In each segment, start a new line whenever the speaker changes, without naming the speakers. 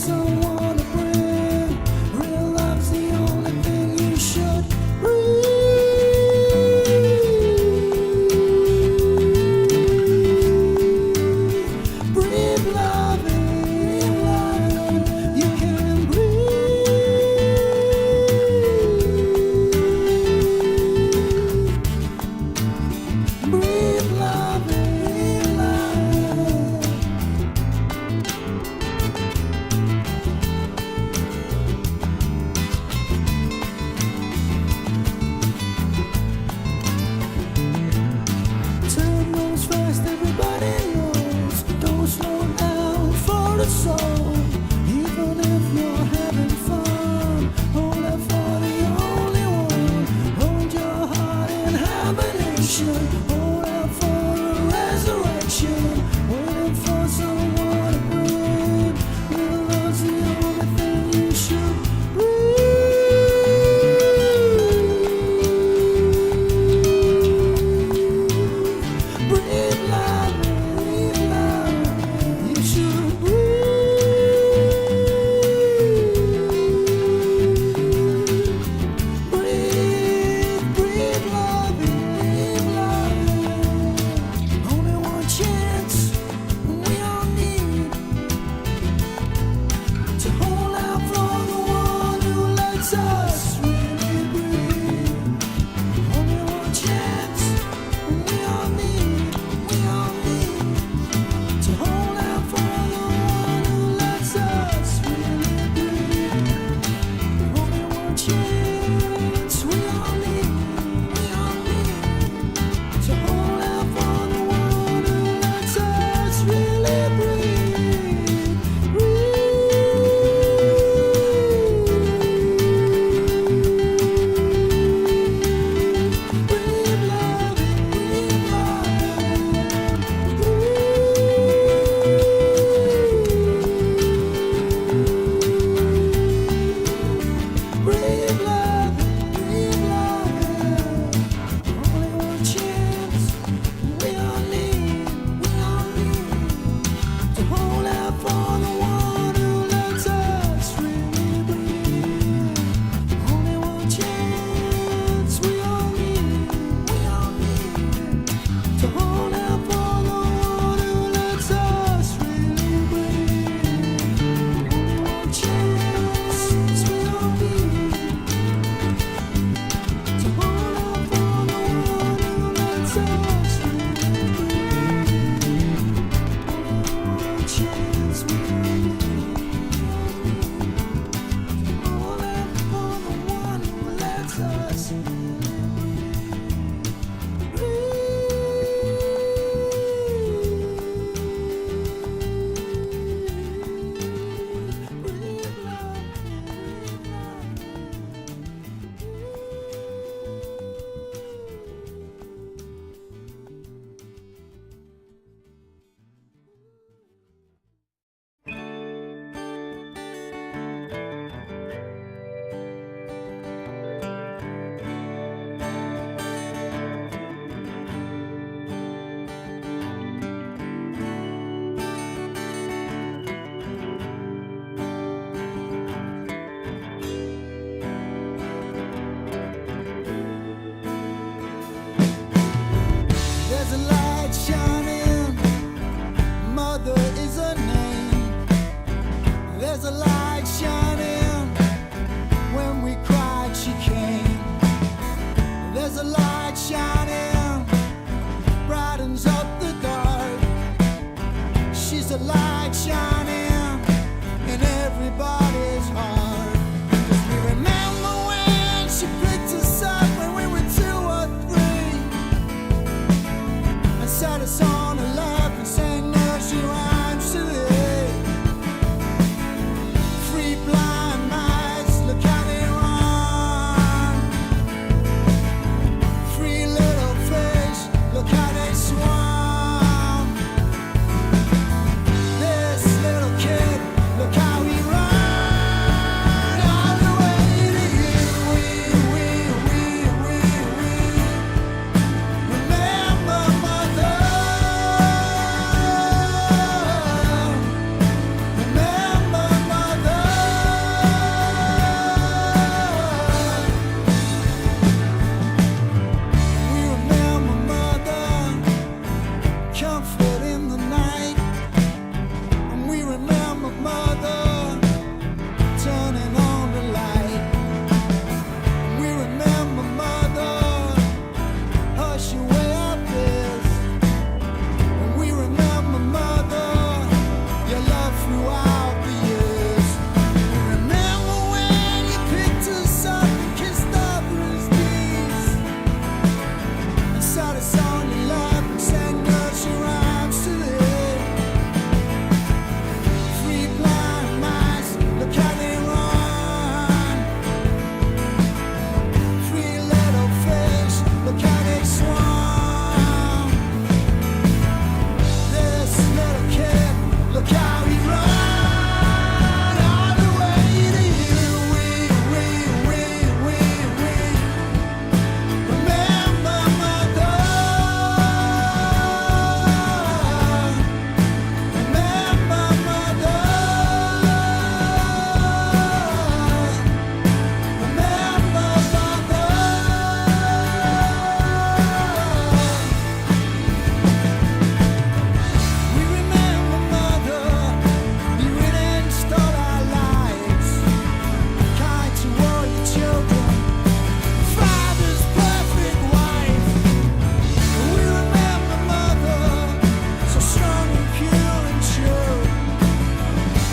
someone to bring. Real love's the only thing you should breathe. Breathe love in love. You can breathe. Breathe love in love. Time moves fast, everybody knows. Don't slow down for the soul. Even if you're having fun, hold out for the only one. Hold your heart in hibernation. Hold out for a resurrection. Waiting for someone to breathe. Real love's the only thing you should breathe. Breathe love, breathe love. You should breathe. Breathe love, breathe love. Only one chance we all need to hold out for the one who lets us really breathe. Only one chance we all need to hold out for the one who lets us really breathe. Only one chance we all need to hold out for the one who lets us really breathe. Breathe love, breathe love. Breathe love, breathe love. Only one chance we all need to hold out for the one who lets us really breathe. Only one chance we all need to hold out for the one who lets us really breathe. Only one chance we all need to hold out for the one who lets us really breathe. Only one chance we all need to hold out for the one who lets us breathe love. There's a light shining, Mother is her name. There's a light shining, when we cried she came. There's a light shining, brightens up the dark. She's a light shining in everybody's heart. 'Cause we remember when she picked us up when we were 2 or 3 and set us on a lap and sang nursery rhymes to it. Free blind mice, look how they run. Free little fish, look how they swam. This little kid, look how he runs. carry on all the way to you. We remember mother. Remember mother. Remember mother. We remember mother. You enhanced all our lives. Kind to all your children. Father's perfect wife. We remember mother. So strong and pure and true.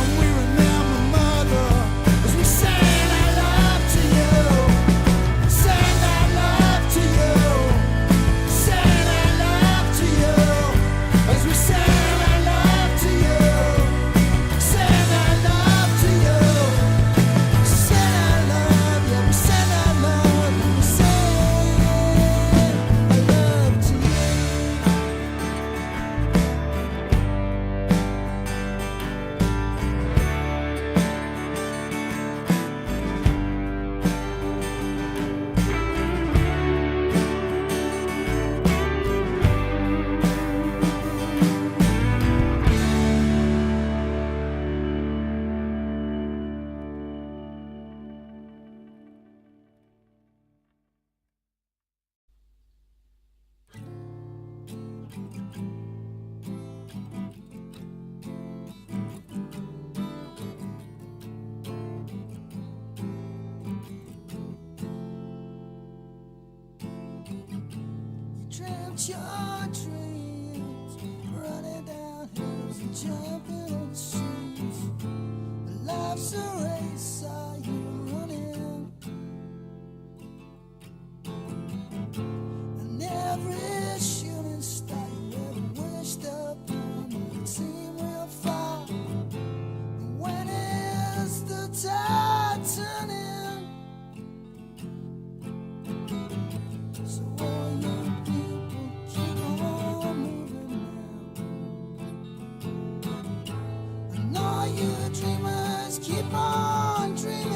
And we remember mother as we send our love to you. Send our love to you. Send our love to you. As we send our love to you. Send our love to you. Send our love, yeah, we send our love. We send our love to you. Dreamt your dreams, running down hills and jumping on the streets. Life's a race, are you running? And every shooting star you ever wished upon would seem real far. And when is the tide turning? So all you people keep on moving now. And all you dreamers keep on dreaming.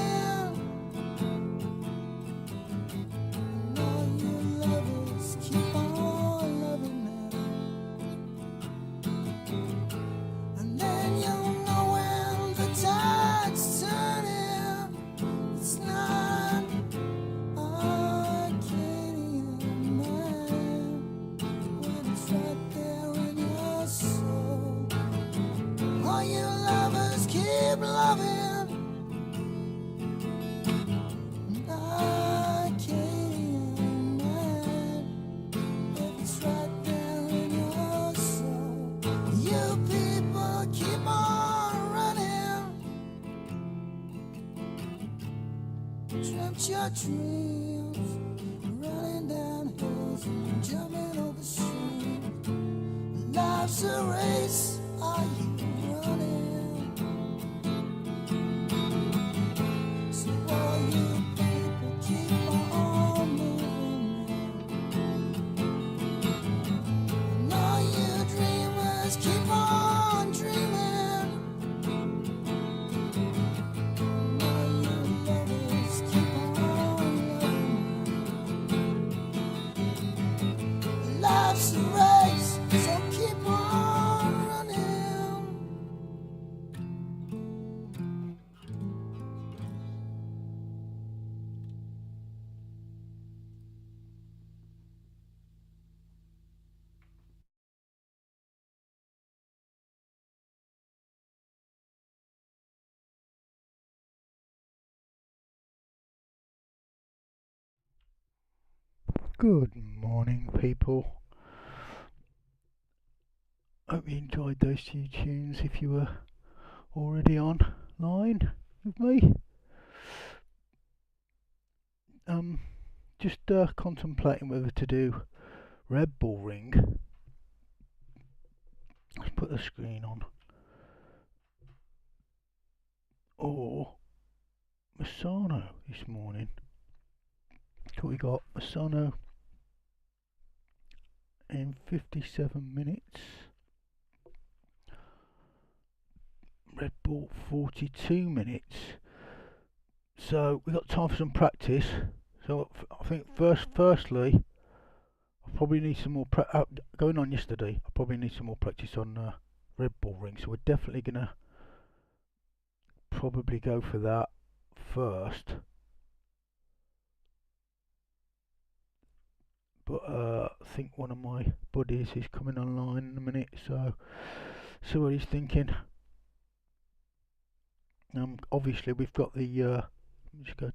And all you lovers keep on loving now. And then you'll know when the tide's turning. It's not Arcadian mind when it's right there in your soul. All you lovers keep loving. Arcadian mind, if it's right there in your soul. You people keep on running. Dreamt your dreams, running down hills and jumping over streams. Life's a race, are you running? So all you people keep on moving now. And all you dreamers keep on dreaming. And all you lovers keep on loving. Life's a race, so keep on running.
Good morning, people. Hope you enjoyed those two tunes if you were already online with me. Just contemplating whether to do Red Bull Ring. Let's put the screen on. Or Misano this morning. So we got Misano in 57 minutes. Red Bull 42 minutes. So we've got time for some practice. So I think firstly, I probably need some more going on yesterday. I probably need some more practice on Red Bull ring. So we're definitely gonna probably go for that first. But I think one of my buddies is coming online in a minute, so see what he's thinking. Obviously we've got the let me just go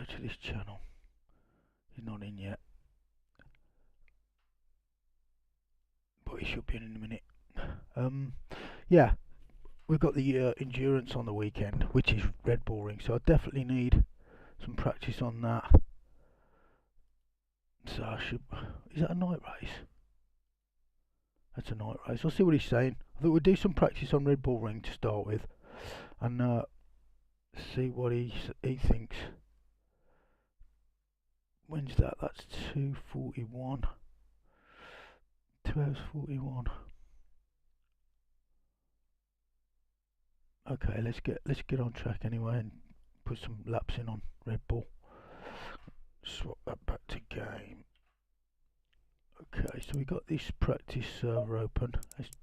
to this channel. He's not in yet, but he should be in a minute. Yeah, we've got the endurance on the weekend, which is Red Bull ring, so I definitely need some practice on that. So I should. Is that a night race? That's a night race. I'll see what he's saying. I think we'll do some practice on Red Bull ring to start with, and see what he thinks. When's that? That's 2:41. 2 hours 41. Okay, let's get on track anyway and put some laps in on Red Bull. Swap that back to game. Okay, so we got this practice server open.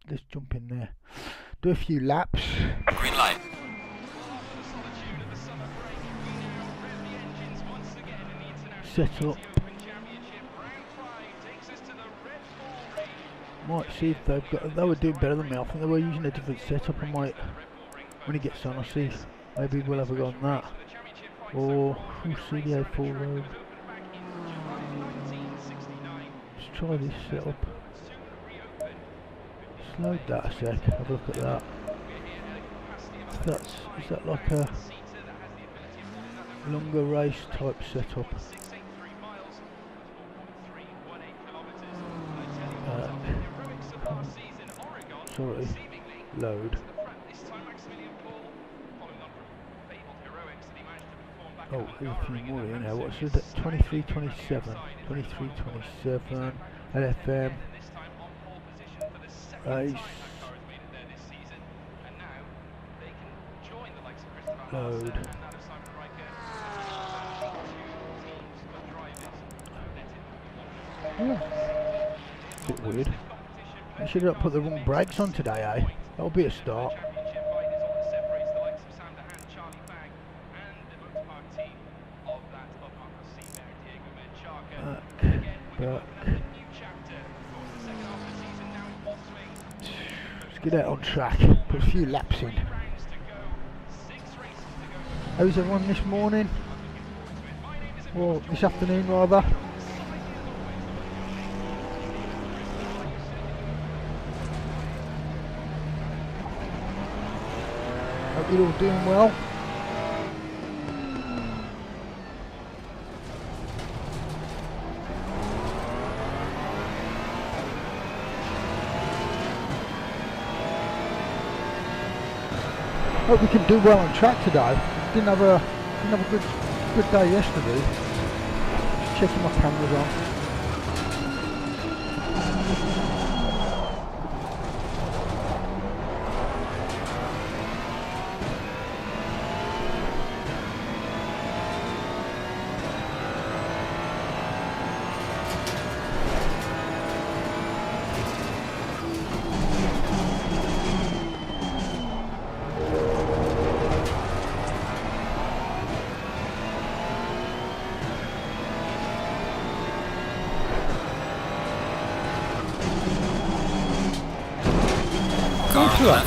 Let's jump in there. Do a few laps.
Green light.
Set up. Might see if they were doing better than me. I think they were using a different setup. I might, when he gets on, I'll see. Maybe we'll have a go on that. Or we'll see the A4 road. Let's try this setup. Slow that a sec. Have a look at that. Is that like a longer race type setup? Sorry, load. Oh, there's a few more here now. What's it? 23:27, 23:27, LFM. Race. Load. Yeah. Bit weird. I should have put the wrong brakes on today, eh? That'll be a start. Back. Let's get out on track. Put a few laps in. How's everyone this morning? Or this afternoon rather? Hope you're all doing well. Hope we can do well on track today. Didn't have a good day yesterday. Just checking my cameras on.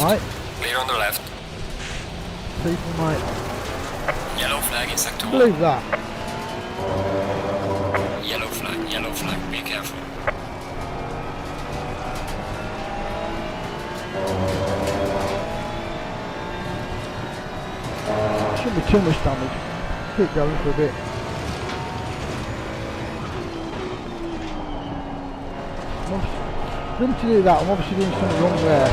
Right.
Clear on the left.
People might
Yellow flag in sector 1.
believe that.
Yellow flag, be careful.
Shouldn't be too much damage. Keep going for a bit. For him to do that, I'm obviously doing something wrong there.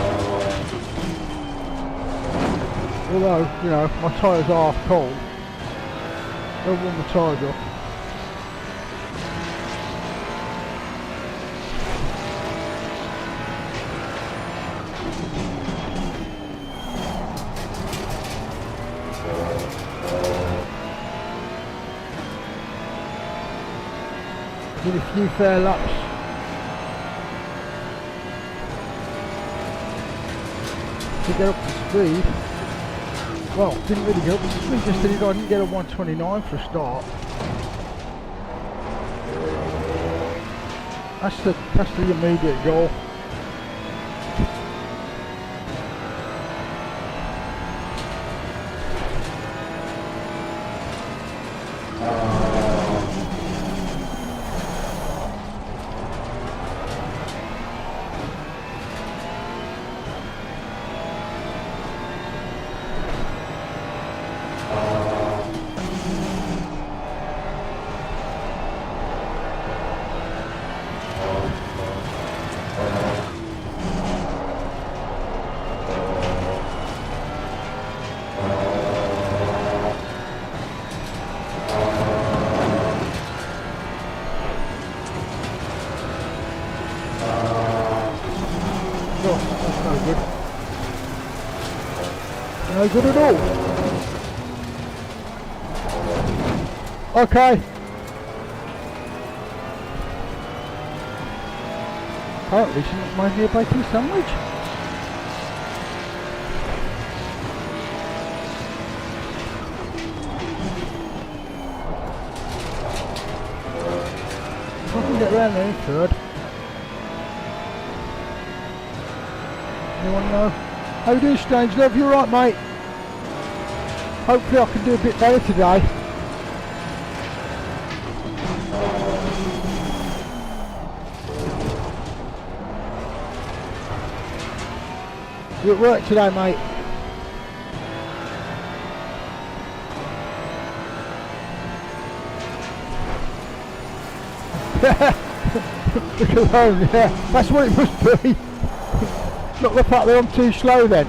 Although, you know, my tyres are cold, they'll warm the tyres up. Did a few fair laps. To get up to speed. Well, didn't really get up to speed, just that I didn't get a 129 for a start. That's the immediate goal. No good at all. Okay. Apparently she made me a bacon sandwich. If I can get round there in third. Anyone know? How you doing, Strange Love? You alright, mate? Hopefully I can do a bit better today. You at work today, mate? Look alone, yeah. That's what it must be. Not the fact that I'm too slow then.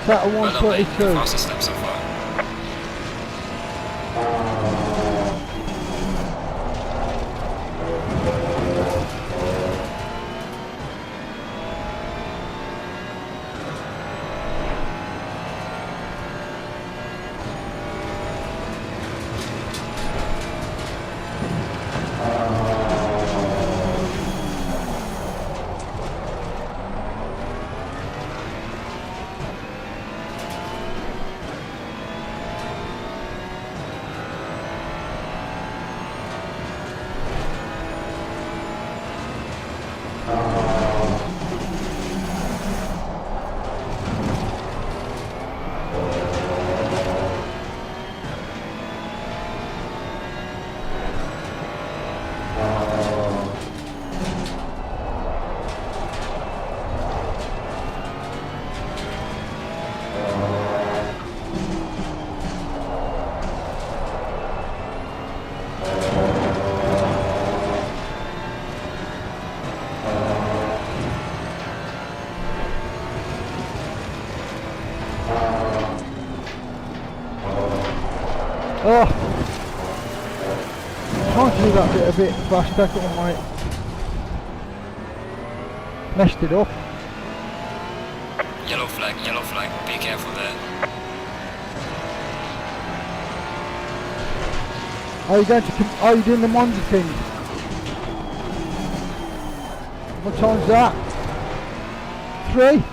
That a 132.
Fastest lap so far.
Oh, trying to do that bit a bit faster, come on mate. Messed it up.
Yellow flag, be careful there.
Are you doing the Monza thing? What time's that? 3?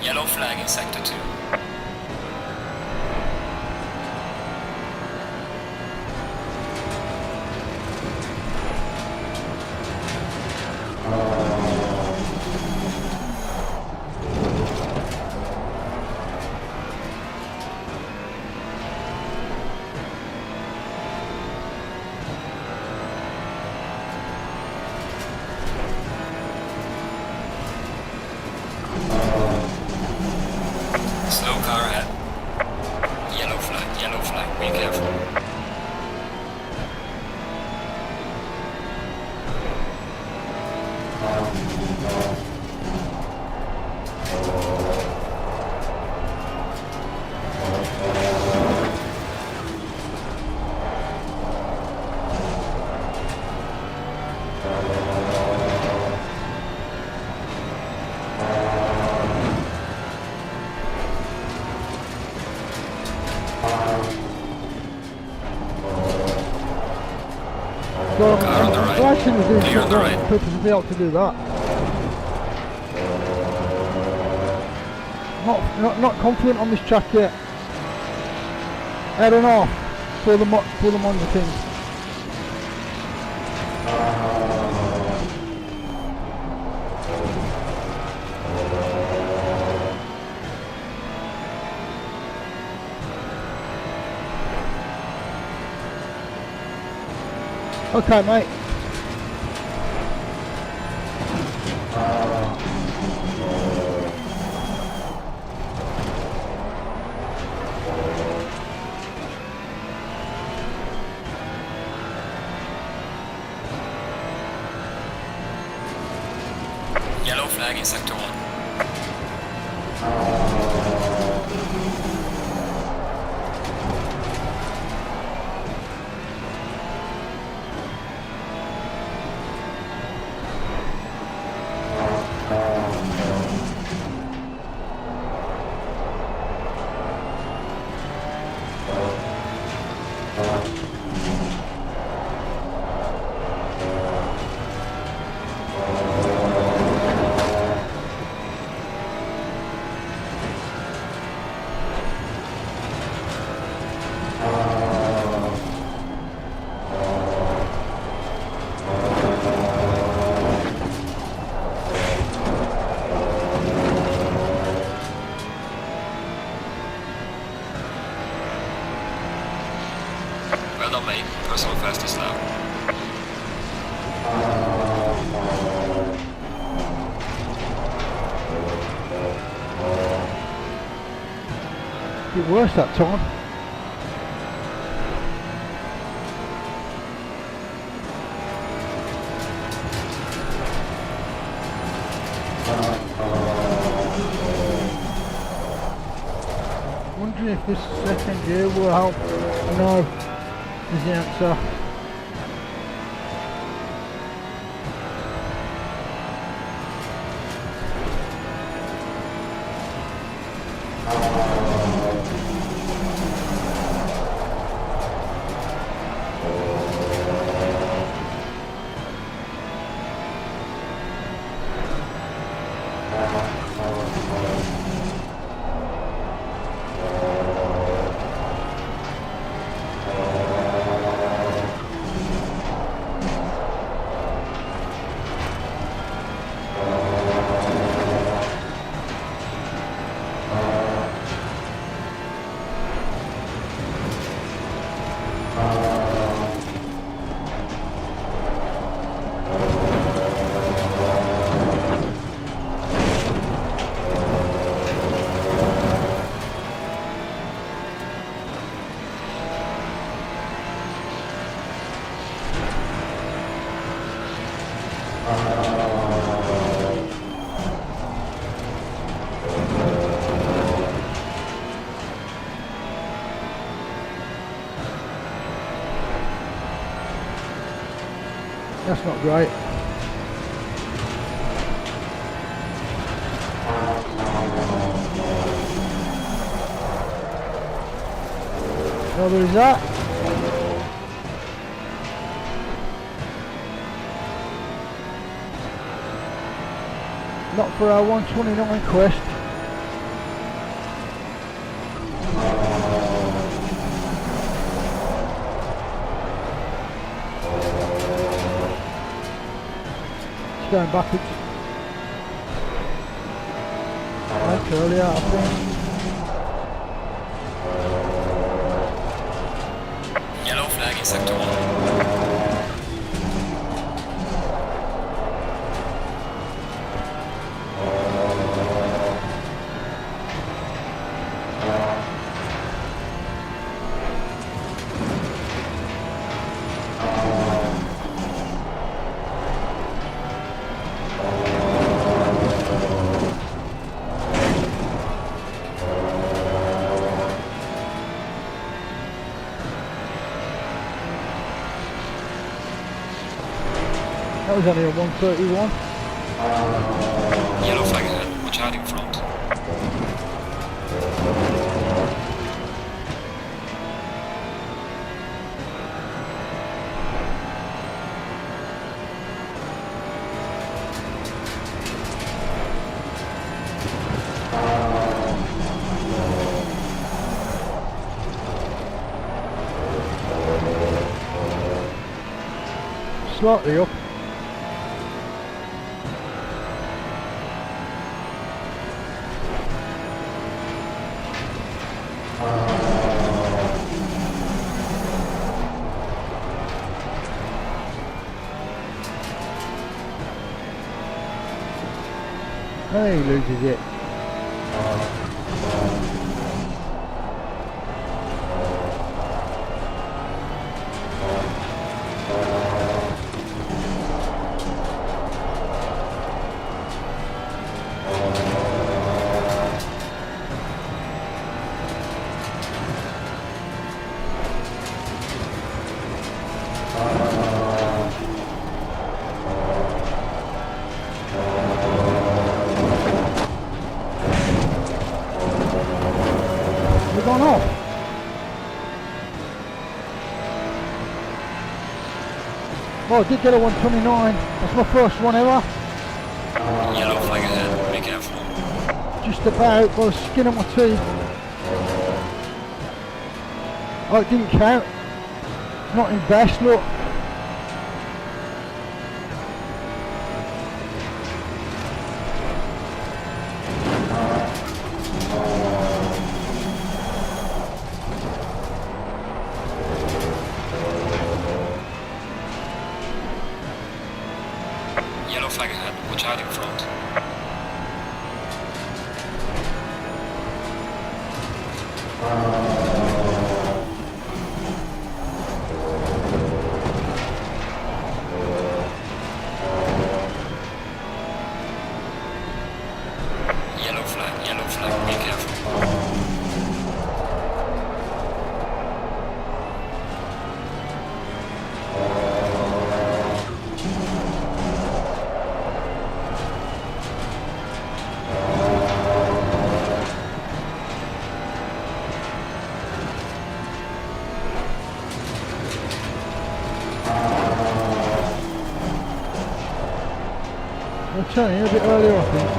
Yellow flag in sector 2.
So
Car on the right.
I shouldn't do
Clear on the
something.
right.
People should be able to do that. Not confident on this track yet. I don't know. Pull them on the thing. Okay, mate.
Yellow flag in sector 1. Well done, mate. Personal fastest now.
Bit worse that time. Wondering if this second gear will help. No, is the answer. That's not great. Well, there's that. Not for our 129 quest. It's going backwards. Like earlier, I think.
Yellow flag in sector 1.
That was only a 131.
Yellow flag ahead. Watch out in front.
Slightly up. Hey, loses it. Gone off. Well, I did get a 129. That's my first one ever.
Yellow flag ahead. Be careful.
Just about by the skin of my teeth. Oh, it didn't count. Not in best, look.
Yellow flag ahead. Watch out in front. Yellow flag. Be careful.
I'm turning a bit earlier, I think.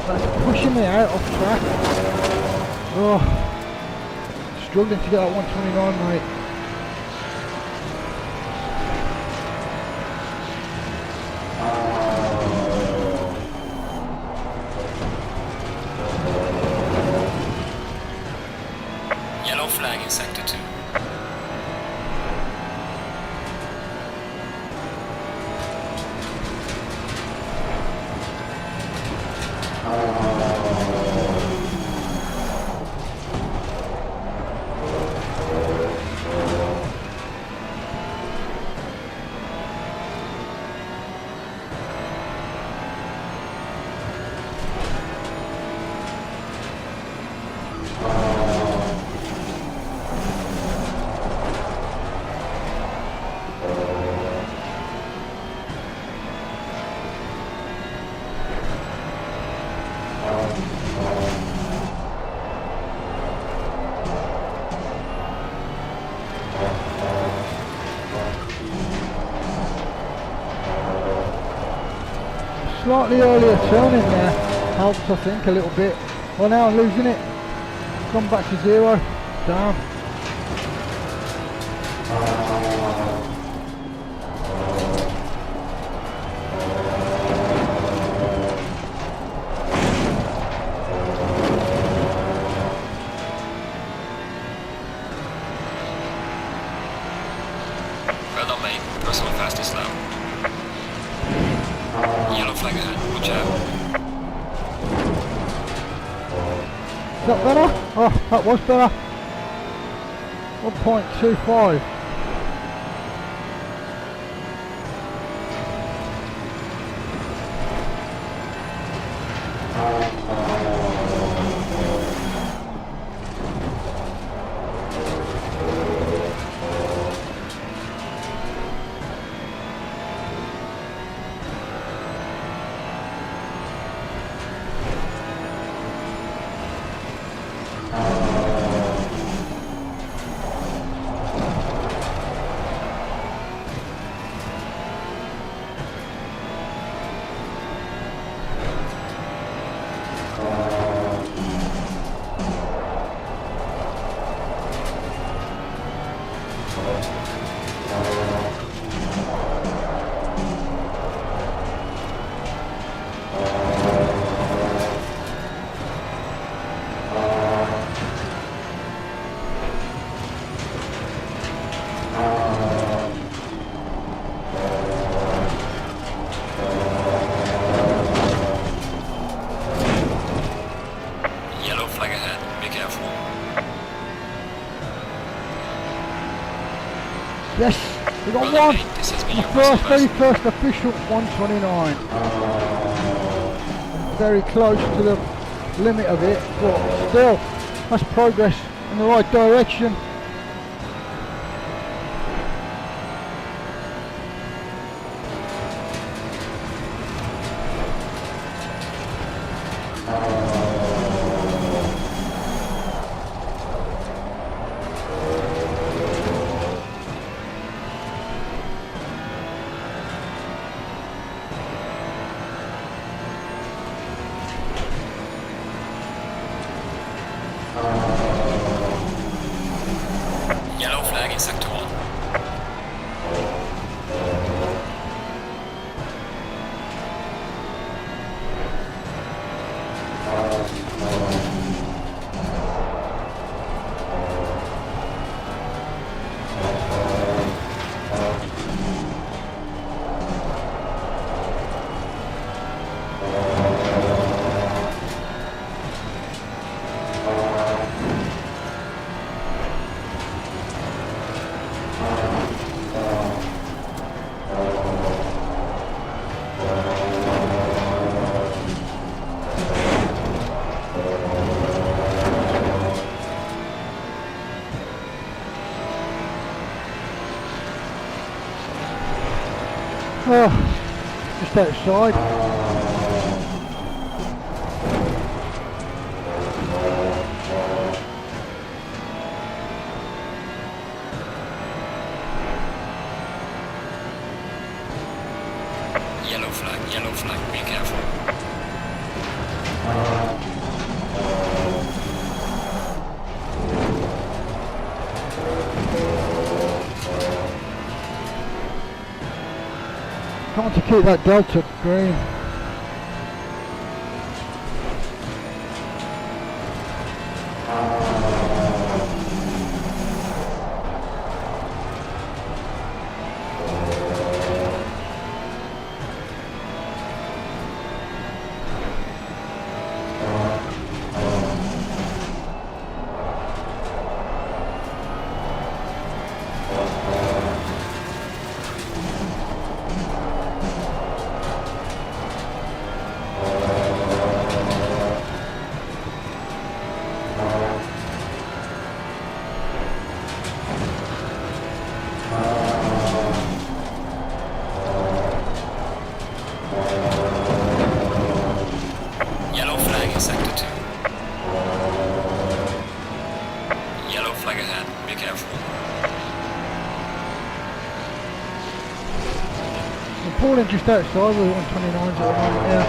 That's pushing me out off track. Oh, struggling to get that 129, mate.
Yellow flag in sector 2.
Slightly earlier turning there helps, I think, a little bit. Well, now I'm losing it. Gone back to 0. Damn.
Well done, mate. Personal fastest lap. Yellow flag ahead. Watch out.
Is that better? Oh, that was better. 1.25. We got
Brother
one.
mate, this has been
The
your personal
very
best.
first official 129. Very close to the limit of it, but still, that's progress in the right direction.
Yellow flag in sector 1.
Oh, just outside.
Yellow flag, be careful.
Trying to keep that delta green.
Yellow flag in sector 2. Yellow flag ahead, be careful.
I'm pulling just outside with 129s at the moment, yeah.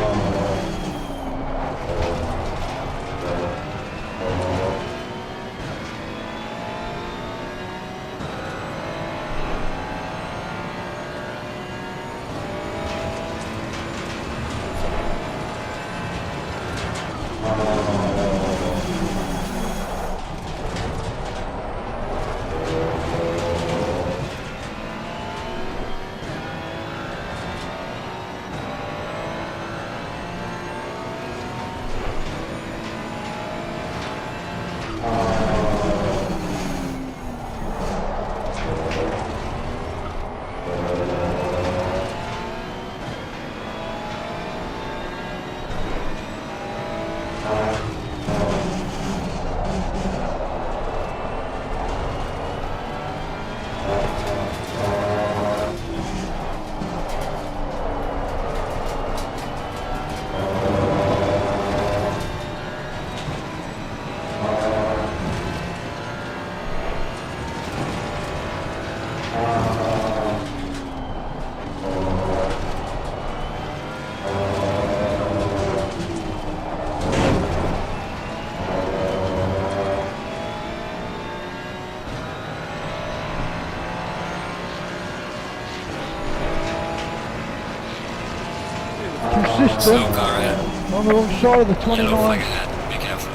Slow
Consistent
car ahead.
on the wrong side of the
Yellow
29.
flag ahead, be careful.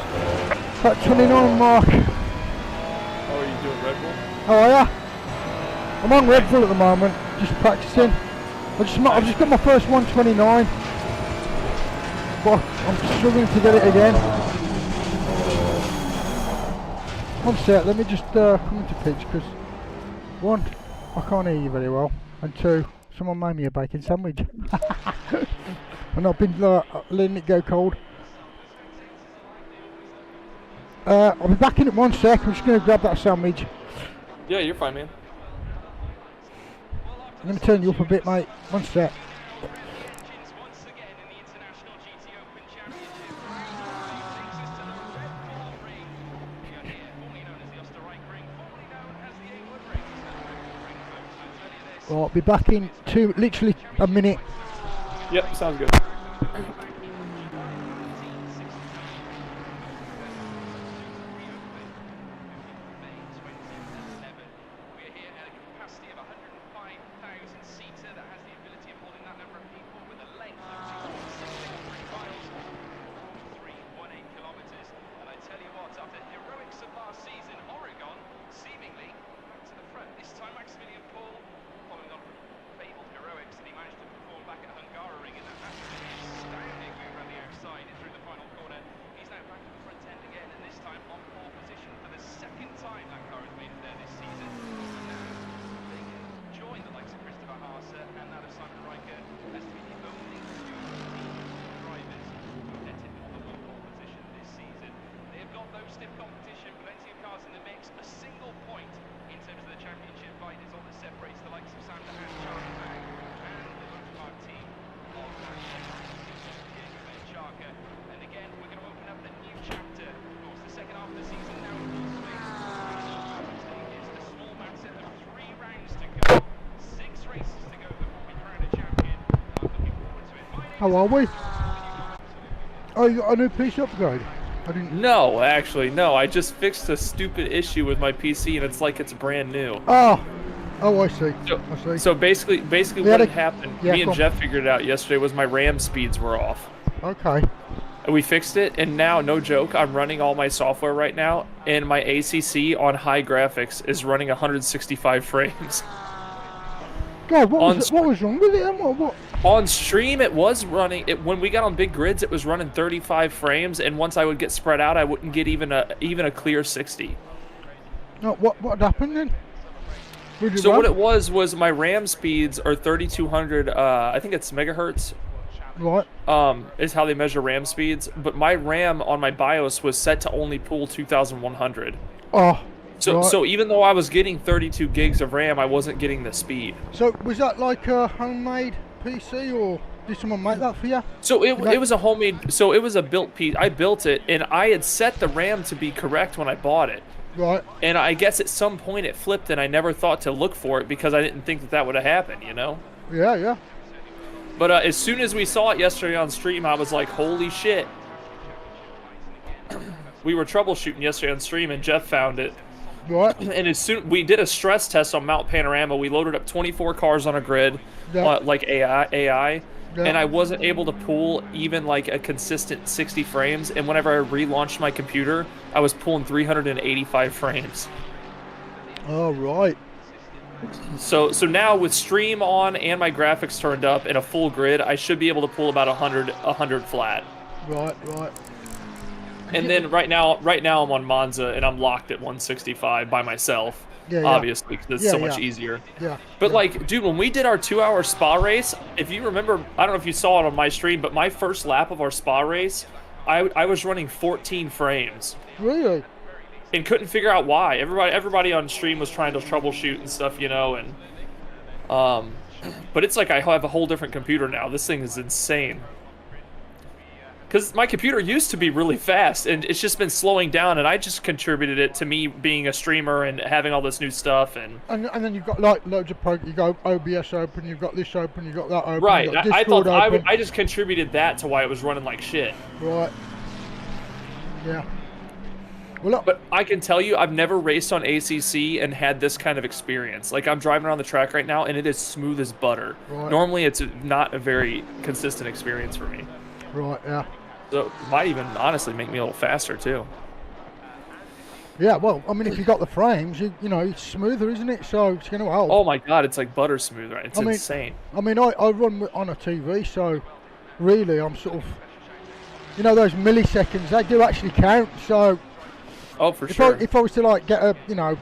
That 29 mark.
Oh, are you doing Red Bull?
How are ya? I'm on Red Bull at the moment, just practicing. I've just got my first 129, but I'm struggling to get it again. One sec, let me just come into pitch, because I can't hear you very well. And 2, someone made me a bacon sandwich. And I've been letting it go cold. I'll be back in at 1 sec. I'm just going to grab that sandwich.
Yeah, you're fine, man.
I'm going to turn you up a bit, mate. 1 sec. Right, I'll be back in literally a minute.
Yep, sounds good.
How are we? Oh, you got a new PC upgrade? I didn't.
No, actually, no. I just fixed a stupid issue with my PC, and it's like it's brand new.
Oh, I see.
So,
I see.
so basically what had happened,
yeah,
me and Jeff figured it out yesterday, was my RAM speeds were off.
Okay.
And we fixed it, and now, no joke, I'm running all my software right now, and my ACC on high graphics is running 165 frames.
God, what was wrong with it? And what?
On stream, it was running. When we got on big grids, it was running 35 frames, and once I would get spread out, I wouldn't get even a clear 60.
No, what happened then?
So what it was my RAM speeds are 3200. I think it's megahertz.
Right.
Is how they measure RAM speeds, but my RAM on my BIOS was set to only pull 2100.
Oh.
So,
right.
So even though I was getting 32 gigs of RAM, I wasn't getting the speed.
So was that like a homemade PC, or did someone make that for you?
So it was a homemade. So it was a built piece. I built it, and I had set the RAM to be correct when I bought it.
Right.
And I guess at some point it flipped, and I never thought to look for it because I didn't think that would have happened. You know.
Yeah.
But as soon as we saw it yesterday on stream, I was like, "Holy shit!" We were troubleshooting yesterday on stream, and Jeff found it.
Right.
And as soon we did a stress test on Mount Panorama, we loaded up 24 cars on a grid, like AI, and I wasn't able to pull even like a consistent 60 frames. And whenever I relaunched my computer, I was pulling 385 frames.
Oh, right.
So now with stream on and my graphics turned up in a full grid, I should be able to pull about 100 flat.
Right.
And then right now I'm on Monza, and I'm locked at 165 by myself.
Yeah.
Obviously, because it's so much easier.
Yeah.
But like, dude, when we did our 2-hour spa race, if you remember, I don't know if you saw it on my stream, but my first lap of our spa race, I was running 14 frames.
Really?
And couldn't figure out why. Everybody on stream was trying to troubleshoot and stuff, you know, and but it's like I have a whole different computer now. This thing is insane. Because my computer used to be really fast, and it's just been slowing down, and I just contributed it to me being a streamer and having all this new stuff. And
then you've got like loads of you go OBS open, you've got this open, you've got that open.
Right, I thought
open.
I just contributed that to why it was running like shit.
Right. Yeah. Well, look.
But I can tell you, I've never raced on ACC and had this kind of experience. Like, I'm driving around the track right now, and it is smooth as butter.
Right.
Normally, it's not a very consistent experience for me.
Right, yeah.
So it might even honestly make me a little faster too.
Yeah, well, I mean, if you got the frames, you know, it's smoother, isn't it? So it's going to help.
Oh my God, it's like butter smooth, right? It's insane.
I mean, I run on a TV, so really, I'm sort of, you know, those milliseconds, they do actually count. So
oh, for sure.
If I was to like get a, you know,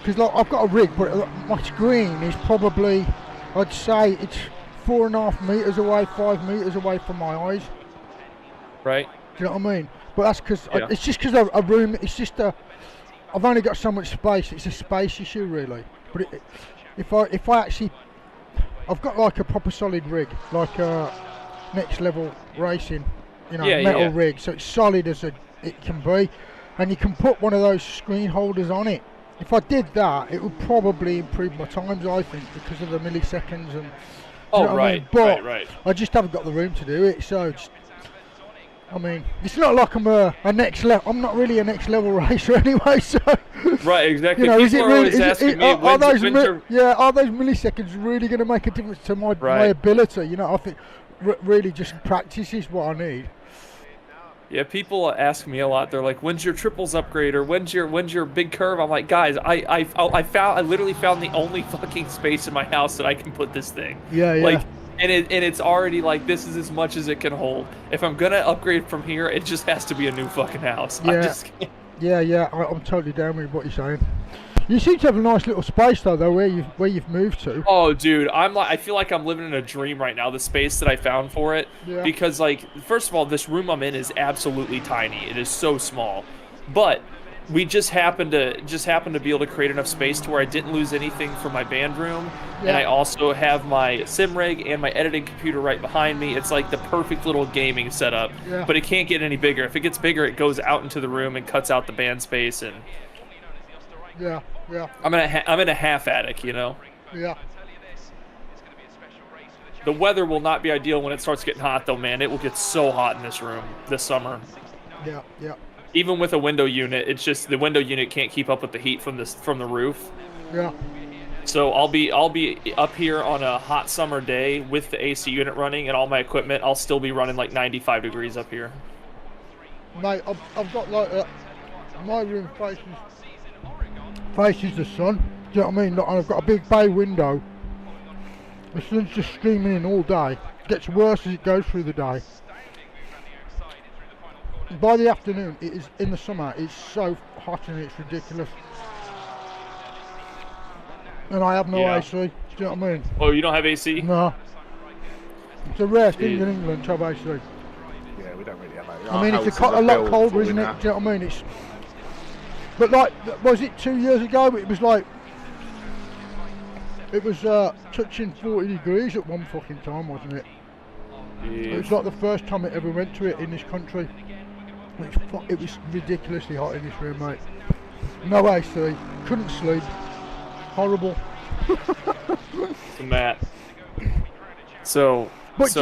because like I've got a rig, but my screen is probably, I'd say it's 4.5 meters away, 5 meters away from my eyes.
Right.
Do you know what I mean? But that's because
Yeah.
it's just because a room. It's just I've only got so much space. It's a space issue really. But if I actually, I've got like a proper solid rig, like next level racing, you know, metal rig. So it's solid as it can be, and you can put one of those screen holders on it. If I did that, it would probably improve my times, I think, because of the milliseconds and.
Oh,
you know what I mean?
right,
But
right.
I just haven't got the room to do it, so. I mean, it's not like I'm a next level. I'm not really a next level racer anyway. So.
Right, exactly.
You know, is it
People are
really?
always asking me,
Are
when's your...
are those milliseconds really going to make a difference to my ability? You know, I think really just practice is what I need.
Yeah, people ask me a lot. They're like, "When's your triples upgrade?" or "When's your big curve?" I'm like, guys, I literally found the only fucking space in my house that I can put this thing.
Yeah, yeah.
Like, and it's already like this is as much as it can hold. If I'm gonna upgrade from here, it just has to be a new fucking house.
Yeah.
I just can't.
Yeah. I'm totally down with what you're saying. You seem to have a nice little space though, where you've moved to.
Oh, dude, I feel like I'm living in a dream right now. The space that I found for it, because like, first of all, this room I'm in is absolutely tiny. It is so small, but we just happened to be able to create enough space to where I didn't lose anything from my band room, and I also have my sim rig and my editing computer right behind me. It's like the perfect little gaming setup, but it can't get any bigger. If it gets bigger, it goes out into the room and cuts out the band space, and
yeah.
I'm in a half attic, you know.
Yeah.
The weather will not be ideal when it starts getting hot, though, man. It will get so hot in this room this summer.
Yeah.
Even with a window unit, it's just the window unit can't keep up with the heat from the roof.
Yeah.
So I'll be up here on a hot summer day with the AC unit running and all my equipment. I'll still be running like 95 degrees up here.
Mate, I've got like my room faces the sun. Do you know what I mean? And I've got a big bay window. The sun's just streaming in all day. It gets worse as it goes through the day. By the afternoon, it is in the summer. It's so hot and it's ridiculous. And I have no AC. Do you know what I mean?
Oh, you don't have AC?
No. It's a rare thing in England to have AC.
Yeah, we don't really have AC.
I mean, it's a lot colder, isn't it? Do you know what I mean? It's. But like, was it 2 years ago? It was like. It was touching 40 degrees at one fucking time, wasn't it? It was like the first time it ever went to it in this country. It was ridiculously hot in this room, mate. No AC, couldn't sleep. Horrible.
Matt. So.
But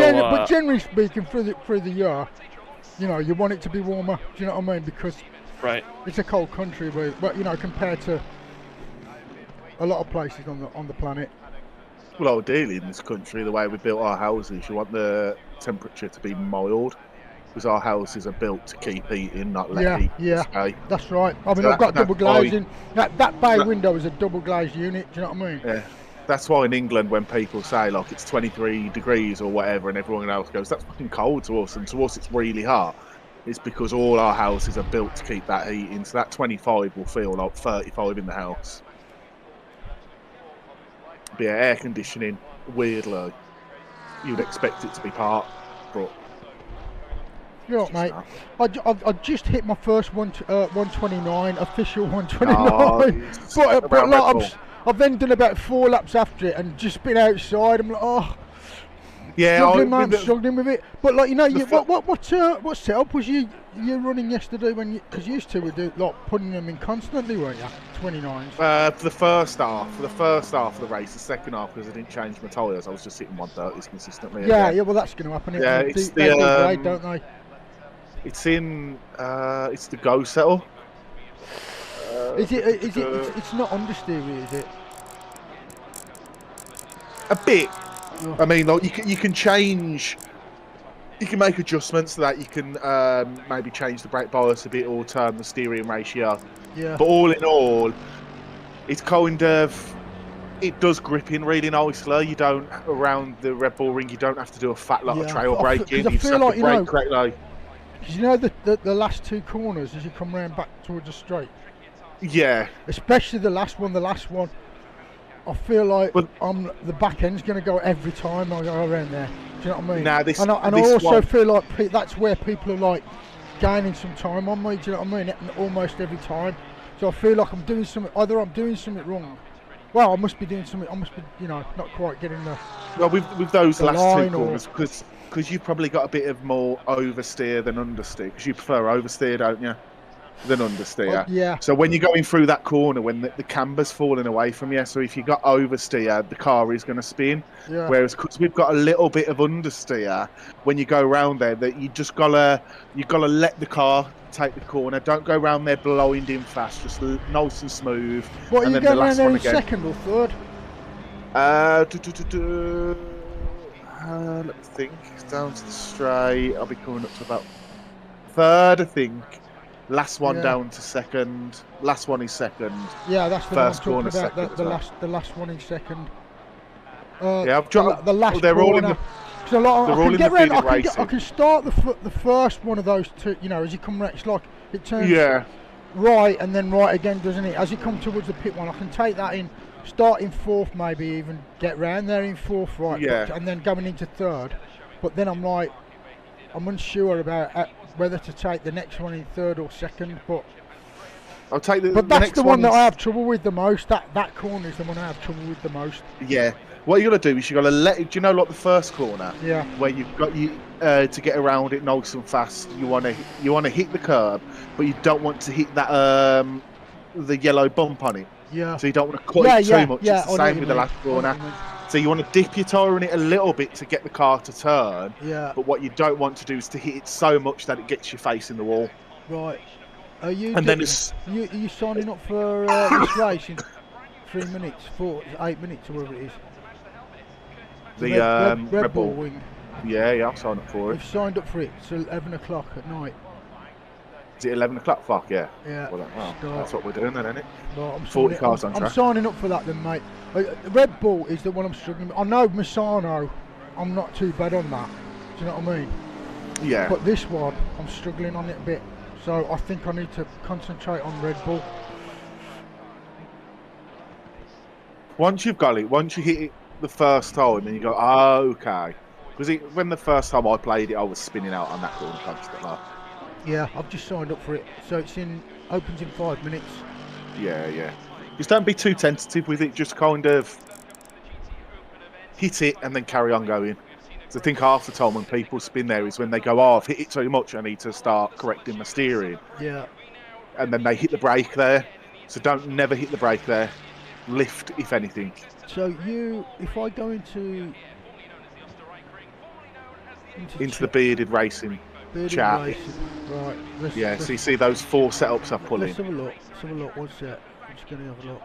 generally speaking, through the year, you know, you want it to be warmer. Do you know what I mean? Because it's a cold country, but you know, compared to a lot of places on the planet.
Well, ideally in this country, the way we built our houses, you want the temperature to be mild, because our houses are built to keep heating, not let heat stay.
That's right. I mean, I've got double glazing. That bay window is a double glazed unit. Do you know what I mean?
Yeah. That's why in England, when people say like it's 23 degrees or whatever, and everyone else goes, "That's fucking cold to us," and to us it's really hot. It's because all our houses are built to keep that heat in. So that 25 will feel like 35 in the house. But yeah, air conditioning, weirdly, you'd expect it to be part, but.
You know what, mate? I just hit my first 129, official 129. But like, I've then done about 4 laps after it and just been outside. I'm like, oh,
yeah,
I'm struggling with it. But like, you know, what setup was you running yesterday? Because you used to do like putting them in constantly, weren't you? 29s.
For the first half of the race. The second half, because I didn't change my tyres, I was just hitting 130s consistently.
Yeah, well, that's going to happen.
Yeah,
they do great, don't they?
It's in. It's the Go settle.
It's not understeer, is it?
A bit. Oh. I mean, like you can change. You can make adjustments to that. You can maybe change the brake bias a bit or turn the steering ratio.
Yeah.
But all in all, it's kind of. It does grip in really nicely. You don't around the Red Bull ring. You don't have to do a fat lot of trail braking.
I feel like, you know,
correctly.
Because you know the last 2 corners as you come round back towards the straight.
Yeah.
Especially the last one. The last one, I feel like
But-
the back end's going to go every time I go around there. Do you know what I mean?
Nah, this-
and I
this
also
one-
feel like that's where people are like gaining some time on me. Do you know what I mean? Almost every time. So I feel like I'm doing something. Either I'm doing something wrong. Well, I must be doing something. I must be, not quite getting the.
Well, with those
The
last
line
two
or-
corners, because you've probably got a bit of more oversteer than understeer. Because you prefer oversteer, don't you? Than understeer.
Yeah.
So when you're going through that corner, when the camber's falling away from you, so if you got oversteer, the car is going to spin.
Yeah.
Whereas because we've got a little bit of understeer, when you go around there, that you just gotta let the car take the corner. Don't go around there blinding fast. Just nice and smooth.
What are
and
you
then the
going around
last
there
one
in
again.
second or third?
Let me think. Down to the straight. I'll be coming up to about third, I think. Last one
Yeah.
down to second. Last one is second.
Yeah, that's the
First
one I'm
corner,
talking about.
second
The
as well.
last, the last one in second.
Yeah, I've dropped.
The last
they're all in
corner.
the.
So like,
they're
I
all
can
in
get
the
round.
feeder
I
racing.
can start the first one of those two. As you come round, it's like it turns
Yeah,
right and then right again, doesn't it? As you come towards the pit one, I can take that in, start in fourth, maybe even get round there in fourth, right?
Yeah.
And then going into third. But then I'm unsure about whether to take the next one in third or second. But
I'll take the.
But that's
next
the one that
one's-
I have trouble with the most. That corner is the one I have trouble with the most.
Yeah. What you got to do is you got to let. Do you know like the first corner?
Yeah.
Where you've got to get around it nice and fast. You want to hit the curb, but you don't want to hit that the yellow bump on it.
Yeah.
So you don't want to cut it too much.
Yeah,
It's
I
the
know what
same
you
with the
mean.
last
I know what
corner.
you mean.
So you want to dip your tyre in it a little bit to get the car to turn.
Yeah.
But what you don't want to do is to hit it so much that it gets you facing the wall.
Right. Are you?
And then
doing-
it's-
are you signing up for this race in 3 minutes, 8 minutes, or whatever it is?
The
Red Bull wing.
Yeah, I'll sign up for it.
We've signed up for it. It's 11 o'clock at night.
Is it 11 o'clock? Fuck yeah.
Yeah.
Well,
Start.
that's what we're doing then, isn't it?
Well, I'm
40
signing-
cars
I'm,
on
I'm
track.
signing up for that then, mate. Red Bull is the one I'm struggling with. I know Misano, I'm not too bad on that. Do you know what I mean?
Yeah.
But this one, I'm struggling on it a bit. So I think I need to concentrate on Red Bull.
Once you've got it, once you hit it the first time, and you go, oh, okay. Because when the first time I played it, I was spinning out on that corner constantly.
Yeah, I've just signed up for it. So it's opens in 5 minutes.
Yeah. Just don't be too tentative with it. Just kind of hit it and then carry on going. So I think half the time when people spin there is when they go, oh, I've hit it too much, I need to start correcting my steering.
Yeah.
And then they hit the brake there. So don't never hit the brake there. Lift, if anything.
So if I go into
Into the bearded racing
Bearded
chat.
racing. Right.
Yeah, so you see those 4 setups I pull in.
Let's have a look. Let's have a look. What's that? I'm just going to have a look.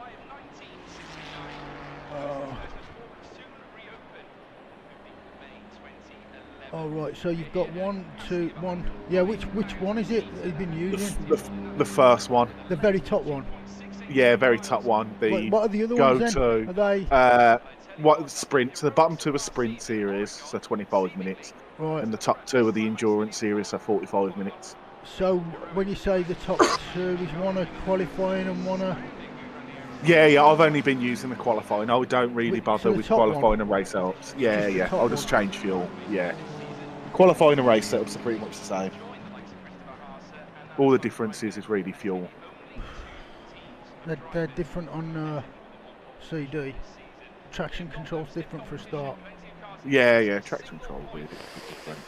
Oh right, so you've got 1, 2, 1. Yeah, which one is it that you've been using?
The first one.
The very top one.
Yeah, very top one. The
What are the other
go
ones then?
to.
Are they
What sprint? So the bottom 2 are sprint series, so 25 minutes,
right?
and the top 2 are the endurance series, so 45 minutes.
So when you say the top 2 is one a qualifying and one a
Yeah, I've only been using the qualifying. I don't really
So
bother
the
with
top one?
qualifying and race setups. Yeah,
Just the top
I'll just
one?
change fuel. Yeah, qualifying and race setups are pretty much the same. All the differences is really fuel.
they're different on CD. Traction control's different for a start.
Yeah, traction control will be a bit different.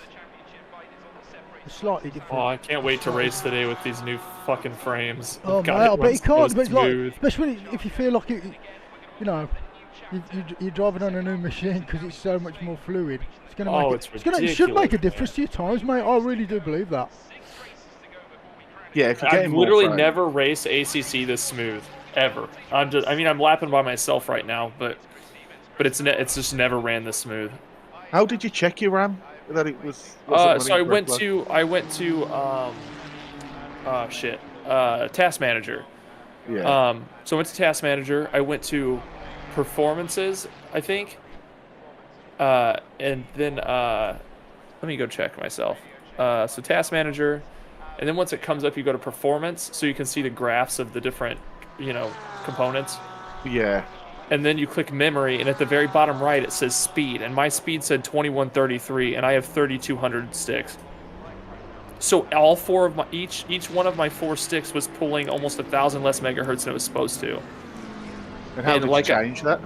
It's slightly different.
Oh, I can't wait to race today with these new fucking frames.
Oh
God,
mate, I
it
bet you
runs so
can't. But it's like,
smooth.
especially if you feel like you're driving on a new machine because it's so much more fluid. It's gonna make
Oh,
it.
it's
It should make a
ridiculous,
difference to your times, mate. I really do believe that.
Yeah, if you're
I've
getting more
literally
frame-
never raced ACC this smooth ever. I'm lapping by myself right now, but it's just never ran this smooth.
How did you check your RAM? That it was.
So I went to Task Manager.
Yeah.
So I went to Task Manager. I went to Performances, I think. And then let me go check myself. So Task Manager, and then once it comes up, you go to Performance, so you can see the graphs of the different components.
Yeah.
And then you click memory, and at the very bottom right it says speed, and my speed said 2133, and I have 3200 sticks. So all four of my each one of my 4 sticks was pulling almost 1,000 less megahertz than it was supposed to.
And how did you change that?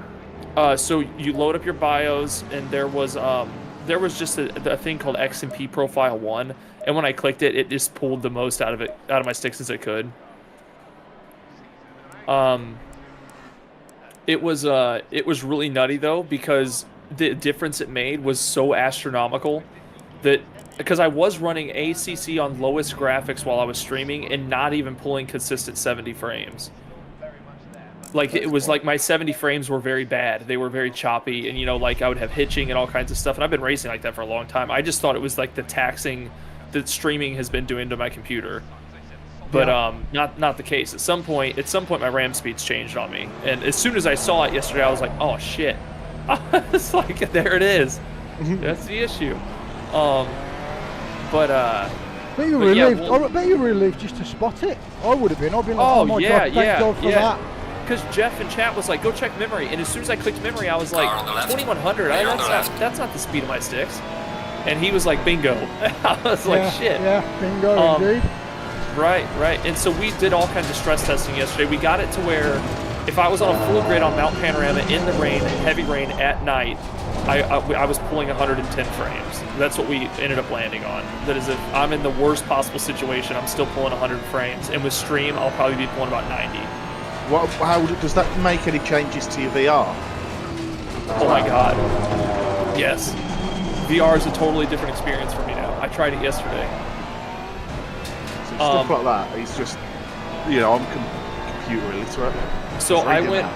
So you load up your BIOS, and there was just a thing called XMP Profile 1, and when I clicked it, it just pulled the most out of my sticks as it could. It was really nutty though, because the difference it made was so astronomical that because I was running ACC on lowest graphics while I was streaming and not even pulling consistent 70 frames. Like it was like my 70 frames were very bad. They were very choppy, and like I would have hitching and all kinds of stuff. And I've been racing like that for a long time. I just thought it was like the taxing that streaming has been doing to my computer. But not the case. At some point my RAM speeds changed on me, and as soon as I saw it yesterday, I was like, oh shit. It's like, there it is. That's the issue.
Bet you were relieved. I bet you were relieved just to spot it. I would have been. I'd been like, oh my god, thank God for that.
Because Jeff in chat was like, go check memory, and as soon as I clicked memory, I was like, 2100. That's not the speed of my sticks. And he was like, bingo. I was like, shit.
Yeah, bingo indeed.
Right. And so we did all kinds of stress testing yesterday. We got it to where if I was on a full grid on Mount Panorama in the rain, heavy rain at night, I was pulling 110 frames. That's what we ended up landing on. That is, if I'm in the worst possible situation, I'm still pulling 100 frames. And with stream, I'll probably be pulling about 90.
How does that make any changes to your VR?
Oh my god. Yes. VR is a totally different experience for me now. I tried it yesterday.
Stuff like that. It's just, I'm computer illiterate.
So I went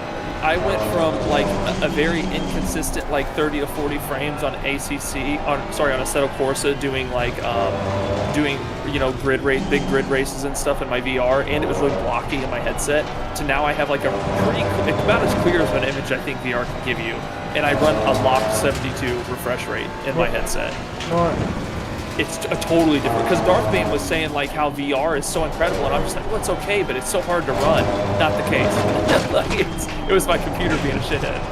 from like a very inconsistent like 30 to 40 frames on ACC on Assetto Corsa doing like big grid races and stuff in my VR, and it was really blocky in my headset, to now I have like a it's about as clear as an image I think VR can give you, and I run a locked 72 refresh rate in my headset. It's a totally different, because Darth Bane was saying like how VR is so incredible, and I'm just like, well, it's okay, but it's so hard to run. Not the case. Like it was my computer being a shithead.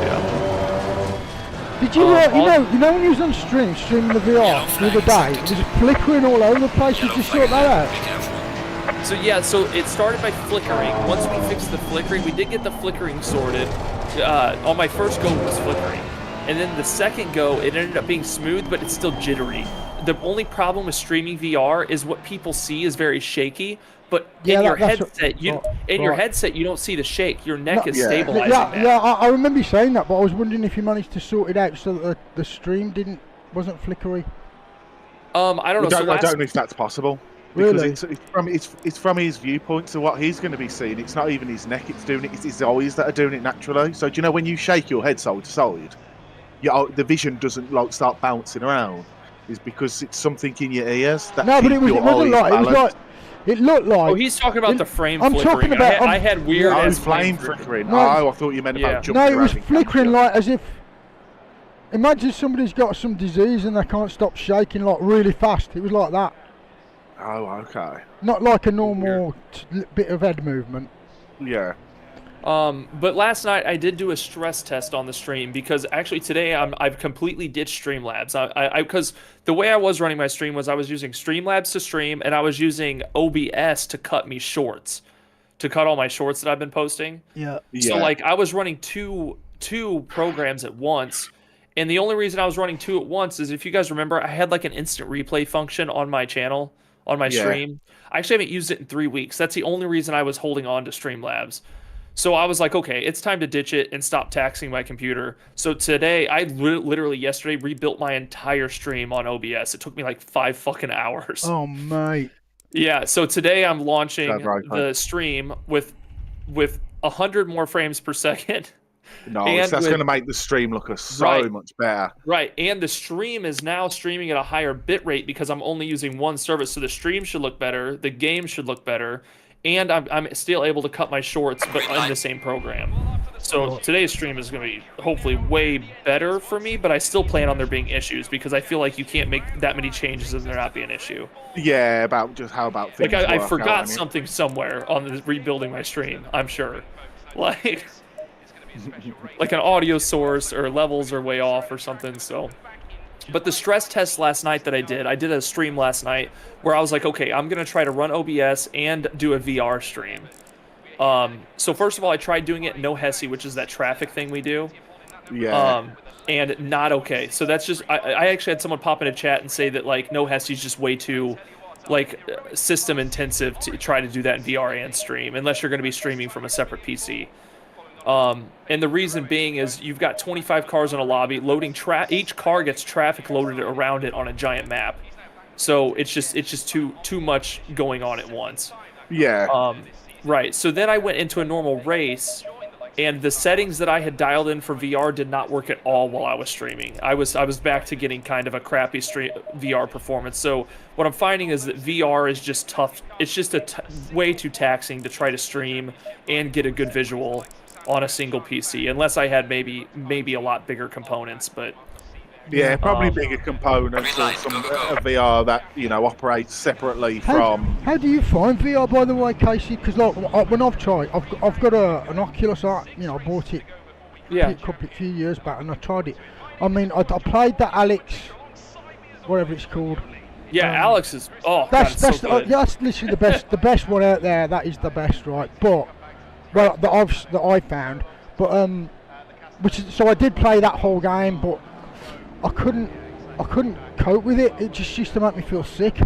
Yeah.
Did you when you was on streaming the VR the other day, it was flickering all over the place. Did you sort that out?
So it started by flickering. Once we fixed the flickering, we did get the flickering sorted. On my first go, it was flickering. And then the second go, it ended up being smooth, but it's still jittery. The only problem with streaming VR is what people see is very shaky. But in your headset, you don't see the shake. Your neck is stabilizing.
I remember you saying that, but I was wondering if you managed to sort it out so that the stream wasn't flickery.
I don't know.
I don't know if that's possible. Because it's from his viewpoint, so what he's going to be seeing, it's not even his neck it's doing it, it's his eyes that are doing it naturally. So do you know when you shake your head side to side, the vision doesn't like start bouncing around? Is because it's something in your ears that
but it wasn't like, it was like, it looked like...
Oh, he's talking about the frame flickering. I had weird...
Oh, flame flickering. I thought you meant about jumping around.
No, it was flickering like as if... Imagine somebody's got some disease and they can't stop shaking like really fast. It was like that.
Oh, okay. Not
like a normal bit of head movement.
Yeah.
But last night I did do a stress test on the stream, because actually today I've completely ditched Streamlabs. Because the way I was running my stream was I was using Streamlabs to stream, and I was using OBS to cut me shorts, to cut all my shorts that I've been posting.
Yeah.
So like I was running two programs at once. And the only reason I was running two at once is, if you guys remember, I had like an instant replay function on my channel, on my stream. I actually haven't used it in 3 weeks. That's the only reason I was holding on to Streamlabs. So I was like, okay, it's time to ditch it and stop taxing my computer. So today, I literally yesterday rebuilt my entire stream on OBS. It took me like 5 fucking hours.
Oh, mate.
Yeah, so today I'm launching the stream with 100 more frames per second.
No, that's going to make the stream look so much better.
Right, and the stream is now streaming at a higher bit rate because I'm only using one service, so the stream should look better, the game should look better, and I'm still able to cut my shorts, but in the same program. So today's stream is going to be hopefully way better for me, but I still plan on there being issues because I feel like you can't make that many changes and there not be an issue.
Yeah, about just how about things
Like I
work
forgot
out,
something somewhere on the rebuilding my stream, I'm sure. Like like an audio source or levels are way off or something, so. But the stress test last night that I did a stream last night where I was like, okay, I'm going to try to run OBS and do a VR stream. So first of all, I tried doing it no Hesse, which is that traffic thing we do.
Yeah.
And not okay. So that's just, I actually had someone pop in a chat and say that like no Hesse is just way too like system intensive to try to do that in VR and stream, unless you're going to be streaming from a separate PC. And the reason being is you've got 25 cars in a lobby, loading each car gets traffic loaded around it on a giant map. So it's just too much going on at once.
Yeah.
Right. So then I went into a normal race, and the settings that I had dialed in for VR did not work at all while I was streaming. I was back to getting kind of a crappy VR performance. So what I'm finding is that VR is just tough. It's just way too taxing to try to stream and get a good visual on a single PC, unless I had maybe a lot bigger components, but
yeah, probably bigger components or some VR that operates separately from.
How do you find VR, by the way, Casey? Because like when I've tried, I've got an Oculus. I bought it a few years back, and I tried it. I mean, I played that Alex, whatever it's called.
Yeah, Alex is
that's
so good.
That's literally the best one out there. That is the best, right? But that I found, but so I did play that whole game, but I couldn't cope with it. It just used to make me feel sick.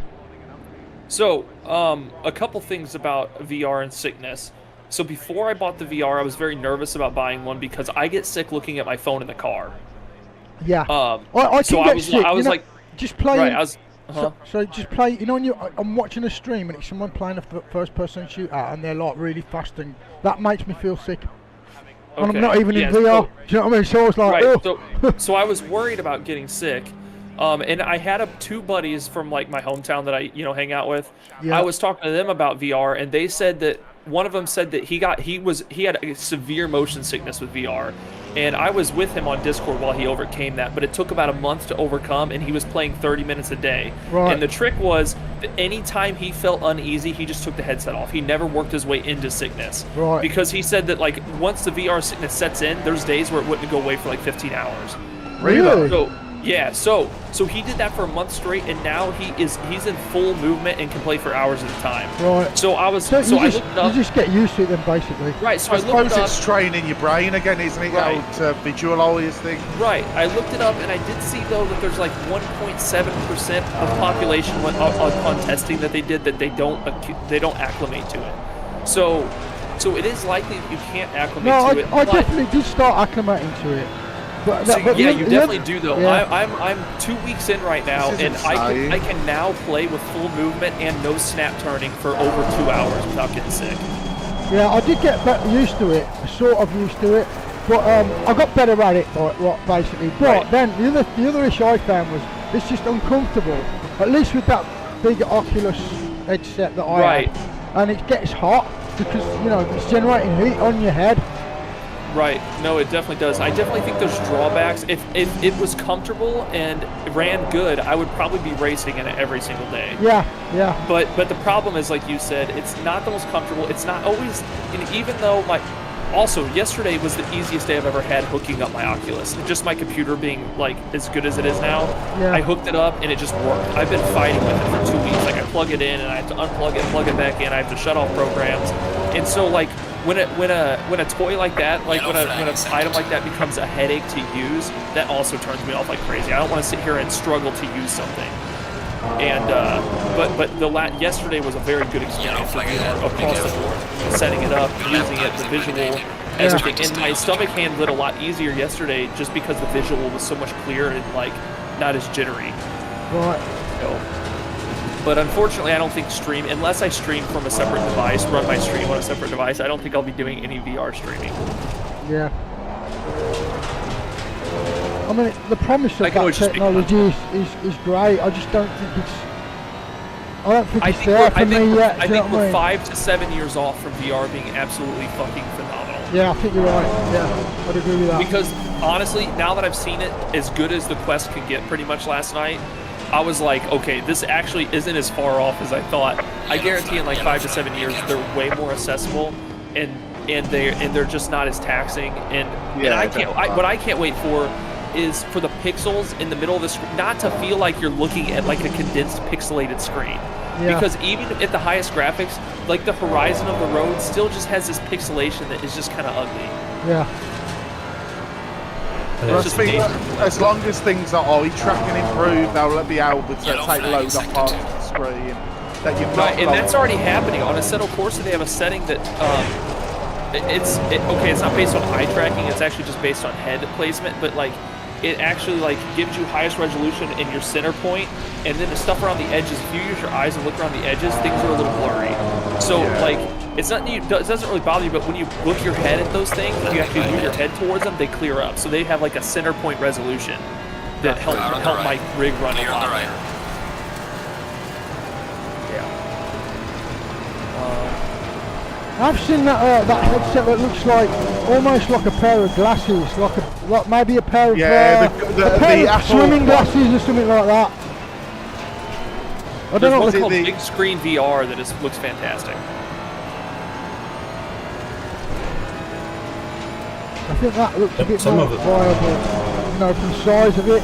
So, a couple things about VR and sickness. So before I bought the VR, I was very nervous about buying one because I get sick looking at my phone in the car.
Yeah. I can get sick.
I was like,
just playing.
Right. I was.
So just play. When I'm watching a stream and it's someone playing a first-person shooter and they're like really fast, and that makes me feel sick. And I'm not even in VR. Do you know what I mean? So I was like,
right. So I was worried about getting sick. And I had two buddies from like my hometown that I hang out with. Yeah. I was talking to them about VR, and they said that one of them said that he had a severe motion sickness with VR, and I was with him on Discord while he overcame that. But it took about a month to overcome, and he was playing 30 minutes a day. Right. And the trick was that anytime he felt uneasy, he just took the headset off. He never worked his way into sickness. Right. Because he said that like once the VR sickness sets in, there's days where it wouldn't go away for like 15 hours.
Really?
So he did that for a month straight, and now he's in full movement and can play for hours at a time. Right. So I looked it up.
You just get used to it then, basically.
Right. So
I suppose it's training your brain again, isn't it?
Right.
To visualize things.
Right. I looked it up, and I did see though that there's like 1.7% of population on testing that they did that they don't acclimate to it. So it is likely that you can't acclimate to it.
I definitely did start acclimating to it.
But you definitely do though. Yeah. I'm 2 weeks in right now, and I can now play with full movement and no snap turning for over 2 hours without getting sick.
Yeah, I did get used to it, sort of used to it, but I got better at it, basically. But then the other issue I found was it's just uncomfortable. At least with that big Oculus headset that I have, and it gets hot because it's generating heat on your head.
Right. No, it definitely does. I definitely think there's drawbacks. If it was comfortable and ran good, I would probably be racing in it every single day.
Yeah.
But the problem is, like you said, it's not the most comfortable. It's not always, even though also yesterday was the easiest day I've ever had hooking up my Oculus. Just my computer being like as good as it is now. Yeah. I hooked it up and it just worked. I've been fighting with it for 2 weeks. Like I plug it in and I have to unplug it, plug it back in. I have to shut off programs. And so like when a toy like that, like when an item like that becomes a headache to use, that also turns me off like crazy. I don't want to sit here and struggle to use something. And but yesterday was a very good experience for me across the board. Setting it up, using it, the visual, everything. And my stomach handled it a lot easier yesterday just because the visual was so much clearer and like not as jittery.
Right.
So, but unfortunately, I don't think unless I stream from a separate device, run my stream on a separate device, I don't think I'll be doing any VR streaming.
Yeah. I mean, the promise of that technology is great. I just don't think I don't think
I
it's
think
there
we're,
for
I think,
me
we're,
yet.
I
do you know
think
what I
we're
mean?
5 to 7 years off from VR being absolutely fucking phenomenal.
Yeah, I think you're right. Yeah, I'd agree with that.
Because honestly, now that I've seen it as good as the Quest could get pretty much last night, I was like, okay, this actually isn't as far off as I thought. I guarantee in like 5 to 7 years they're way more accessible and they're just not as taxing. And what I can't wait for is for the pixels in the middle of the screen not to feel like you're looking at like a condensed pixelated screen.
Yeah.
Because even at the highest graphics, like the horizon of the road still just has this pixelation that is just kind of ugly.
Yeah.
But I think as long as things are eye tracking improved, they'll be able to take loads off parts of the screen. That you're not
right, and that's already happening. On Assetto Corsa, they have a setting that it's not based on eye tracking. It's actually just based on head placement, but like it actually like gives you highest resolution in your center point, and then the stuff around the edges. If you use your eyes and look around the edges, things are a little blurry. So like it's not it doesn't really bother you, but when you look your head at those things, if you actually move your head towards them, they clear up. So they have like a center point resolution that help my rig run a lot better.
I've seen that headset that looks like almost like a pair of glasses, like maybe a pair of swimming glasses or something like that. I don't know.
It's called big screen VR that looks fantastic.
I think that looks a bit more viable, you know, from the size of it.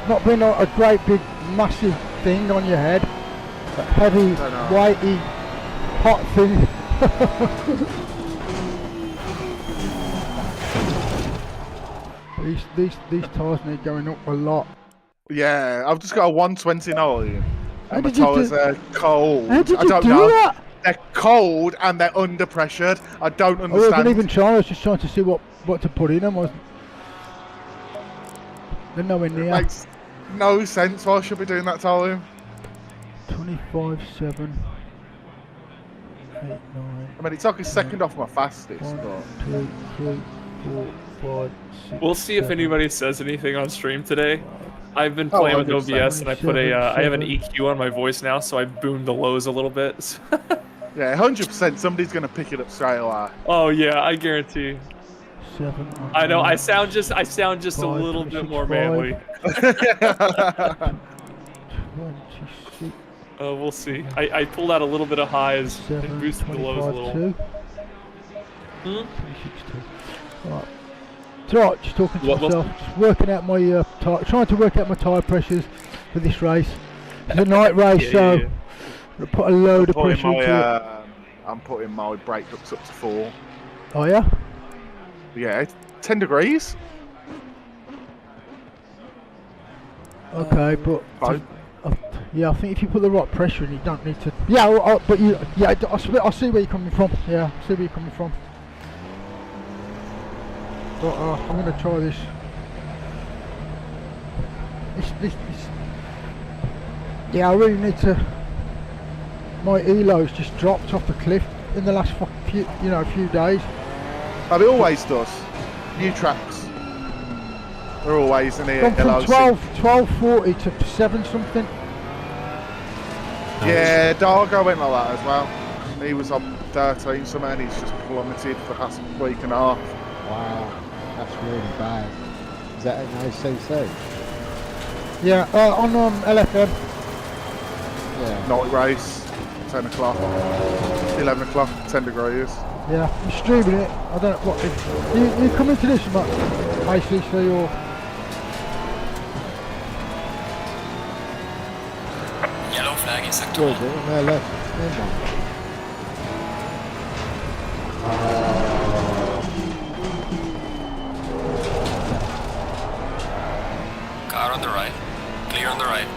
Not being a great big massive thing on your head. Heavy, weighty, hot thing. these tyres need going up a lot.
Yeah, I've just got a 129 and my
did you
tyres are cold.
How did
I
you
don't
do
know.
that?
They're cold and they're under pressured. I don't
I
understand.
wasn't even trying. I was just trying to see what to put in them. They're nowhere near.
It makes no sense why I should be doing that time.
25, 7, 8, 9.
I mean, it's like a second off my fastest.
1,
But
2, 3, 4, 5, 6.
We'll see if
7,
anybody says anything on stream today. I've been playing with OBS and I put I have an EQ on my voice now, so I boomed the lows a little bit.
yeah, 100%. Somebody's gonna pick it up straight away.
Oh yeah, I guarantee.
7.
I know. I sound just a little bit more manly.
26.
We'll see. I pulled out a little bit of highs
7,
and boosted the lows a little.
2. 26, 2. Right. It's alright, just talking to myself, just working out my trying to work out my tyre pressures for this race. It's a night race, so I'll put a load of pressure into it.
I'm putting my brake ducts up to 4.
Oh yeah?
Yeah, 10 degrees.
Okay, but yeah, I think if you put the right pressure in, you don't need to. Yeah, but I see where you're coming from. Yeah, I see where you're coming from. But I'm gonna try this. This. Yeah, I really need to. My ELO's just dropped off the cliff in the last few days.
But it always does. New tracks. They're always in the
Gone from 1240 to 7 something.
Yeah, Dargo went like that as well. He was on 13 something and he's just plummeted for the last week and a half.
Wow, that's really bad. Is that an ACC?
Yeah, on LFM.
Yeah.
Night race, 10 o'clock, 11 o'clock, 10 degrees.
Yeah, I'm streaming it. I don't know what. You come into this much ACC or.
Yellow flag in sector
Where is
1.
it? On their left. Never mind.
Car on the right. Clear on the right.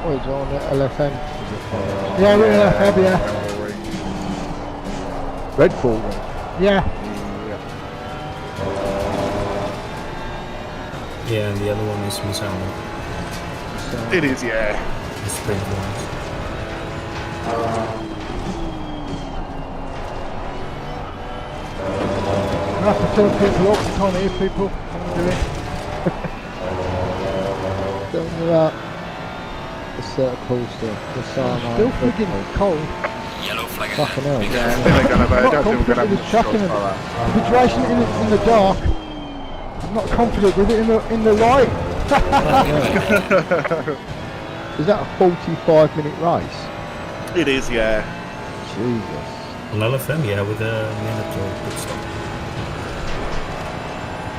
Oh, it's on the LFM.
Yeah, we're in LFM, yeah.
Red Bull.
Yeah.
Yeah, and the other one is Misano.
It is, yeah.
The sprint ones.
have to turn people up, you can't hear people. What am I doing?
Don't do that. The circle coaster. The cyanide.
Still friggin' cold.
Yellow flag
Fucking hell.
ahead.
Yeah, I think they're going to
I'm not
I don't think we're going
confident with
to
chucking
have
it.
much like
If it's racing in the dark, I'm not confident with it in the light.
Is that a 45-minute race?
that. It is, yeah.
Jesus.
On LFM, yeah, with a minute or pit stop.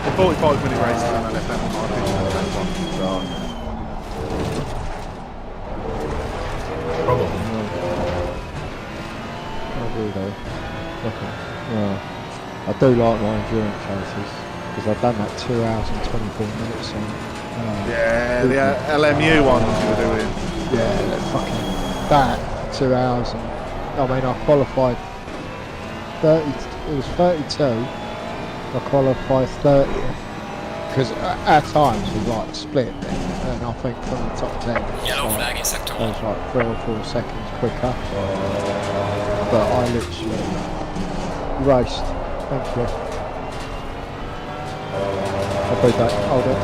The 45-minute race is on LFM, in my opinion, the best one.
Probably.
I do though. Okay. Yeah. I do like my endurance races because I've done that 2 hours and 24 minutes on.
Yeah, the LMU ones you were doing.
Yeah, that 2 hours and I mean I qualified 30. It was 32. I qualified 30th because our times was like split, and I think from the top 10.
Yellow flag in sector
I
1.
was like 3 or 4 seconds quicker. But I literally raced. Thank you. I'll be back. Hold it.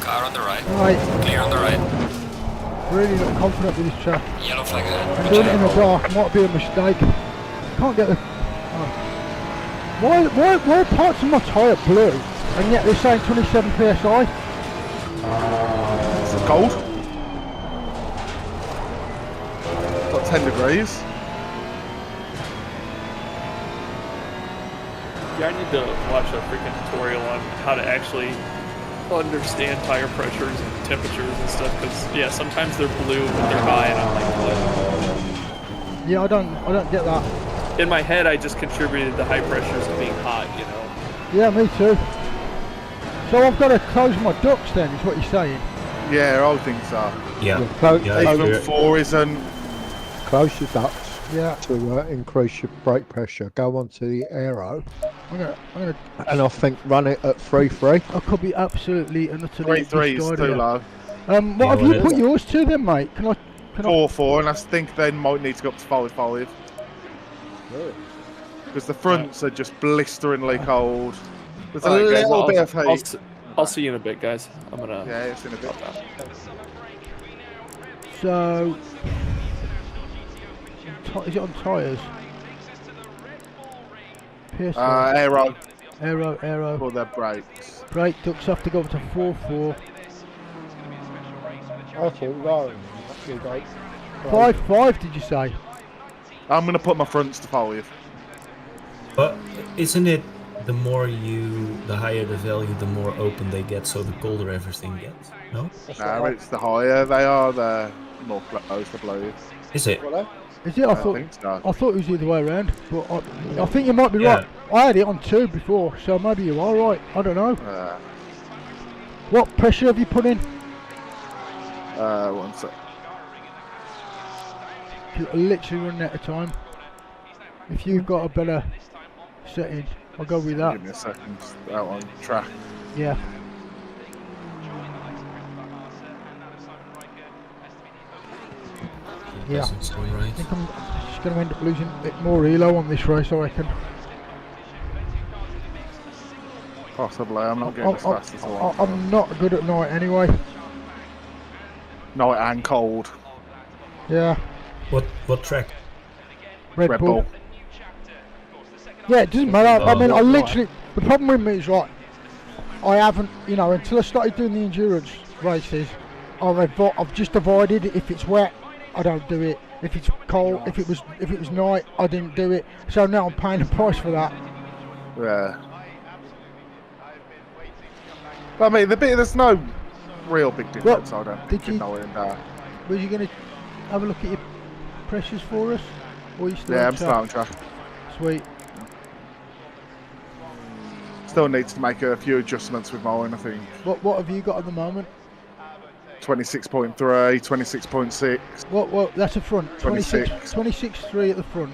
Car on the right.
Right,
Clear on the right.
really not confident with this track.
Yellow flag ahead.
Doing it in the dark might be a mistake. Can't get the. Oh. Why are parts of my tyre blue and yet they're saying 27 psi?
It's cold. Got 10 degrees.
Yeah, I need to watch a freaking tutorial on how to actually understand tire pressures and temperatures and stuff. Because yeah, sometimes they're blue but they're high, and I'm like, what?
Yeah, I don't get that.
In my head, I just contributed the high pressures of being hot. You know.
Yeah, me too. So I've got to close my ducts then, is what you're saying?
Yeah, I think so.
Yeah.
Yeah,
Even
yeah.
4 isn't.
Close your ducts
Yeah.
to increase your brake pressure. Go onto the aero,
I'm gonna.
and I think run it at 3.3.
I could be absolutely and utterly
3.3 is
misguided
too
here.
low.
What
Yeah,
have you
well,
put yours to then, mate? Can I?
4.4, and I think they might need to go up to 5.5. Because the fronts are just blisteringly cold. There's a little bit of heat.
I'll see you in a bit, guys. I'm gonna.
Yeah, it's in a bit.
So, is it on tyres? Pierce
Aero
aero.
for their brakes.
Brake ducts have to go up to 4.4.
I thought rolling.
5.5 did you say?
I'm going to put my fronts to 5.
But isn't it the higher the value, the more open they get, so the colder everything gets? No?
No, it's the higher they are, the more close the blow is.
Is it?
Is it? I
I
thought
think so.
it was the other way around, but I think you might be
Yeah.
right. I had it on 2 before, so maybe you are right. I don't know. What pressure have you put in?
1 sec.
You're literally running out of time. If you've got a better setting, I'll go with that.
Give me a second. Out on track.
Yeah. Yeah.
Doesn't sound
I
right.
think I'm just going to end up losing a bit more ELO on this race, I reckon.
Possibly. I'm not getting as fast as I want.
I'm not good at night anyway.
Night and cold.
Yeah.
What track?
Red Bull. Yeah, it doesn't matter. I mean, I literally. The problem with me is, right, I haven't, until I started doing the endurance races, I've just avoided it. If it's wet, I don't do it. If it's cold, if it was night, I didn't do it. So now I'm paying the price for that.
Yeah. I mean, there's no real big difference. I don't think in night and day.
Was you going to have a look at your pressures for us? Or are you still
Yeah,
on
I'm still on track.
Sweet.
Still need to make a few adjustments with mine, I think.
What have you got at the moment?
26.3, 26.6.
What? That's a front.
26.
26.3 at the front.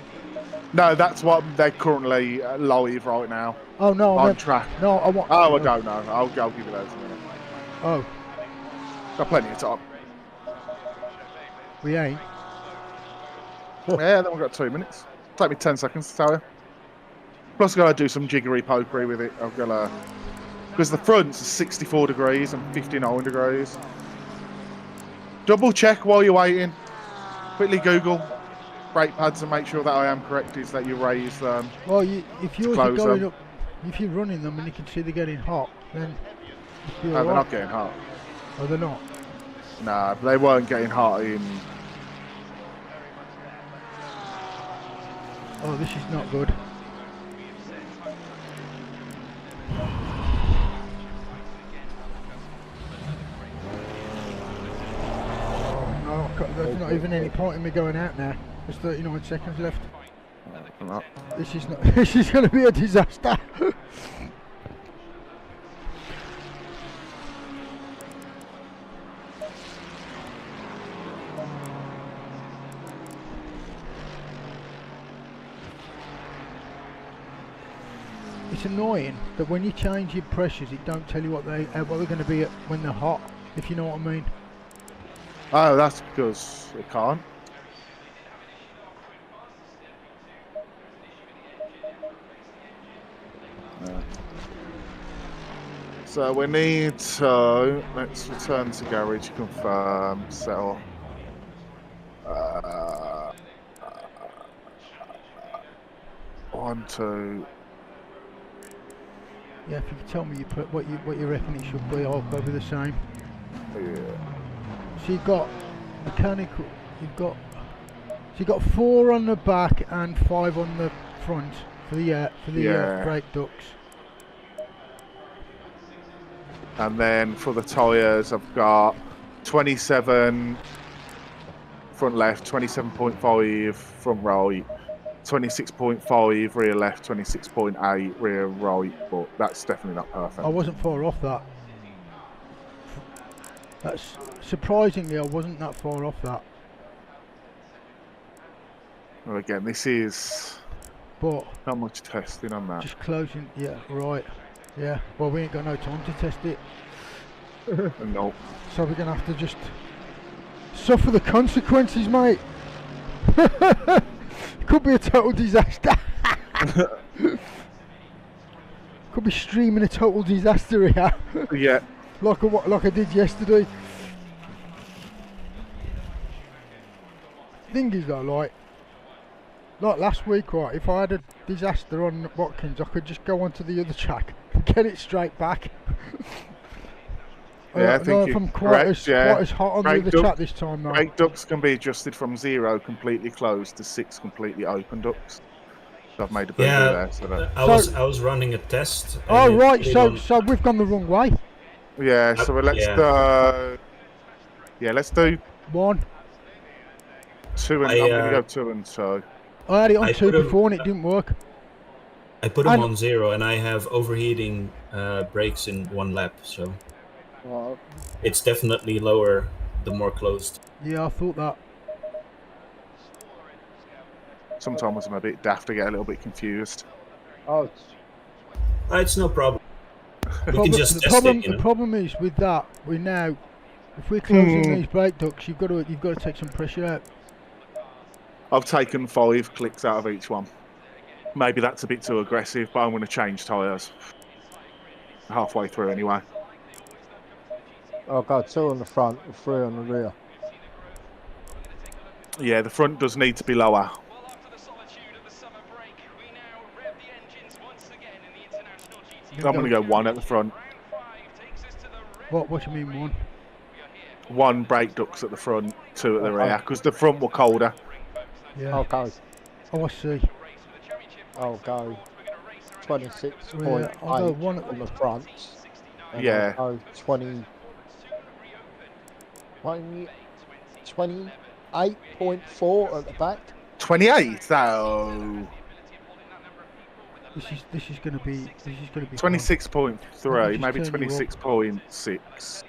No, that's what they're currently live right now.
Oh no,
On track.
No, I want.
Oh, I don't know. I'll give you those in a minute.
Oh,
Got plenty of time.
we ain't.
Yeah, then we've got 2 minutes. Take me 10 seconds to tell you. Plus, I've got to do some jiggery pokery with it. I've got to. Because the front's 64 degrees and 59 degrees. Double check while you're waiting. Quickly Google brake pads and make sure that I am correct. Is that you raise them?
Well, if yours are
close
going
them.
up, if you're running them and you can see they're getting hot, then you'll be
No, they're
alright.
not getting hot.
Oh, they're not.
Nah, they weren't getting hot in.
Oh, this is not good. Oh no, there's not even any point in me going out now. There's 39 seconds left.
Not.
This is not. This is going to be a disaster. It's annoying that when you change your pressures, it don't tell you what they're going to be at when they're hot. If you know what I mean.
Oh, that's because it can't. Yeah. So we need to let's return to garage, confirm, settle. One, two.
Yeah, if you could tell me what you reckon it should be, I'll go with the same.
Yeah.
So you've got mechanical. So you've got 4 on the back and 5 on the front for the
Yeah.
brake ducts.
And then for the tyres, I've got 27 front left, 27.5 front right, 26.5 rear left, 26.8 rear right, but that's definitely not perfect.
I wasn't far off that. That's surprisingly, I wasn't that far off that.
Well, again, this is
But
not much testing on that.
just closing. Yeah, right. Yeah. Well, we ain't got no time to test it,
No.
so we're gonna have to just suffer the consequences, mate. Could be a total disaster. Could be streaming a total disaster here.
Yeah.
like I did yesterday. Thing is though, like last week, right, if I had a disaster on Watkins, I could just go onto the other track and get it straight back.
Yeah, I
don't know
think
if I'm
you're
quite
correct,
as hot on
Brake
the other
duct-
track this time though.
Brake ducts can be adjusted from 0 completely closed to 6 completely open ducts. So I've made a boogie
Yeah,
there. So that,
I was running a test. and
Oh
it
right,
put it
so
on-
so we've gone the wrong way.
yeah, so let's
yeah.
let's do
1.
2 and
I,
I'm gonna go 2 and 2.
I had it on
I
2
put 'em-
before and it didn't work.
I put them
And-
on 0, and I have overheating brakes in 1 lap, so
Well,
it's definitely lower the more closed.
Yeah, I thought that.
Sometimes I'm a bit daft, I get a little bit confused.
oh,
It's no problem. We
Problem-
can just
the
test
problem,
it, you know.
the problem is with that, if we're closing these brake ducts, you've got to take some pressure out.
I've taken 5 clicks out of each one. Maybe that's a bit too aggressive, but I'm going to change tyres. Halfway through anyway.
I'll go 2 on the front and 3 on the rear.
Yeah, the front does need to be lower. I'm going to go 1 at the front.
What do you mean 1?
1 brake ducts at the front, 2 at the
Okay.
rear, because the front were colder.
Yeah.
I'll go.
Oh, I see.
I'll go 26.8
Yeah, I'll go 1 at
on the front. And
Yeah.
I'll go 28.4 at the back.
28, though.
This is gonna be fun.
26.3,
Just
maybe
turn you up.
26.6.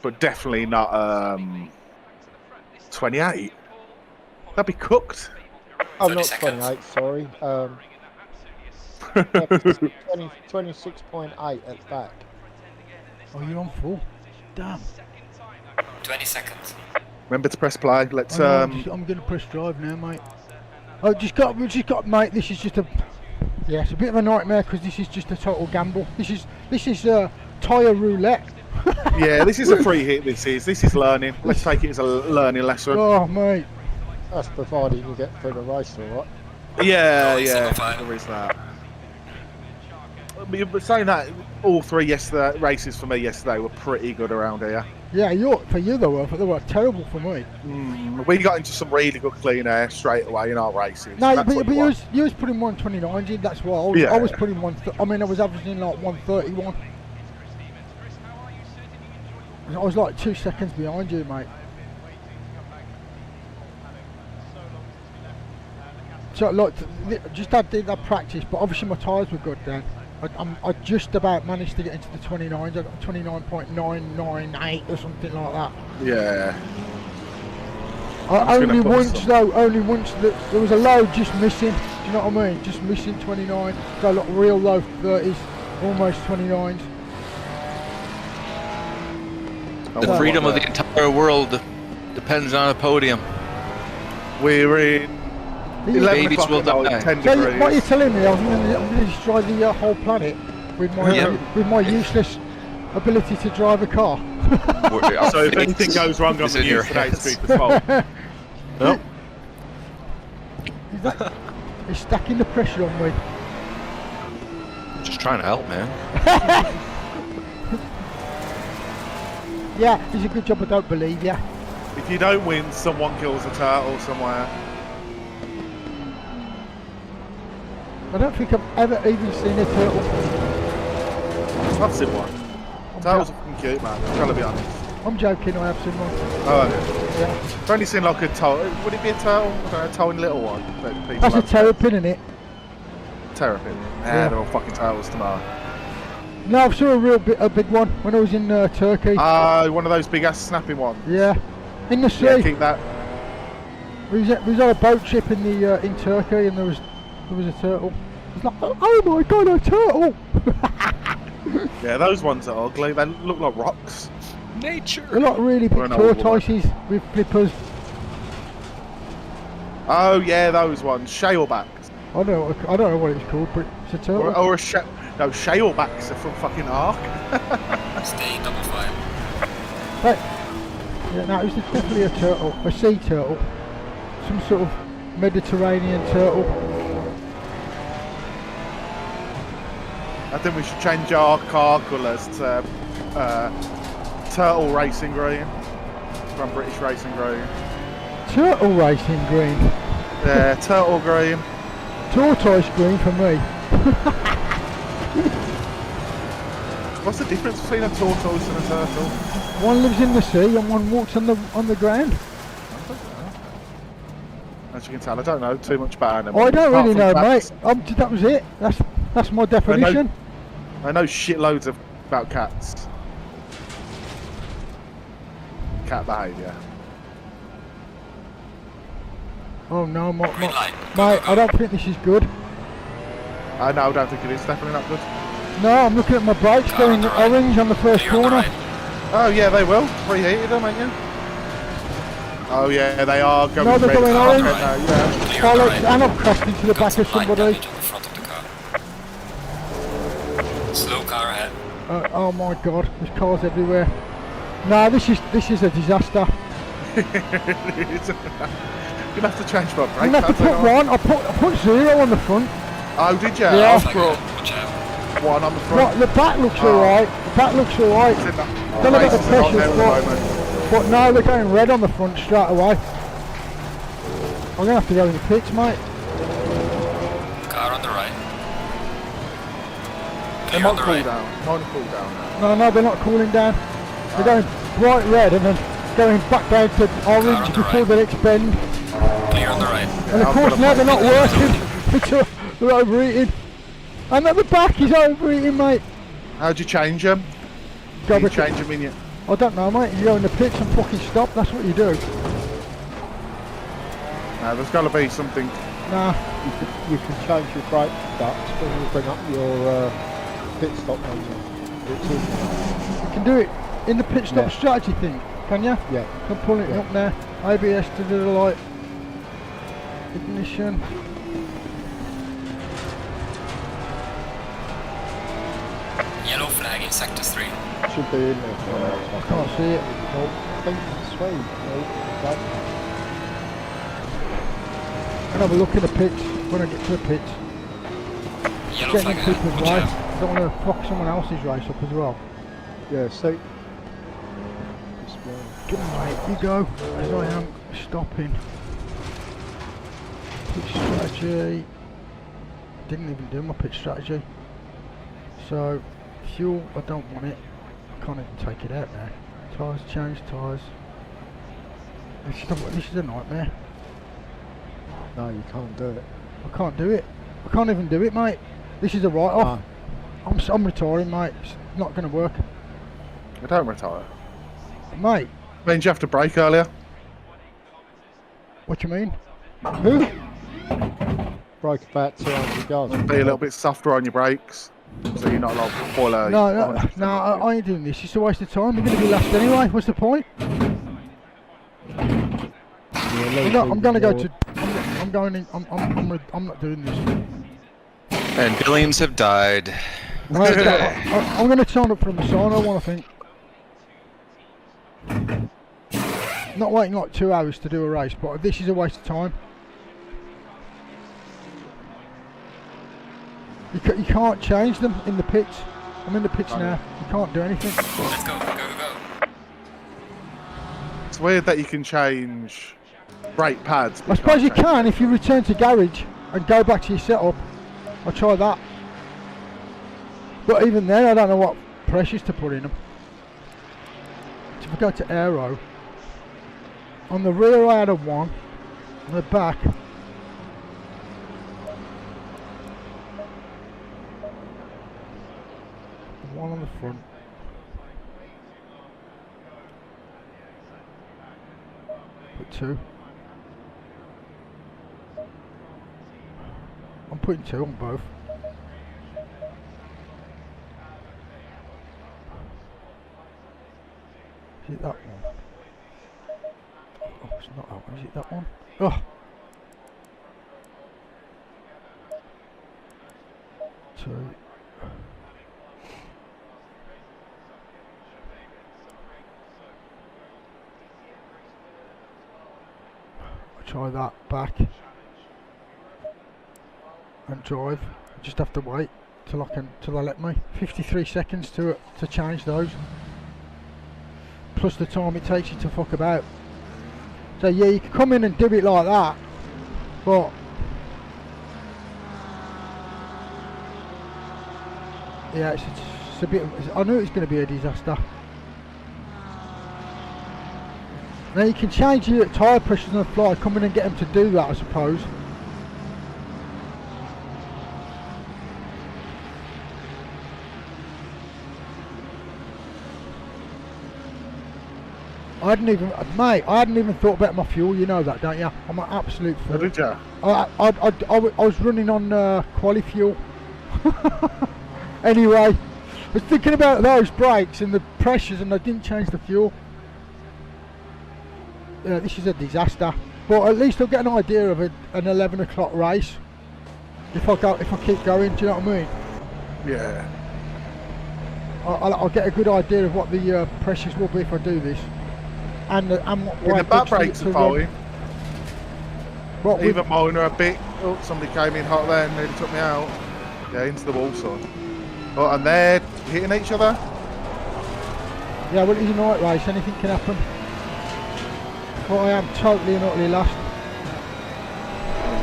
But definitely not 28. That'd be cooked.
Oh,
30
not
seconds.
28, sorry. 26.8 at the back.
Oh, you're on full. Damn.
20 seconds.
Remember to press play. Let's
I'm going to press drive now, mate. Oh, we just got, mate. This is just a, yeah, it's a bit of a nightmare because this is just a total gamble. This is tyre roulette.
yeah, this is a free hit. This is learning. Let's take it as a learning lesson.
Oh, mate.
That's provided you get through the race, all right.
Yeah,
single file.
there is that. But saying that, all three races for me yesterday were pretty good around here.
Yeah, for you they were terrible for me.
We got into some really good clean air straight away in our races.
No,
That's
but
what
you was putting 129s in. That's why I was putting I was averaging like 131. I was like 2 seconds behind you, mate. So look, just did that practice, but obviously my tyres were good then. I just about managed to get into the 29s. I got 29.998 or something like that.
Yeah.
Only once there was a load just missing. Do you know what I mean? Just missing 29. So like real low 30s, almost 29s.
The freedom of the entire world depends on a podium.
We're in 11
Babies
o'clock
will
at night,
die.
10
So
degrees.
what you're telling me, I'm going to destroy the whole planet with my useless ability to drive a car.
So if anything goes wrong on
It's
the
in your
news today,
heads.
it's people's fault.
Well,
It's stacking the pressure on me.
just trying to help, man.
Yeah, it's a good job I don't believe you.
If you don't win, someone kills a turtle somewhere.
I don't think I've ever even seen a turtle.
I've seen one. Turtles are fucking cute, man. I'm trying to be honest.
I'm joking, I have seen one.
Oh,
Yeah.
I've only seen like a turtle. Would it be a turtle? I don't know, a tiny little one. That people
That's a
have.
terrapin, innit?
Terrapin.
Yeah.
They're all fucking turtles tomorrow.
No, I saw a big one when I was in Turkey.
One of those big ass snapping ones.
Yeah, in the sea.
Yeah, keep that.
We was on a boat trip in Turkey, and there was a turtle. It's like, oh my god, a turtle!
Yeah, those ones are ugly. They look like rocks.
Nature.
They're like really big
Or an old one.
tortoises with flippers.
Oh yeah, those ones. Shalebacks.
I don't know what it's called, but it's a turtle.
Or no, shalebacks are from fucking Ark.
Stay double file.
But, yeah, no, it's definitely a turtle, a sea turtle, some sort of Mediterranean turtle.
I think we should change our car colours to turtle racing green from British racing green.
Turtle racing green.
Yeah, turtle green.
Tortoise green for me.
What's the difference between a tortoise and a turtle?
One lives in the sea and one walks on the ground.
As you can tell, I don't know too much about animals.
Oh, I don't
apart
really
from
know,
cats.
mate. That was it. That's my definition.
I know shitloads about cats. Cat behaviour.
Oh no,
Green light.
mate, I don't think this is good.
I don't think it is. Definitely not good.
No, I'm looking at my brakes
Car on
going
the right.
orange on the first
Clear on the
corner.
right.
Oh yeah, they will. Preheated them, ain't you? Oh yeah, they are going
No, they're
red.
going
Oh,
orange.
okay, no, yeah.
Clear on the
Bollocks,
right.
and I've crashed into the
Got
back
some
of
light
somebody.
damage on the front of the car. Slow car ahead.
Oh my god, there's cars everywhere. No, this is a disaster.
You're gonna have to change my
I'm
brake
gonna have to
pads,
put
aren't
one. I put 0 on the front.
I? Oh, did you?
Yeah.
I brought
Watch out.
one on the front.
What? The back looks
Oh.
alright. The back looks alright.
It's in the
Don't know about the
races are on
pressure,
there at the moment.
but no, they're going red on the front straight away. I'm gonna have to go in the pits, mate.
Car on the right.
They
Clear on
might
the
cool
right.
down. Might cool down now.
No, they're not cooling down. They're going bright red and then going back down to
Car
orange
on the
before
right.
the next bend.
Clear on the right.
And of
I'm
course
gonna
now they're not
play
working. They're overheating. And at the back is overheating, mate.
How'd you change them?
Go
You
back-
change them in your...
I don't know, mate. You go in the pits and fucking stop. That's what you do.
No, there's got to be something...
Nah.
You can change your brake ducts when you bring up your pit stop menu. It's in
can do it in the pit stop strategy thing, can you?
Yeah.
I'm pulling it up there. ABS to do the light. Ignition.
Yellow flag in sector 3.
Should be in there.
I can't see it.
Nope. I think it's sweet. Nope. That.
I'll have a look at the pitch when I get to the pitch.
Yellow
Getting
flag
in
ahead.
people's
Watch
way.
out.
I don't want to fuck someone else's race up as well.
Yeah, see.
Good mate, you go. As I am stopping. Pitch strategy. Didn't even do my pitch strategy. So, fuel, I don't want it. I can't even take it out now. Tyres, change tyres. This is a nightmare.
No, you can't do it.
I can't do it. I can't even do it, mate. This is a write-off.
No.
I'm retiring, mate. It's not going to work.
I don't retire.
Mate,
Means you have to brake earlier.
what do you mean?
Who? Broke about 200 yards.
Be a little bit softer on your brakes, so you're not like full.
No, I ain't doing this. It's a waste of time. We're going to be last anyway. What's the point? I'm going to go to. I'm going in. I'm not doing this.
And billions have died.
Right, I'm going to sign up for a Masano one, I think. Not waiting like 2 hours to do a race, but this is a waste of time. You can't change them in the pits. I'm in the pits now. You can't do anything.
Let's go, go, go, go.
It's weird that you can change brake pads.
I suppose you can if you return to garage and go back to your setup. I'll try that. But even then, I don't know what pressures to put in them. So if I go to aero, on the rear I had a 1, on the back one on the front. Put 2. I'm putting 2 on both. Is it that one? Oh, it's not that one. Is it that one? Oh! 2. I'll try that back and drive. I just have to wait till they let me. 53 seconds to change those. Plus the time it takes you to fuck about. So yeah, you can come in and do it like that, but yeah, it's a bit. I knew it was going to be a disaster. Now you can change your tyre pressures on the fly. Come in and get them to do that, I suppose. I hadn't even thought about my fuel. You know that, don't you? I'm an absolute fool.
Did you?
I was running on quali fuel. Anyway, I was thinking about those brakes and the pressures, and I didn't change the fuel. This is a disaster. But at least I'll get an idea of an 11 o'clock race. If I keep going, do you know what I mean?
Yeah.
I'll get a good idea of what the pressures will be if I do this. And
The back brakes are fine. Even mine are a bit. Oh, somebody came in hot there and nearly took me out. Yeah, into the wall side. Oh, and they're hitting each other.
Yeah, well, it's a night race. Anything can happen. But I am totally and utterly lost.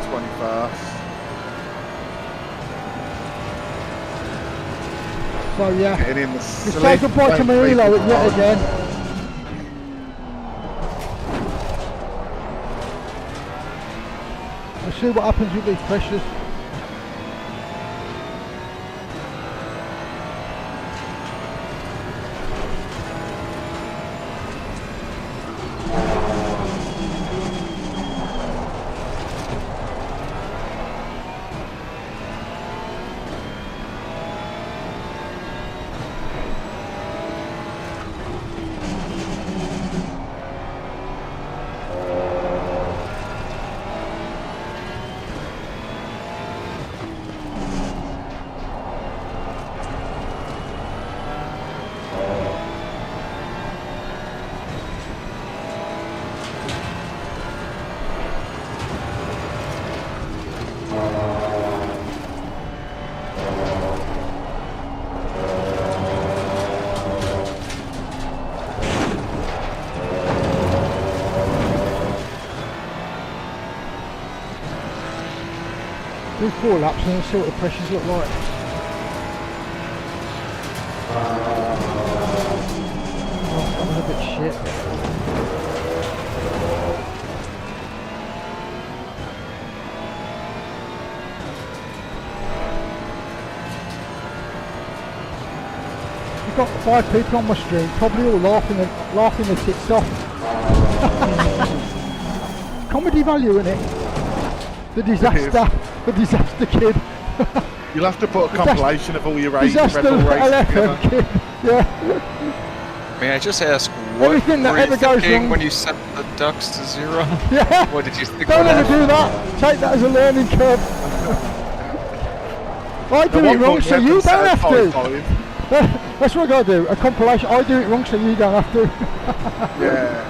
21st.
So yeah,
Getting in the
let's say goodbye to my ELO yet again. We'll see what happens with these pressures. Do 4 laps and then see what the pressures look like. Oh, that was a bit shit. We've got 5 people on my stream, probably all laughing their tits off. Comedy value in it. The disaster kid.
You'll have to put a compilation of all your races.
Disaster LFM kid. Yeah.
May I just ask, what
Everything that
were you
ever goes
thinking
wrong.
when you set the ducks to 0?
Yeah.
What did you think?
Don't
of
ever
that?
do that. Take that as a learning curve. I do it wrong, so you don't have to. That's what I gotta do. A compilation. I do it wrong, so you don't have to.
Yeah.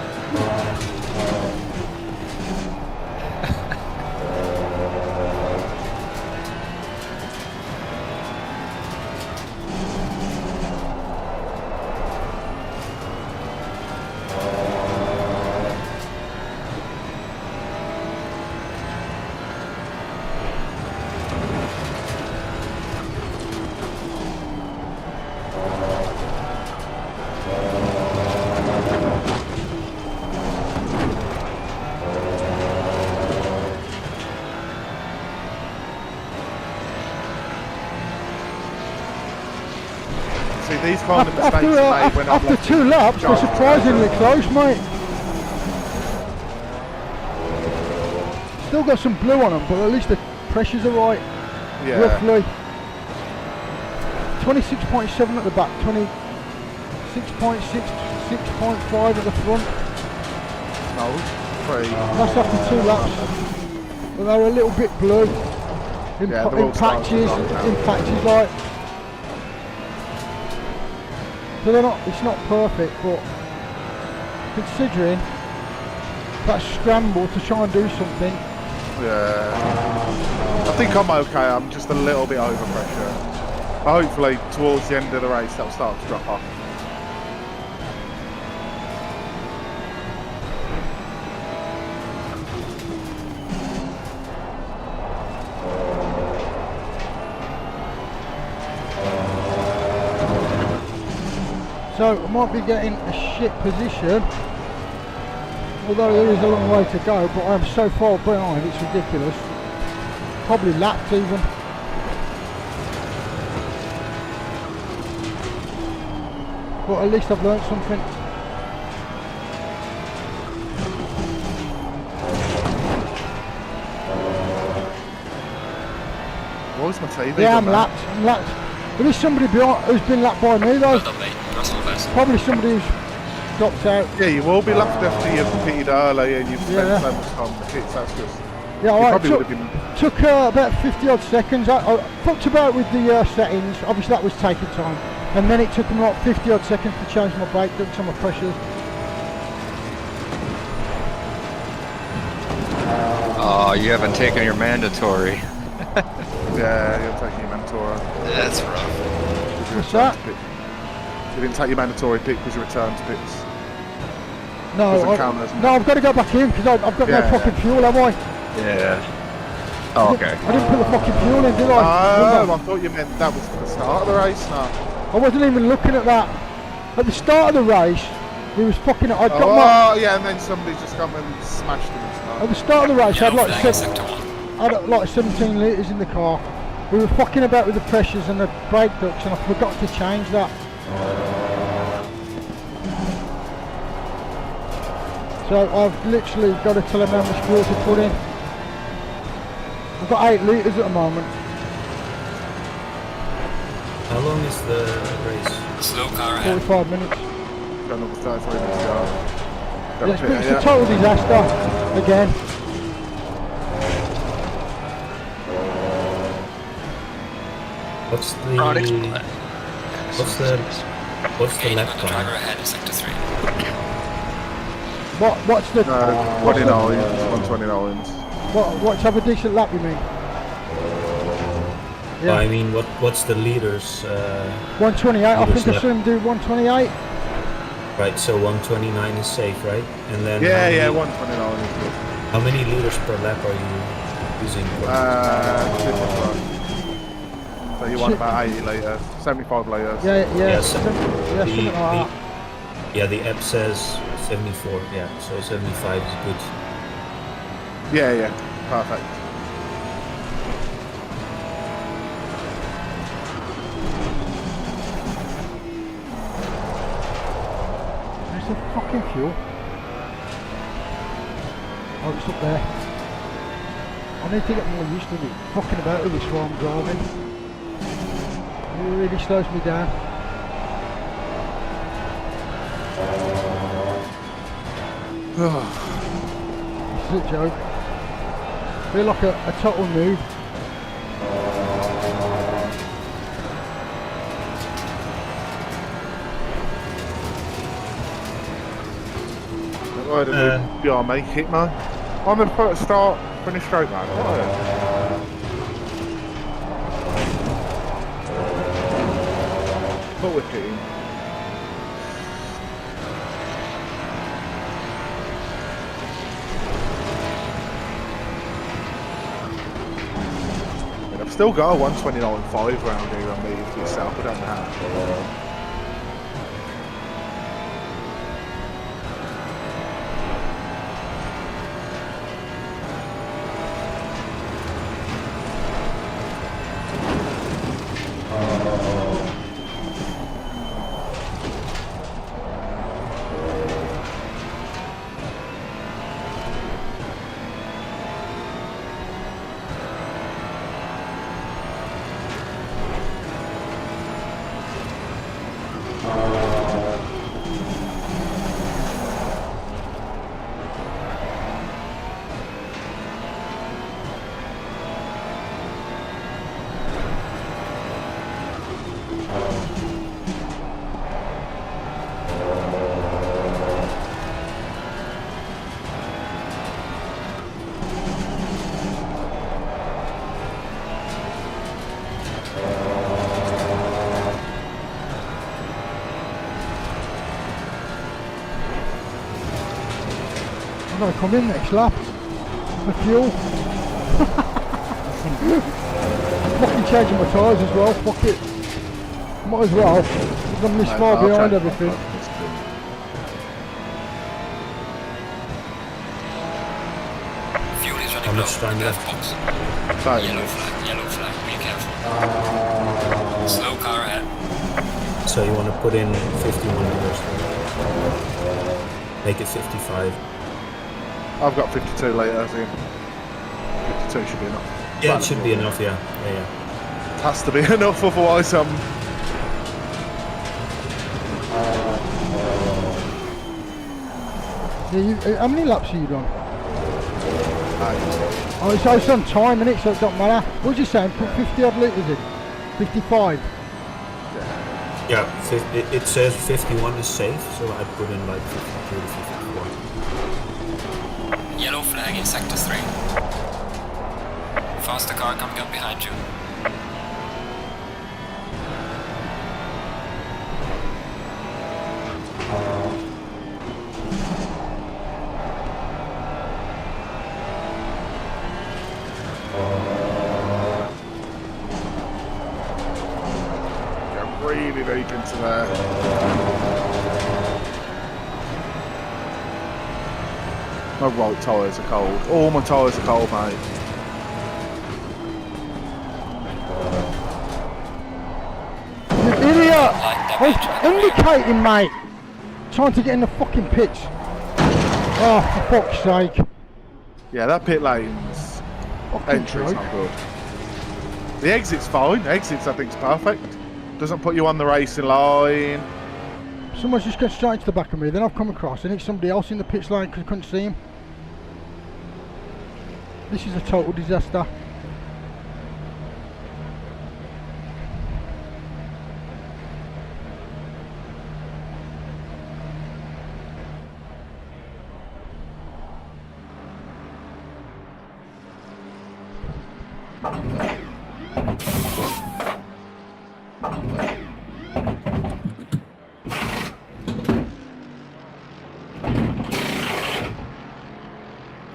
These kind of mistakes are made when
after 2 laps, they're surprisingly close, mate. Still got some blue on them, but at least the pressures are right.
Yeah.
Roughly 26.7 at the back, 26.6, 6.5 at the front.
No, 3.
That's after 2 laps. But they're a little bit blue in,
Yeah, they're all
patches.
starting to drop
In
now.
patches, like. So they're not. It's not perfect, but considering that scramble to try and do something.
Yeah. I think I'm okay. I'm just a little bit over pressure. But hopefully, towards the end of the race, that'll start to drop off.
So I might be getting a shit position, although there is a long way to go, but I'm so far behind, it's ridiculous. Probably lapped even. But at least I've learnt something.
Where's my TV?
Yeah, I'm lapped. There is somebody behind who's been lapped by me though.
Well done, mate. Russell first.
Probably somebody who's dropped out.
Yeah, you will be left after you've pitted early and you've spent
Yeah.
so much time on the pits. That's just.
Yeah,
You
alright,
probably would have been.
took about 50 odd seconds. I fucked about with the settings, obviously that was taking time. And then it took them like 50 odd seconds to change my brake ducts and my pressures.
Oh, you haven't taken your mandatory.
Yeah, you're taking your mandatory.
That's rough.
What's that?
You didn't take your mandatory pit because you returned to pits.
No,
Doesn't count as-
no, I've got to go back in because I've got no
Yeah.
fucking fuel, have I?
Yeah. Oh, okay.
I didn't put the fucking fuel in, did I?
Oh, I thought you meant that was at the start of the race. No.
I wasn't even looking at that. At the start of the race, we was fucking. I'd got my.
Oh, yeah, and then somebody just come and smashed him and stuff.
At the start of the race, I had
Yellow
like
flag in sector 1.
I had like 17 litres in the car. We were fucking about with the pressures and the brake ducts, and I forgot to change that. So I've literally got to tell them how much fuel to put in. I've got 8 litres at the moment.
How long is the race?
Slow car ahead.
45 minutes.
Got another 33 minutes to go. Got
Yeah,
a pit,
it's a total disaster again.
What's the
Cronixblack.
what's the
Gaining
lap
on the driver
time?
ahead in sector 3.
What's the
No,
what's
29,
the,
129.
what's have a decent lap, you mean?
Yeah.
I mean, what's the leaders?
128. I
leaders
think I
lap?
saw him do 128.
Right, so 129 is safe, right? And then
Yeah, 129 is good.
how many liters per lap are you using?
Different one. So you want about 80 litres, 75 litres.
Yeah,
something like that.
The app says 74. Yeah, so 75 is good.
Yeah, perfect.
There's the fucking fuel. Oh, it's up there. I need to get more used to it. Fucking about with this while I'm driving. It really slows me down. This is a joke. I feel like a total noob.
Right, yeah, mate, hit man. I'm the first start, finish straight, man. Put with it in. I've still got a 129.5 round here on me for yourself, I don't know how.
I'm gonna come in next lap for fuel. Fucking changing my tyres as well, fuck it. Might as well, because I'm this far behind everything.
Fuel is running
How
low.
much time
Left
left?
box.
Sorry.
Yellow flag, be careful. Slow car ahead.
So you want to put in 51 liters. Make it 55.
I've got 52 litres in. 52 should be enough.
Yeah, it should be enough, yeah.
It has to be enough, otherwise
Yeah, how many laps are you done?
8.
Oh, it's on time, innit? So it don't matter. What was you saying? Put 50 odd litres in? 55?
Yeah, it says 51 is safe, so I put in like 52 to 54.
Yellow flag in sector 3. Faster car coming up behind you.
Really deep into there. My right tyres are cold. All my tyres are cold, mate.
You idiot! I was indicating, mate! Trying to get in the fucking pitch. Oh, for fuck's sake.
Yeah, that pit lane's
Fucking
entry's
joke.
not good. The exit's fine. Exit's, I think, is perfect. Doesn't put you on the racing line.
Someone's just gone straight into the back of me, then I've come across and it's somebody else in the pitch line because I couldn't see him. This is a total disaster.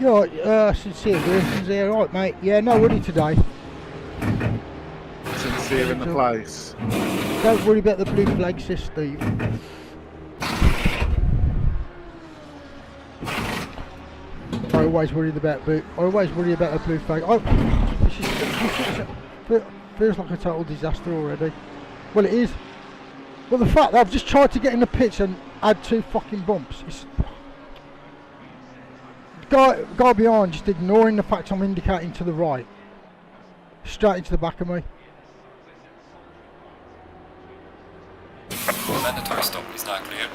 You're sincere versions here, right, mate? Yeah, no worry today.
Sincere in the place.
Don't worry about the blue flag, says Steve. I always worry about a blue flag. This feels like a total disaster already. Well, it is. Well, the fact that I've just tried to get in the pits and add 2 fucking bumps. It's, guy behind just ignoring the fact I'm indicating to the right. Straight into the back of me.
Mandatory stop is not clear.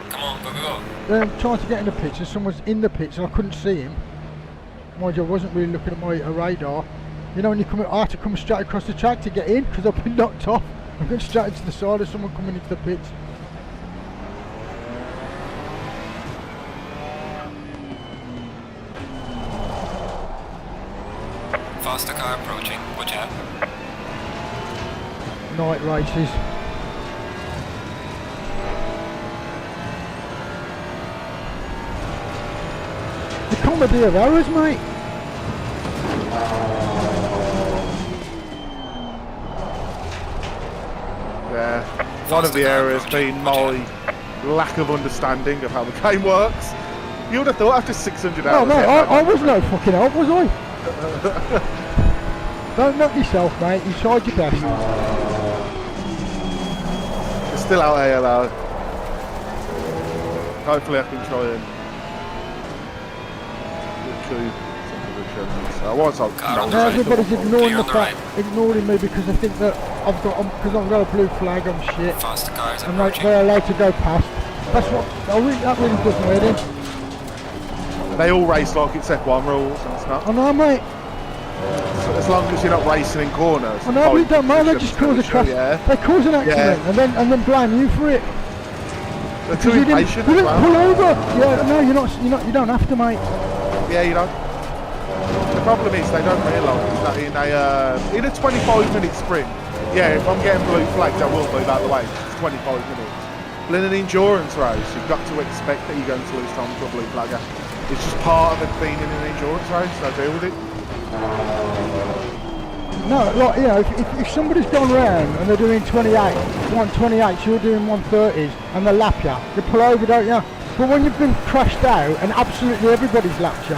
Come on, go.
I'm trying to get in the pits and someone's in the pits and I couldn't see him. Mind you, I wasn't really looking at my radar. You know when you come, I had to come straight across the track to get in because I've been knocked off. I'm going straight into the side of someone coming into the pits.
Faster car approaching. Watch out.
Night races. The comedy of errors, mate.
Yeah. One of the areas being my lack of understanding of how the game works. You would have thought after 600 hours.
Oh no, I was no fucking help, was I? Don't knock yourself, mate. You tried your best.
It's still out ALO. Hopefully I can try and recoup some of the shipments. I was on.
Now everybody's ignoring the fact, ignoring me because they think that I've got, because I've got a blue flag, I'm shit.
Faster cars
And
approaching.
they're allowed to go past. That's what, that really does me head in.
They all race like it's F1 rules and it's not.
I know, mate.
So as long as you're not racing in corners.
I know, but it don't matter, they just cause a crash.
Yeah.
They cause an accident and then blame you for it.
They're too impatient
you
as
didn't
well.
pull over. Yeah, no, you don't have to, mate.
Yeah, you don't. The problem is they don't realise that in a 25-minute sprint, yeah, if I'm getting blue flagged, I will move out of the way. It's 25 minutes. But in an endurance race, you've got to expect that you're going to lose time to a blue flagger. It's just part of it being in an endurance race, so deal with it.
No, like, you know, if somebody's gone round and they're doing 128s, you're doing 130s, and they lap you, you pull over, don't you? But when you've been crashed out and absolutely everybody's lapped you,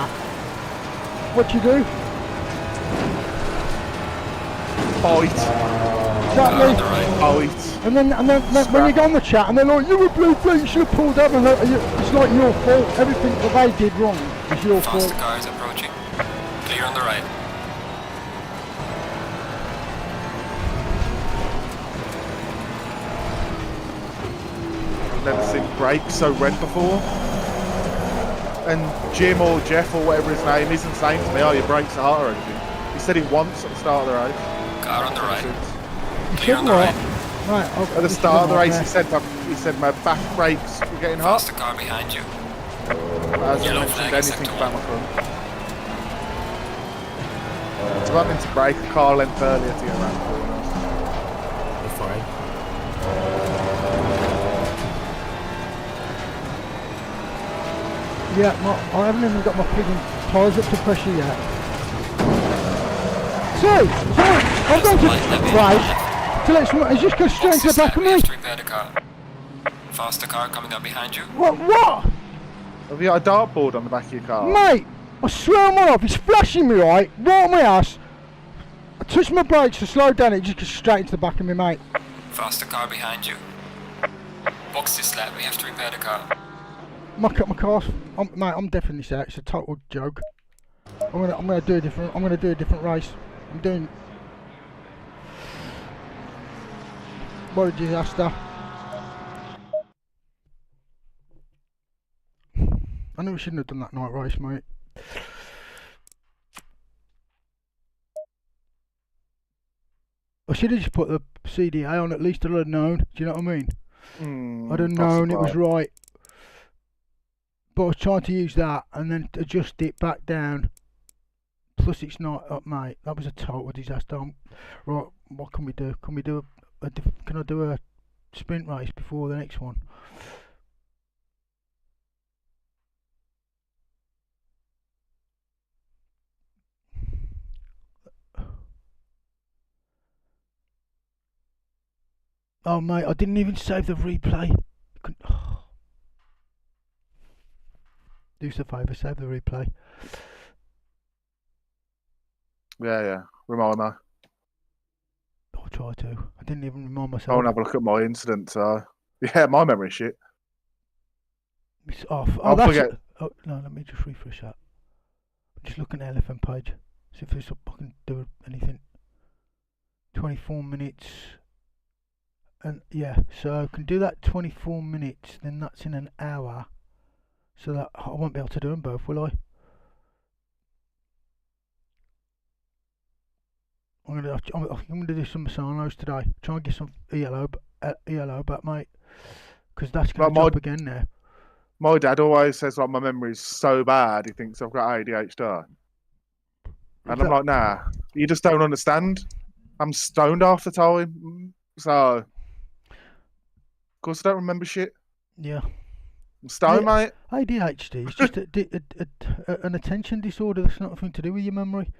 what you do?
Fight.
Exactly.
Fight.
And then when you go on the chat and they're like, you were blue flag, you should have pulled over. It's like your fault. Everything that they did wrong is your fault.
Faster cars approaching. Clear on the right.
I've never seen brakes so red before. And Jim or Jeff or whatever his name isn't saying to me, oh, your brakes are hot or anything. He said it once at the start of the race.
Car on the right.
You
Clear
said
on the
what?
right.
Right,
At the start of the race, he said my back brakes were getting hot.
Faster car behind you.
I hasn't
Yellow
mentioned
flag is
anything
sector
about my
one.
front. I was wanting to brake a car length earlier to get around corners.
You're fine.
Yeah, I haven't even got my frigging tyres up to pressure yet. So I'm going to right. So let's just go straight into the back of
We have
me.
to repair the car. Faster car coming up behind you.
What?
Have you got a dartboard on the back of your car?
Mate, I swear I'm off. It's flashing me right on my ass. I touch my brakes to slow down. It just goes straight into the back of me, mate.
Faster car behind you. Box this lap. We have to repair the car.
My car's, mate. I'm definitely set. It's a total joke. I'm gonna do a different race. I'm doing. What a disaster. I knew we shouldn't have done that night race, mate. I should have just put the CDA on, at least I'd have known. Do you know what I mean? I'd have known it was right. But I was trying to use that and then adjust it back down. Plus it's not up, mate. That was a total disaster. Right, what can we do? Can we do can I do a sprint race before the next one? Oh mate, I didn't even save the replay. Do us a favour, save the replay.
Yeah. Remind me.
I'll try to. I didn't even remind
I
myself.
want to have a look at my incident. So yeah, my memory shit.
It's off. Oh,
I'll
that's
forget.
Oh no, let me just refresh that. Just looking at the elephant page. See if there's I can do anything. 24 minutes. And yeah, so I can do that 24 minutes. Then that's in an hour. So that I won't be able to do them both, will I? I'm gonna do some Masanos today. Try and get some ELO back, mate. Because that's gonna drop again there.
My dad always says like my memory's so bad. He thinks I've got ADHD. And I'm like, nah, you just don't understand. I'm stoned half the time, so of course I don't remember shit.
Yeah.
I'm stoned, mate.
ADHD is just an attention disorder. That's nothing to do with your memory.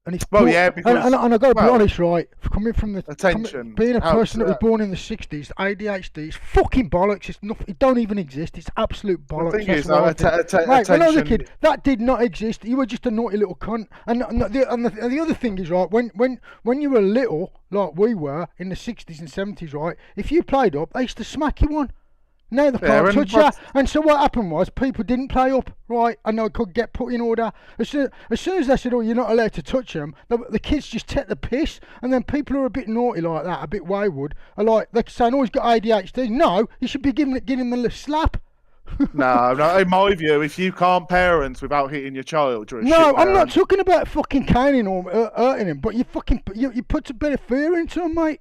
And it's
because
and I got to be honest, right? Coming from the
attention,
being a person that was born in the '60s, ADHD is fucking bollocks. It's nothing. It don't even exist. It's absolute bollocks.
The thing is, mate,
when I was a kid, that did not exist. You were just a naughty little cunt. And the other thing is, right? When you were little, like we were in the '60s and '70s, right? If you played up, they used to smack you one. Now they can't touch you. And so what happened was people didn't play up, right? And they could get put in order. As soon as they said, oh, you're not allowed to touch them, the kids just take the piss. And then people who are a bit naughty like that, a bit wayward, are like, they're saying, oh, he's got ADHD. No, you should be giving him a slap.
No, in my view, if you can't parent without hitting your child, you're a shit
I'm
parent.
not talking about fucking caning or hurting him, but you put a bit of fear into him, mate.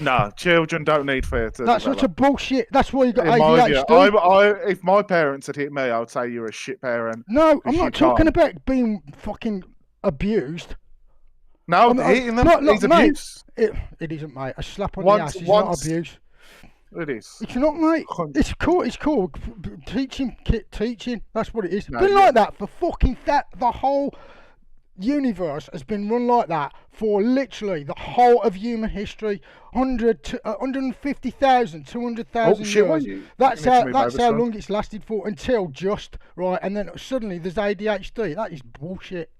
No, children don't need fear to
That's
develop.
such a bullshit. That's why you got
In
ADHD.
my view, if my parents had hit me, I would say you're a shit parent.
No, I'm not talking about being fucking abused.
No, hitting them is abuse.
It isn't, mate. A slap on the ass is not abuse.
It is.
It's not, mate. It's cool. Teaching. That's what it is.
No,
It's been like that for fucking the whole universe has been run like that for literally the whole of human history. 150,000, 200,000 years. That's how long it's lasted for until just right, and then suddenly there's ADHD. That is bullshit.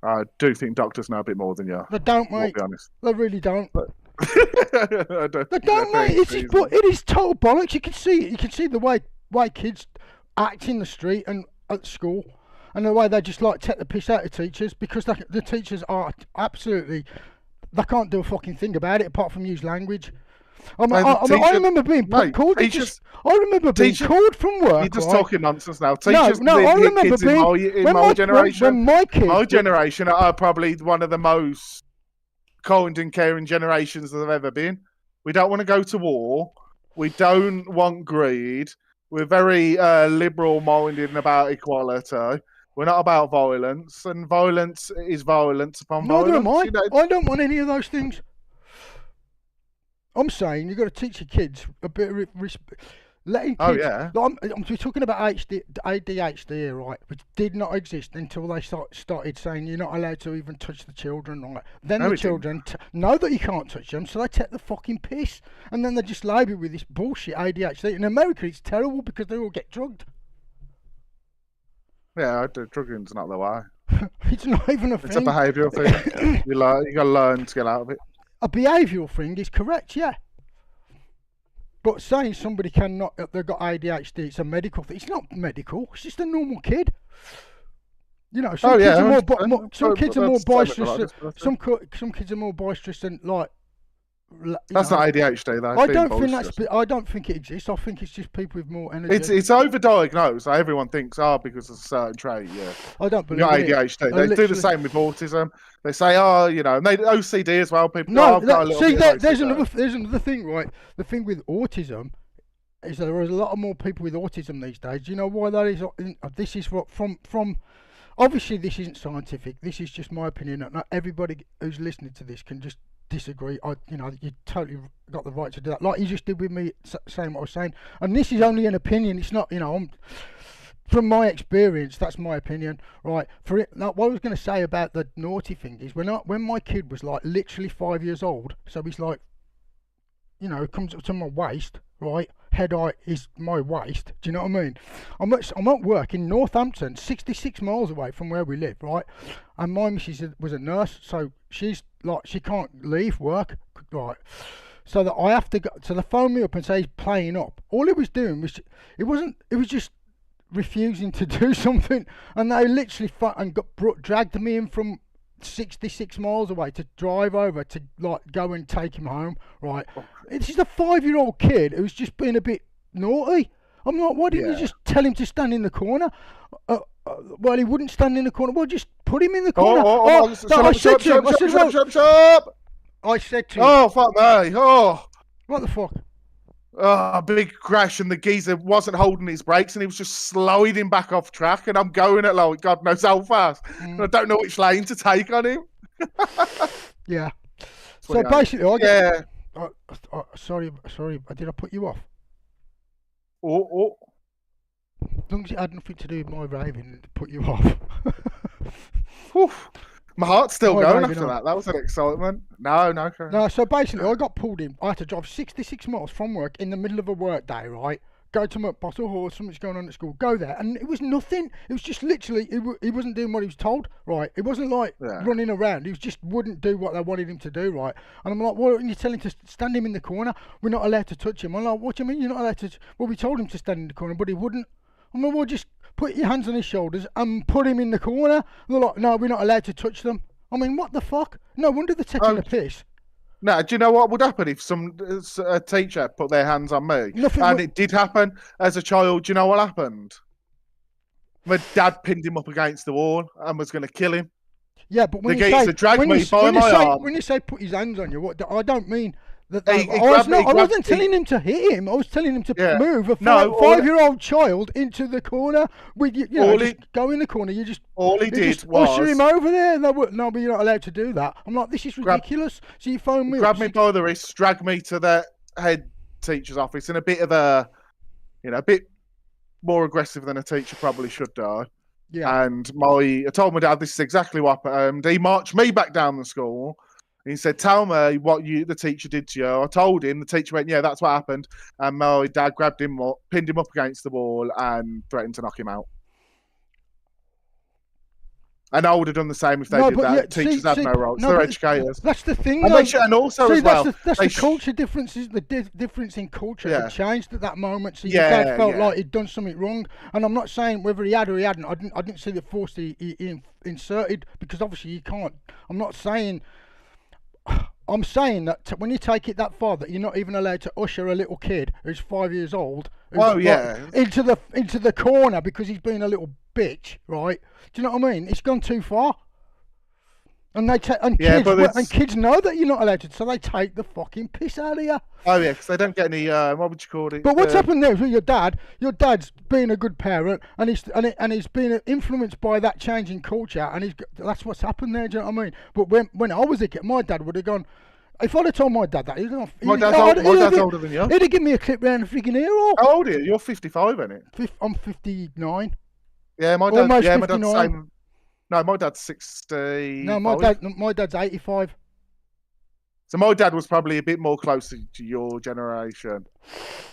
I do think doctors know a bit more than you.
They don't, mate.
I'll be honest.
They really don't.
I don't
They don't, mate. It is total bollocks. You can see it. You can see the way kids act in the street and at school, and the way they just like take the piss out of teachers because the teachers are absolutely. They can't do a fucking thing about it apart from use language. I remember being called. I remember being called from work.
You're just talking nonsense now.
Teachers, I remember being
in my generation.
My
generation are probably one of the most kind and caring generations that have ever been. We don't want to go to war. We don't want greed. We're very liberal-minded about equality. We're not about violence, and violence is violence upon violence.
Neither am I.
You know?
I don't want any of those things. I'm saying you've got to teach your kids a bit of respect. Letting kids, I'm talking about ADHD here, right? Which did not exist until they started saying you're not allowed to even touch the children. Right? Then the children know that you can't touch them, so they take the fucking piss, and then they just label with this bullshit ADHD. In America, it's terrible because they all get drugged.
Yeah, drugging's not the way.
It's not even a thing.
It's a behavioural thing. You got to learn to get out of it.
A behavioural thing is correct, yeah. But saying somebody they've got ADHD, it's a medical thing. It's not medical. It's just a normal kid. You know, some kids are more boisterous. Some kids are more boisterous than like.
That's not ADHD, though.
I don't think it exists. I think it's just people with more energy.
It's overdiagnosed. Everyone thinks, because of a certain trait, yeah.
I don't believe
ADHD. They do the same with autism. They say, and they OCD as well. People.
There's another thing, right? The thing with autism is that there is a lot more people with autism these days. Do you know why that is? This is from. Obviously, this isn't scientific. This is just my opinion. Not everybody who's listening to this can just disagree. You totally got the right to do that. Like you just did with me, saying what I was saying. And this is only an opinion. It's not, from my experience, that's my opinion, right? Now, what I was going to say about the naughty thing is when my kid was like literally 5 years old, so he's like, comes up to my waist, right? Head height is my waist. Do you know what I mean? I'm at work in Northampton, 66 miles away from where we live, right? And my missus was a nurse, so she's like, she can't leave work, right? So that I have to go. So they phone me up and say he's playing up. All he was doing was, it was just refusing to do something, and they literally dragged me in from 66 miles away to drive over to like go and take him home, right? This is a 5-year-old kid who's just been a bit naughty. I'm like, why didn't you just tell him to stand in the corner? Well, he wouldn't stand in the corner. Well, just put him in the corner. I said to him, I said to him,
oh, fuck me. Oh.
What the fuck?
A big crash, and the geezer wasn't holding his brakes, and he was just sliding back off track, and I'm going at like God knows how fast. And I don't know which lane to take on him.
Yeah. So basically, sorry, did I put you off?
Oh.
As long as it had nothing to do with my raving, to put you off.
Oof. My heart's still going after that. That was an excitement. No.
No, so basically, I got pulled in. I had to drive 66 miles from work in the middle of a work day, right? Go to Bottle Horse, something's going on at school. Go there, and it was nothing. It was just literally, he wasn't doing what he was told, right? It wasn't like running around. He just wouldn't do what they wanted him to do, right? And I'm like, why don't you tell him to stand him in the corner? We're not allowed to touch him. I'm like, what do you mean you're not allowed to? Well, we told him to stand in the corner, but he wouldn't. I'm like, well, just put your hands on his shoulders and put him in the corner. And they're like, no, we're not allowed to touch them. I mean, what the fuck? No wonder they're taking the piss.
No, do you know what would happen if a teacher put their hands on me? It did happen as a child. Do you know what happened? My dad pinned him up against the wall and was going to kill him.
Yeah, but when you say put his hands on you, I don't mean that. I wasn't telling him to hit him. I was telling him to move a 5-year-old child into the corner. Go in the corner.
All he did was
usher him over there. No, but you're not allowed to do that. I'm like, this is ridiculous. So you phone me,
grab me by the wrist, drag me to the head teacher's office, and a bit more aggressive than a teacher probably should do.
Yeah.
And I told my dad this is exactly what happened. He marched me back down the school. He said, tell me what the teacher did to you. I told him. The teacher went, yeah, that's what happened. And my dad grabbed him up, pinned him up against the wall, and threatened to knock him out. And I would have done the same if they did that.
Yeah,
Teachers have no rights. They're educators.
That's the thing.
And that's
the culture differences. The difference in culture had changed at that moment. So your dad felt like he'd done something wrong. And I'm not saying whether he had or he hadn't. I didn't see the force he inserted, because obviously you can't. I'm saying that when you take it that far, that you're not even allowed to usher a little kid who's 5 years old into the corner because he's been a little bitch, right? Do you know what I mean? It's gone too far. And kids know that you're not allowed to, so they take the fucking piss out of you.
Oh yeah, because they don't get any. What would you call it?
But what's happened there with your dad? Your dad's been a good parent, and he's been influenced by that change in culture, and that's what's happened there. Do you know what I mean? But when I was a kid, my dad would have gone. If I'd have told my dad that,
my dad's older than you.
He'd have given me a clip round the freaking ear hole.
How old are you? You're 55, isn't it?
I'm 59.
Yeah, my dad.
Almost
yeah,
59.
My dad's same. No, my dad's 60.
No, my dad's 85.
So my dad was probably a bit more closer to your generation.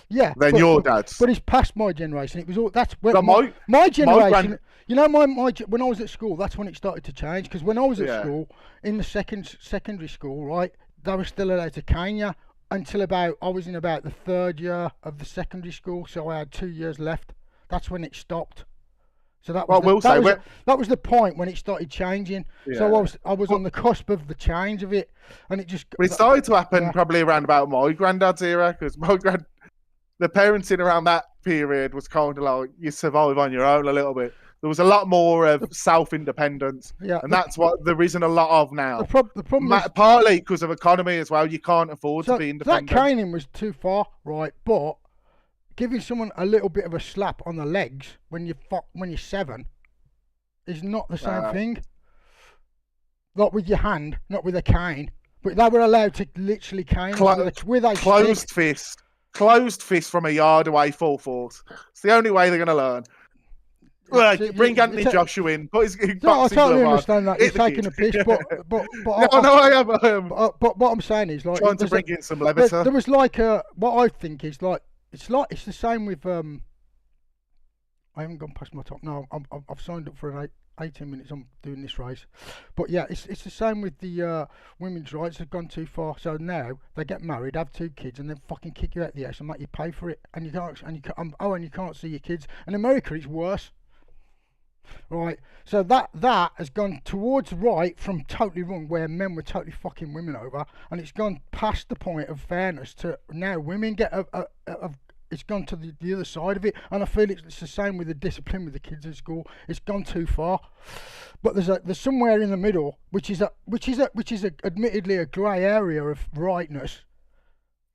Yeah.
Than your dad's.
But he's past my generation. It was all that's where my generation. You know, when I was at school, that's when it started to change. Because when I was at school, in the secondary school, right, they were still allowed to cane you until I was in about the third year of the secondary school. So I had 2 years left. That's when it stopped. So that was the point when it started changing. Yeah. So I was on the cusp of the change of it, and it just.
But it started to happen probably around about my granddad's era, because the parenting around that period was kind of like you survive on your own a little bit. There was a lot more of self-independence, and that's what there isn't a lot of now.
The problem is
partly because of economy as well. You can't afford to be independent.
That caning was too far, right? But giving someone a little bit of a slap on the legs when you're 7 is not the same thing. Not with your hand, not with a cane,
But they were allowed to literally cane us with a
Closed
stick.
closed fist from a yard away, full force. It's the only way they're going to learn. Right, bring Anthony Joshua in. Put his
No, I
boxing
totally
glove on.
understand that. You're
Hit the
taking a
kid.
piss, but
I am.
But what I'm saying is, like,
Trying to bring in some levity.
there was like what I think is like it's the same with I haven't gone past my top. No, I've signed up for an 18 minutes. I'm doing this race, but yeah, it's the same with the women's rights. Have gone too far. So now they get married, have 2 kids, and then fucking kick you out the house and make you pay for it. And you can't and you can't see your kids. In America, it's worse. Right, so that has gone towards right from totally wrong, where men were totally fucking women over, and it's gone past the point of fairness to now women get it's gone to the other side of it, and I feel it's the same with the discipline with the kids at school. It's gone too far, but there's somewhere in the middle, which is admittedly a grey area of rightness.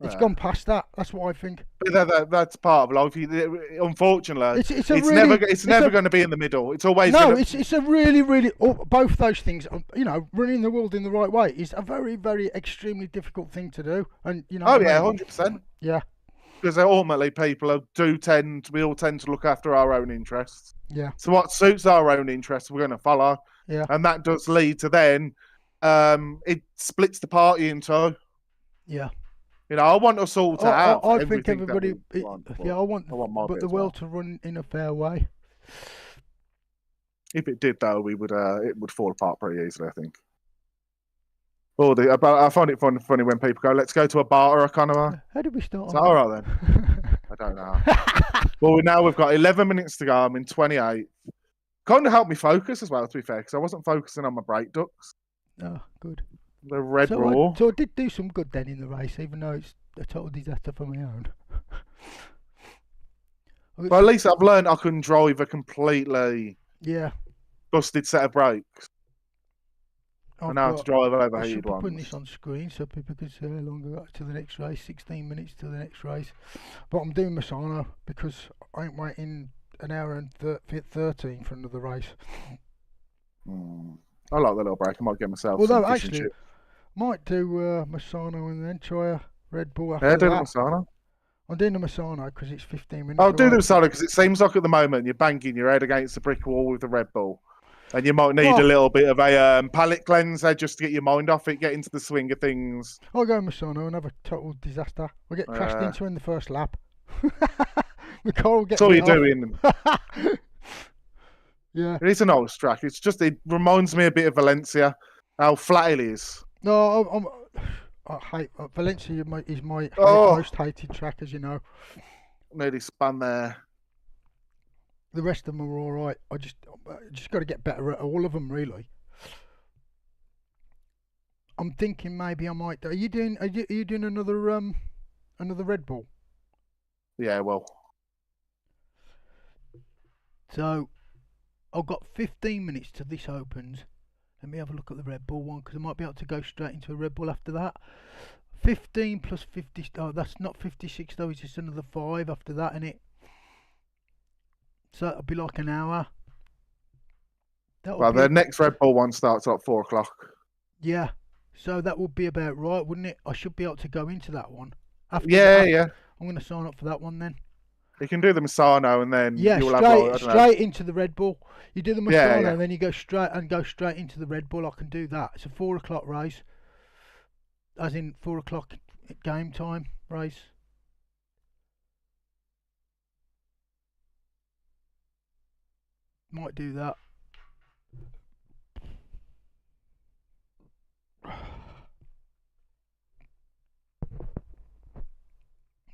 It's gone past that. That's what I think.
But that's part of life. Unfortunately, it's never going to be in the middle. It's always
it's a really both those things. Running the world in the right way is a very, very extremely difficult thing to do. And
100%.
Yeah.
Because ultimately, we all tend to look after our own interests.
Yeah.
So what suits our own interests, we're going to follow.
Yeah.
And that does lead to then, it splits the party in two.
Yeah.
I want us all to have.
I think everybody. I want the world to run in a fair way.
If it did, though, it would fall apart pretty easily, I think. I find it funny when people go, "Let's go to a bar or a economy."
How did we start?
All right then. I don't know. Well, we've got 11 minutes to go. I'm in 28. Kind of helped me focus as well, to be fair, because I wasn't focusing on my brake ducts.
Oh, good.
The red
so
raw.
So I did do some good then in the race, even though it's a total disaster for my own.
But at least I've learned I can drive a completely busted set of brakes. I know how to drive an overheated one.
I should be putting this on screen so people can see how long I got to the next race. 16 minutes to the next race. But I'm doing Misano because I ain't waiting an hour and 13 for another race.
I like the little break. I might get myself.
Although actually, might do Misano and then try a Red Bull after
that.
Yeah,
do the Misano.
I'm doing the Misano because it's 15 minutes.
I'll do the Misano because it seems like at the moment you're banging your head against the brick wall with the Red Bull. And you might need a little bit of a palate cleanser just to get your mind off it, get into the swing of things.
I'll go Misano and have a total disaster. We'll get crashed into in the first lap. The car will get.
That's all you're doing.
Yeah.
It is an old track. It reminds me a bit of Valencia, how flat it is.
No, I hate Valencia. Is my most hated track, as you know.
Nearly spun there.
The rest of them are all right. I just got to get better at all of them, really. I'm thinking maybe I might. Are you doing another Red Bull?
Yeah, well.
So, I've got 15 minutes till this opens. Let me have a look at the Red Bull one because I might be able to go straight into a Red Bull after that. 15 plus 50. Oh, that's not 56 though. It's just another 5 after that, innit? So it'll be like an hour.
The next Red Bull one starts at 4 o'clock.
Yeah. So that would be about right, wouldn't it? I should be able to go into that one.
Yeah.
I'm going to sign up for that one then.
You can do the Misano and then
you'll have straight into the Red Bull. You do the Misano and then you go straight into the Red Bull. I can do that. It's a 4 o'clock race, as in 4 o'clock game time race. Might do that.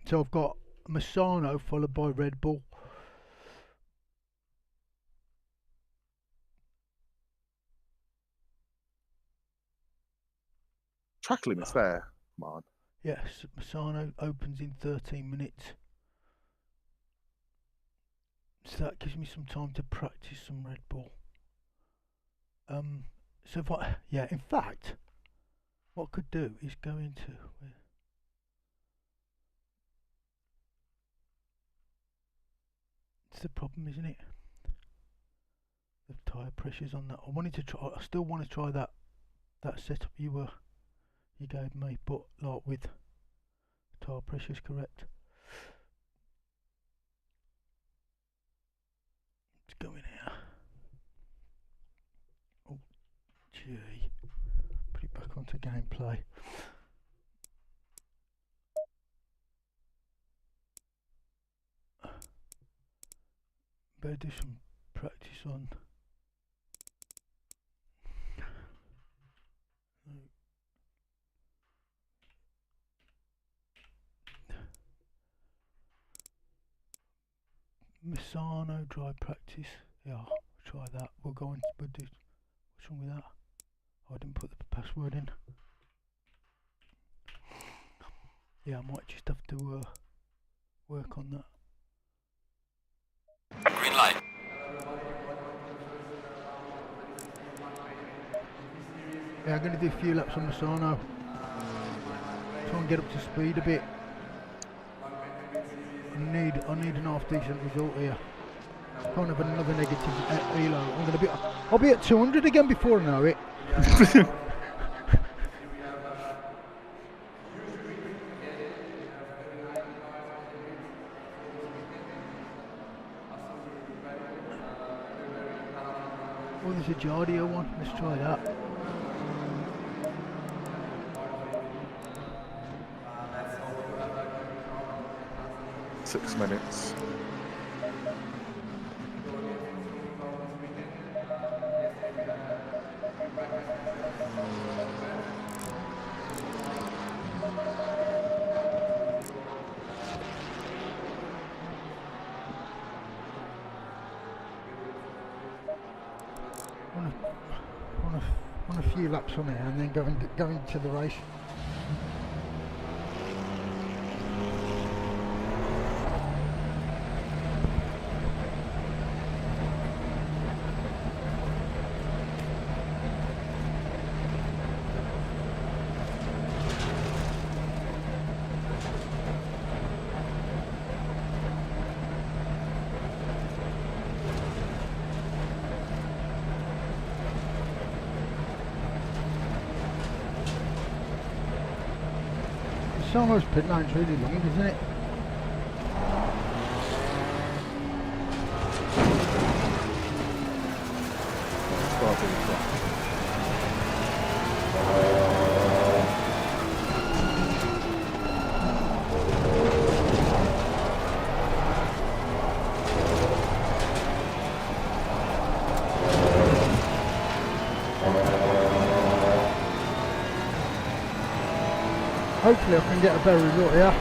So I've got Misano followed by Red Bull.
Track limits there. Come on.
Yes, Misano opens in 13 minutes. So that gives me some time to practice some Red Bull. So if in fact, what I could do is go into. It's the problem, isn't it? The tyre pressures on that. I still want to try that setup you were you gave me, but like with tyre pressures correct. Let's go in here. Oh, gee. Put it back onto gameplay. Better do some practice on. Misano dry practice. Yeah, I'll try that. We'll do. What's wrong with that? I didn't put the password in. Yeah, I might just have to work on that.
Green light.
Yeah, I'm going to do a few laps on Misano. Try and get up to speed a bit. I need an half decent result here. Can't have another negative ELO. I'll be at 200 again before I know it. Oh, there's a Jardio one. Let's try that.
Six minutes.
On a few laps on here and then going to the race. Almost pit line's really long, isn't it? Hopefully I can get a better result here.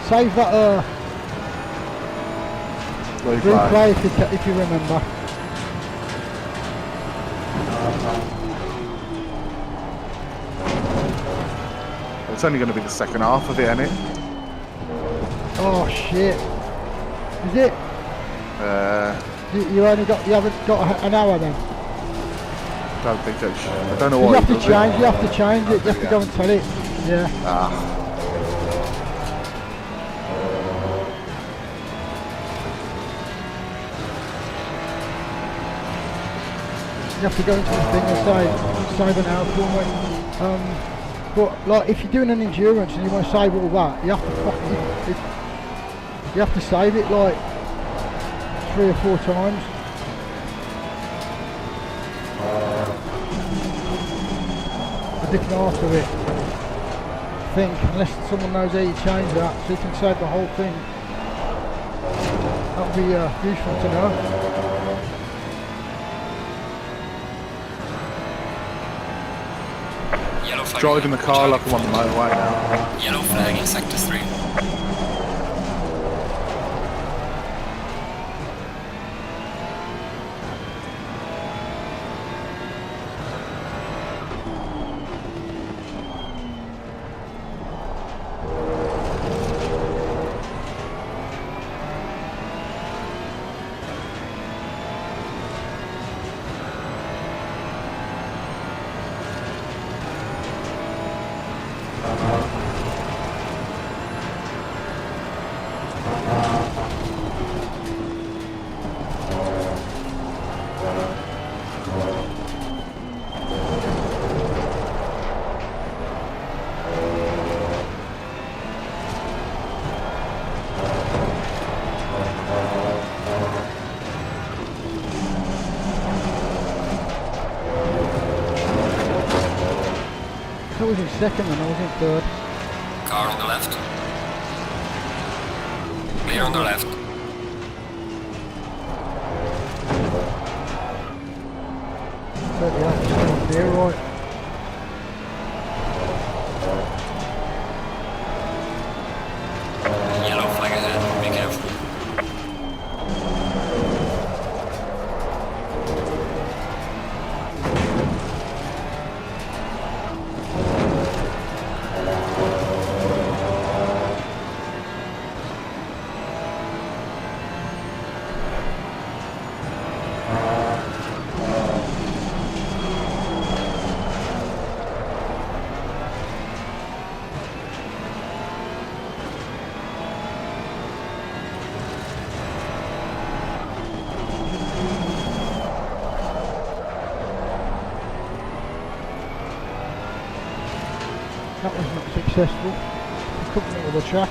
Save that replay if you remember.
It's only going to be the second half of it, isn't it?
Oh shit! Is it? You haven't got an hour then.
Don't think it should. I don't know
You
why.
have to change. You have to change it. You have to go and tell it. Yeah. You have to go into the thing and say, save an hour for me. But like, if you're doing an endurance and you want to save all that, you have to you have to save it like 3 or 4 times. A different art of it. I think, unless someone knows how you change that, so you can save the whole thing. That would be useful to know.
Driving the car like I'm on the motorway now.
Yellow flag in sector 3.
was in second and I was in third.
Car on the left. Clear on the left.
There, right.
Yellow flag ahead. Be careful.
That was not successful. Couldn't get to the track.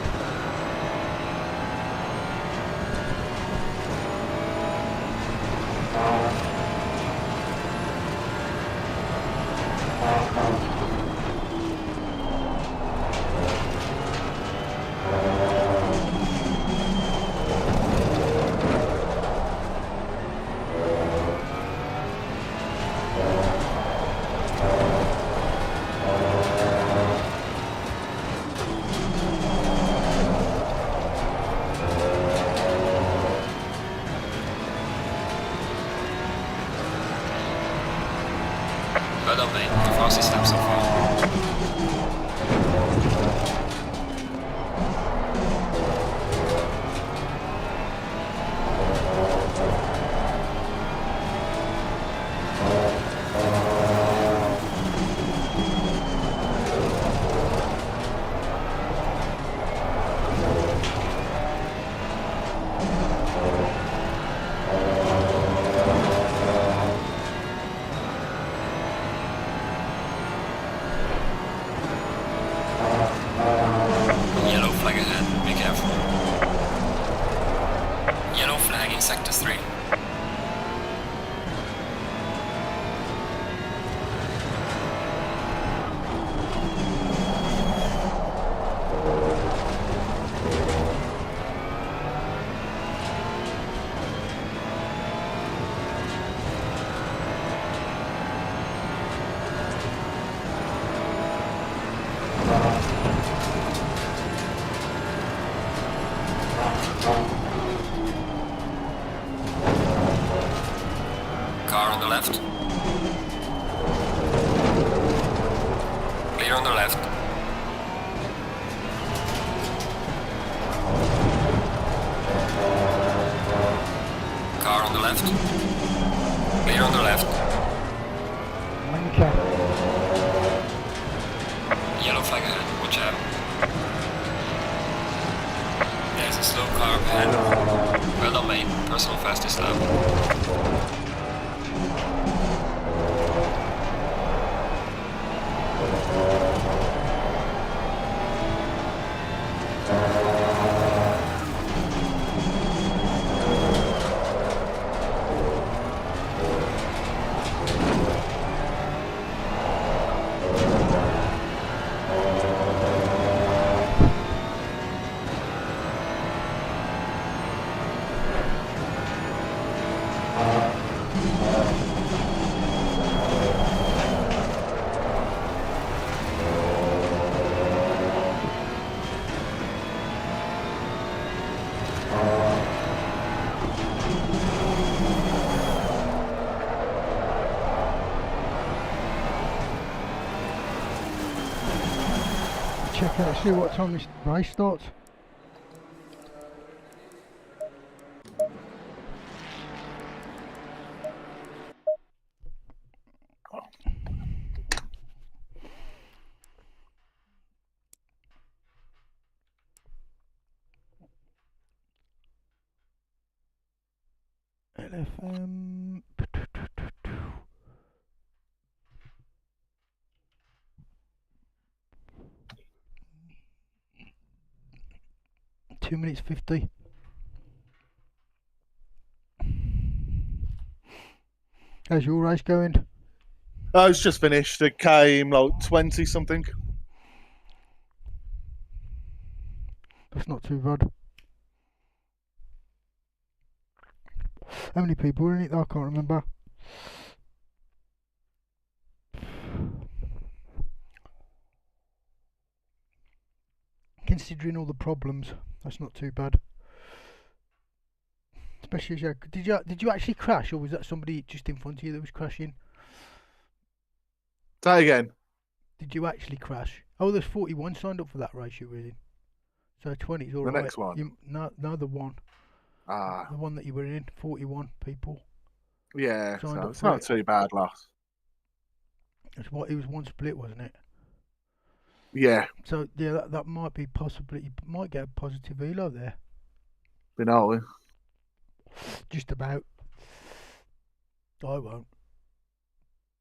Well done, mate. The fastest lap so far. Yellow flag ahead. Be careful. Yellow flag in sector 3. Car on the left. Clear on the left. Car on the left. Clear on the left.
Wanker.
Yellow flag ahead. Watch out. There's a slow car up ahead. Well done, mate. Personal fastest lap.
Check out, see what time this race starts. LFM. 2 minutes 50. How's your race going?
Oh, it's just finished. It came like 20 something.
That's not too bad. How many people were in it? I can't remember. Considering all the problems, that's not too bad. Especially as did you actually crash, or was that somebody just in front of you that was crashing?
Say again.
Did you actually crash? Oh, there's 41 signed up for that race you're reading. So 20 is all right.
The next one?
No, the one.
Ah.
The one that you were in, 41 people.
Yeah,
Signed
so
up
it's
for
not
it.
too bad, loss.
It was one split, wasn't it?
Yeah.
So yeah, that might be possibly. You might get a positive ELO there.
Been all in.
Just about. I won't.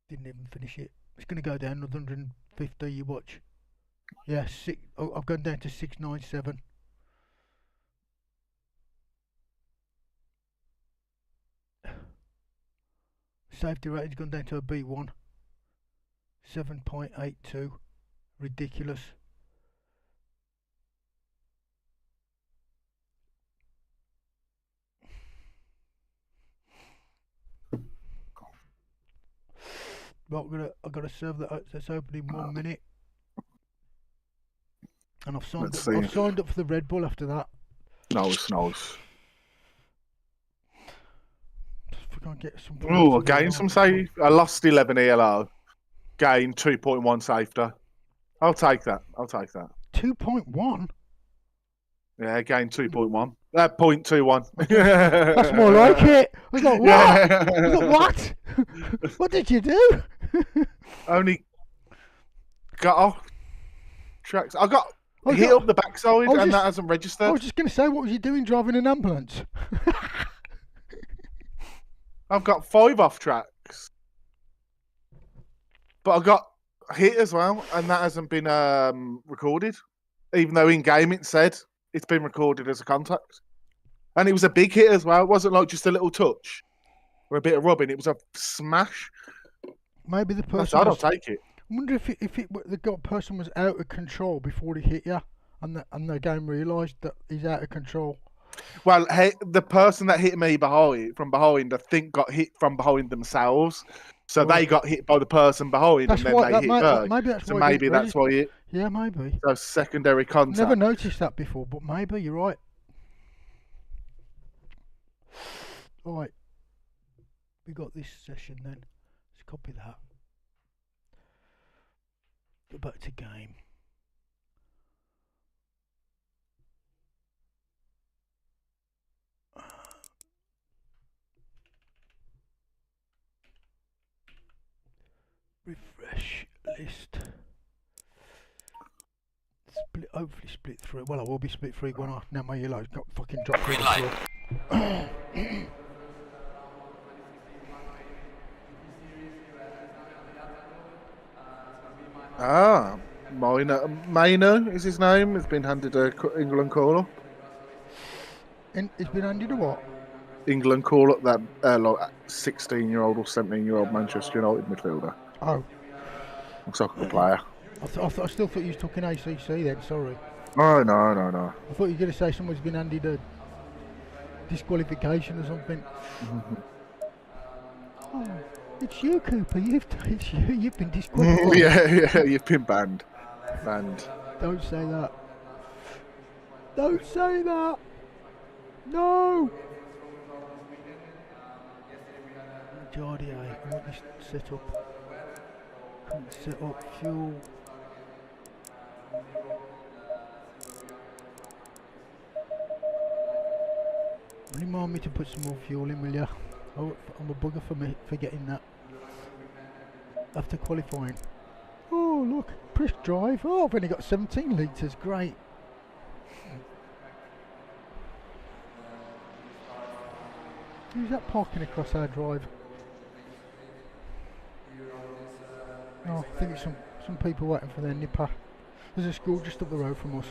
Didn't even finish it. It's going to go down another 150. You watch. Yeah, I've gone down to 697. Safety rating's gone down to a B1. 7.82. Ridiculous. Well, I've got to serve that. That's open in 1 minute. And I've signed up for the Red Bull after that.
Nice.
If we can't get some.
Oh, I gained some safety. I lost 11 ELO. Gained 2.1 safety. I'll take that.
2.1?
Yeah, I gained 2.1. 0.21.
That's more like it. I was like, what?
Yeah.
I was like, what? What did you do?
Only got off tracks. I got hit up the backside and that hasn't registered.
I was just going to say, what was you doing driving an ambulance?
I've got 5 off tracks. But I got hit as well, and that hasn't been recorded. Even though in game it said it's been recorded as a contact. And it was a big hit as well. It wasn't like just a little touch or a bit of rubbing. It was a smash.
Maybe the person.
I'll take it.
I wonder if the person was out of control before he hit you, and the game realised that he's out of control.
Well, the person that hit me from behind, I think got hit from behind themselves. So they got hit by the person behind, and then they hit her. Maybe that's why it.
Yeah, maybe.
So secondary contact.
Never noticed that before, but maybe you're right. All right, we got this session then. Let's copy that. Go back to game. Refresh list. Hopefully split through. Well, I will be split through when now my yellow's got fucking dropped through the floor.
Maino is his name. Has been handed a England call-up.
It's been handed a what?
England call-up, that like 16-year-old or 17-year-old Manchester United midfielder.
Oh.
Looks like a player.
I still thought you was talking ACC then, sorry.
Oh, no.
I thought you were going to say someone's been handed a disqualification or something. Oh, it's you, Cooper. It's you. You've been disqualified.
Yeah, you've been banned.
Don't say that. Don't say that. No. Majority, I want this set up. Set up fuel. Remind me to put some more fuel in, will ya? Oh, I'm a bugger for me forgetting that. After qualifying. Oh look, push drive. Oh, I've only got 17 litres. Great. Who's that parking across our drive? Oh, I think it's some people waiting for their nipper. There's a school just up the road from us.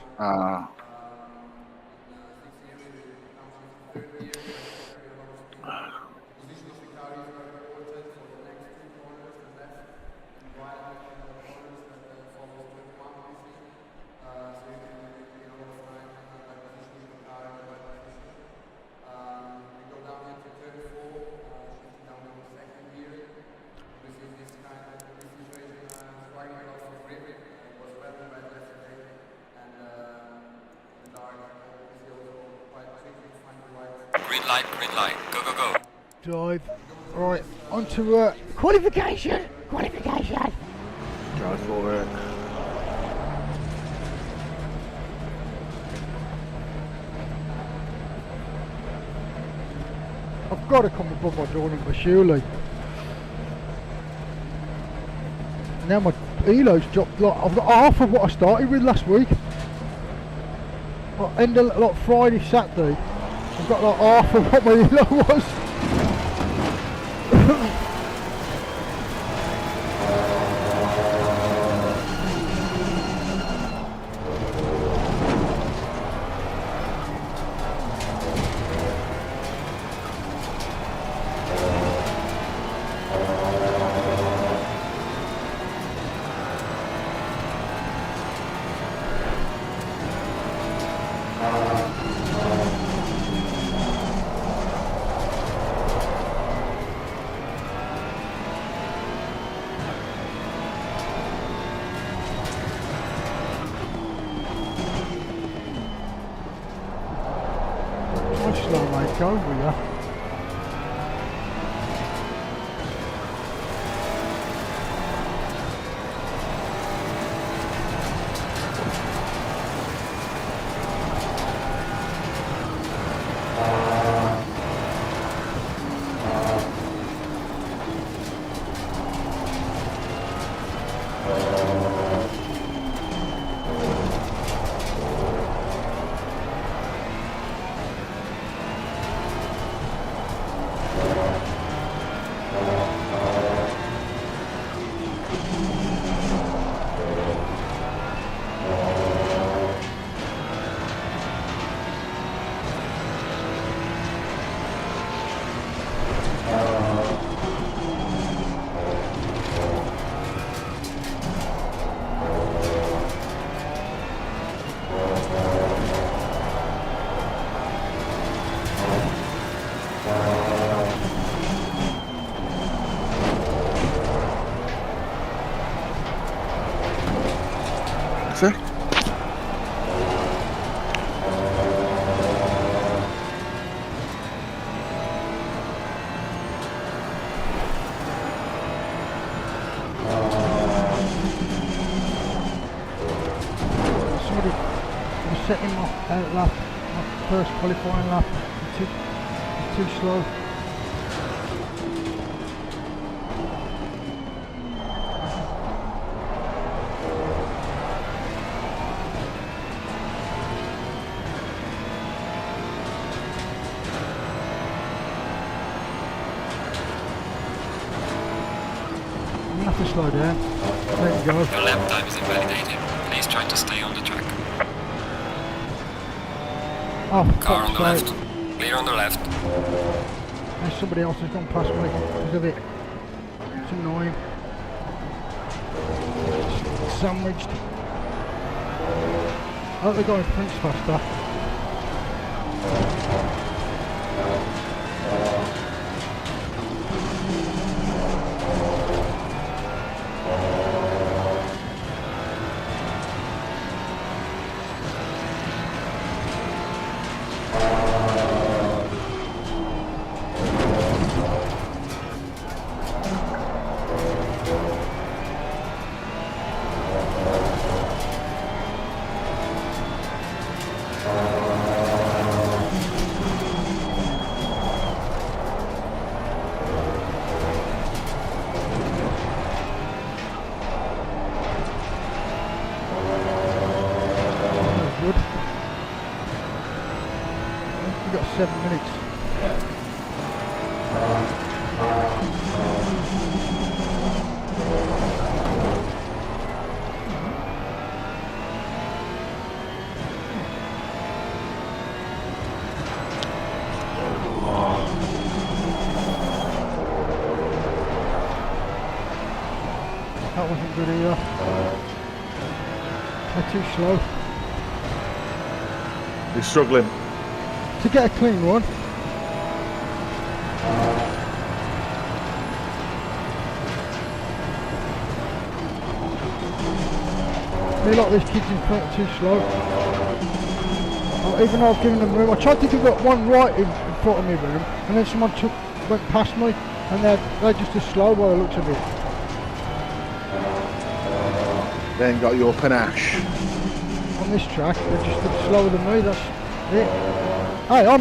Green light, green light. Go, go, go.
Drive. Right, on to qualification! Qualification!
Go for it.
I've got to come above my door number, surely. Now my ELO's dropped, like, I've got half of what I started with last week. End of like Friday, Saturday, I've got like half of what my ELO was. Slow mate, go over ya.
Sir?
Somebody was setting my lap, my first qualifying lap. It's too slow. You have to slow down. There you go.
Your lap time is invalidated. Please try to stay on the track.
Oh,
Car on the
fuck's
left.
sake.
Clear on the left.
And somebody else has gone past me because of it. It's annoying. Sandwiched. I hope they're going Prince faster. Good. We've got 7 minutes. That wasn't good either. They're too slow.
He's struggling.
To get a clean one. They like these kids in front too slow.
even though I've given them room. I tried to give up one right in front of me room, and then someone went past me, and they're just as slow by the looks of it.
Then got your panache.
On this track, they're just a bit slower than me, that's it. Hey, I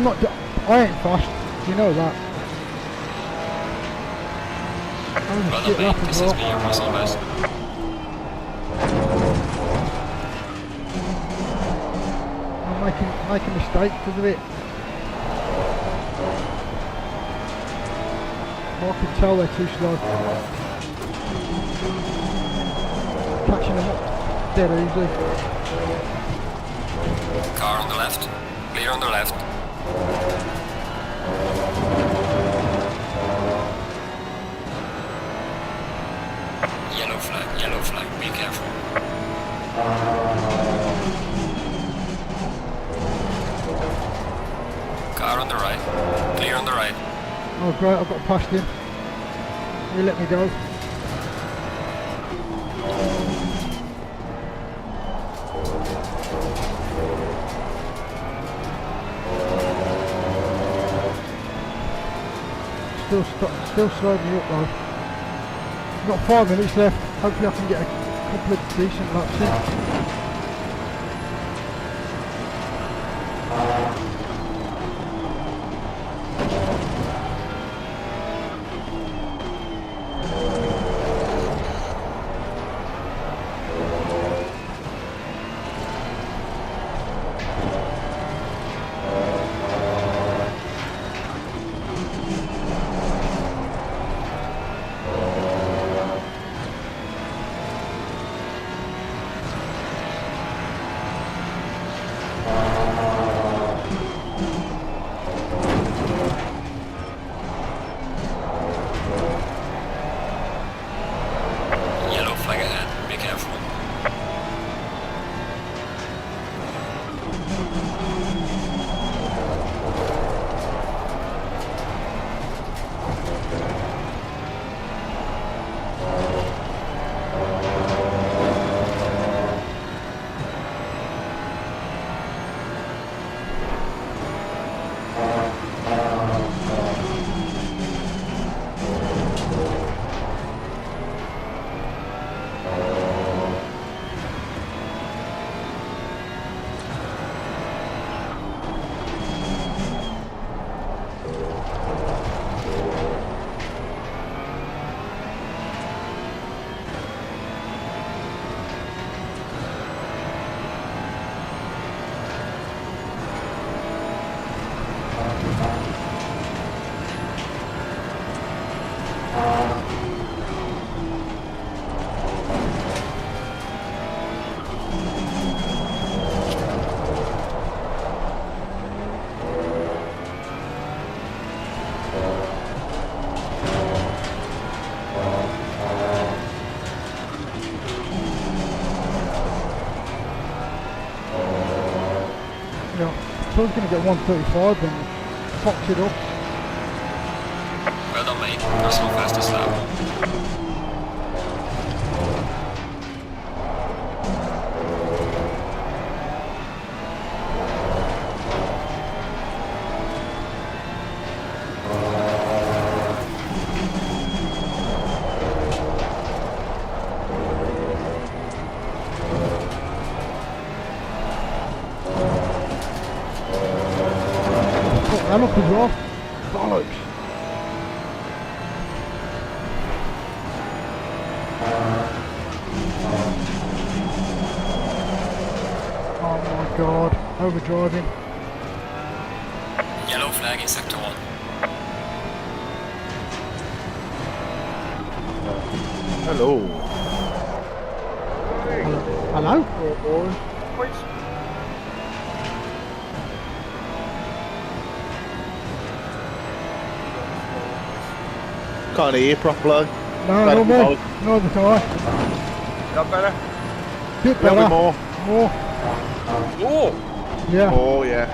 ain't fast, you know that. I'm a
Well
shit
done,
lap
mate.
as
This
well.
has been your personal best.
I'm making mistakes because of it. I can tell they're too slow. Catching them up dead easy.
Car on the left. Clear on the left. Yellow flag. Be careful. Car on the right. Clear on the right.
Oh great, I've got past him. You let me go. Still slowed me up though. Got 5 minutes left. Hopefully I can get a couple of decent laps in. I was going to get 135 and fucked it up.
Well done, mate. Personal fastest lap.
I'm up as well. Bollocks. Oh my god. Overdriving.
Yellow flag in sector 1.
Hello.
Hello?
Can't hear properly.
No,
Better
no
be
more.
bold.
No, the car.
Got better?
Bit
There'll
better.
be more.
More.
Oh!
Yeah.
Oh, yeah.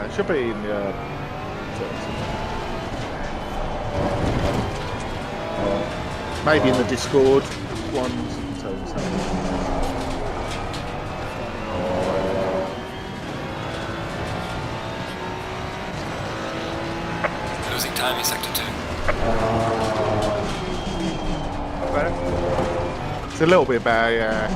It should be in Maybe in the Discord ones. You can tell us how.
Losing time in sector 2.
It's a little bit better, yeah.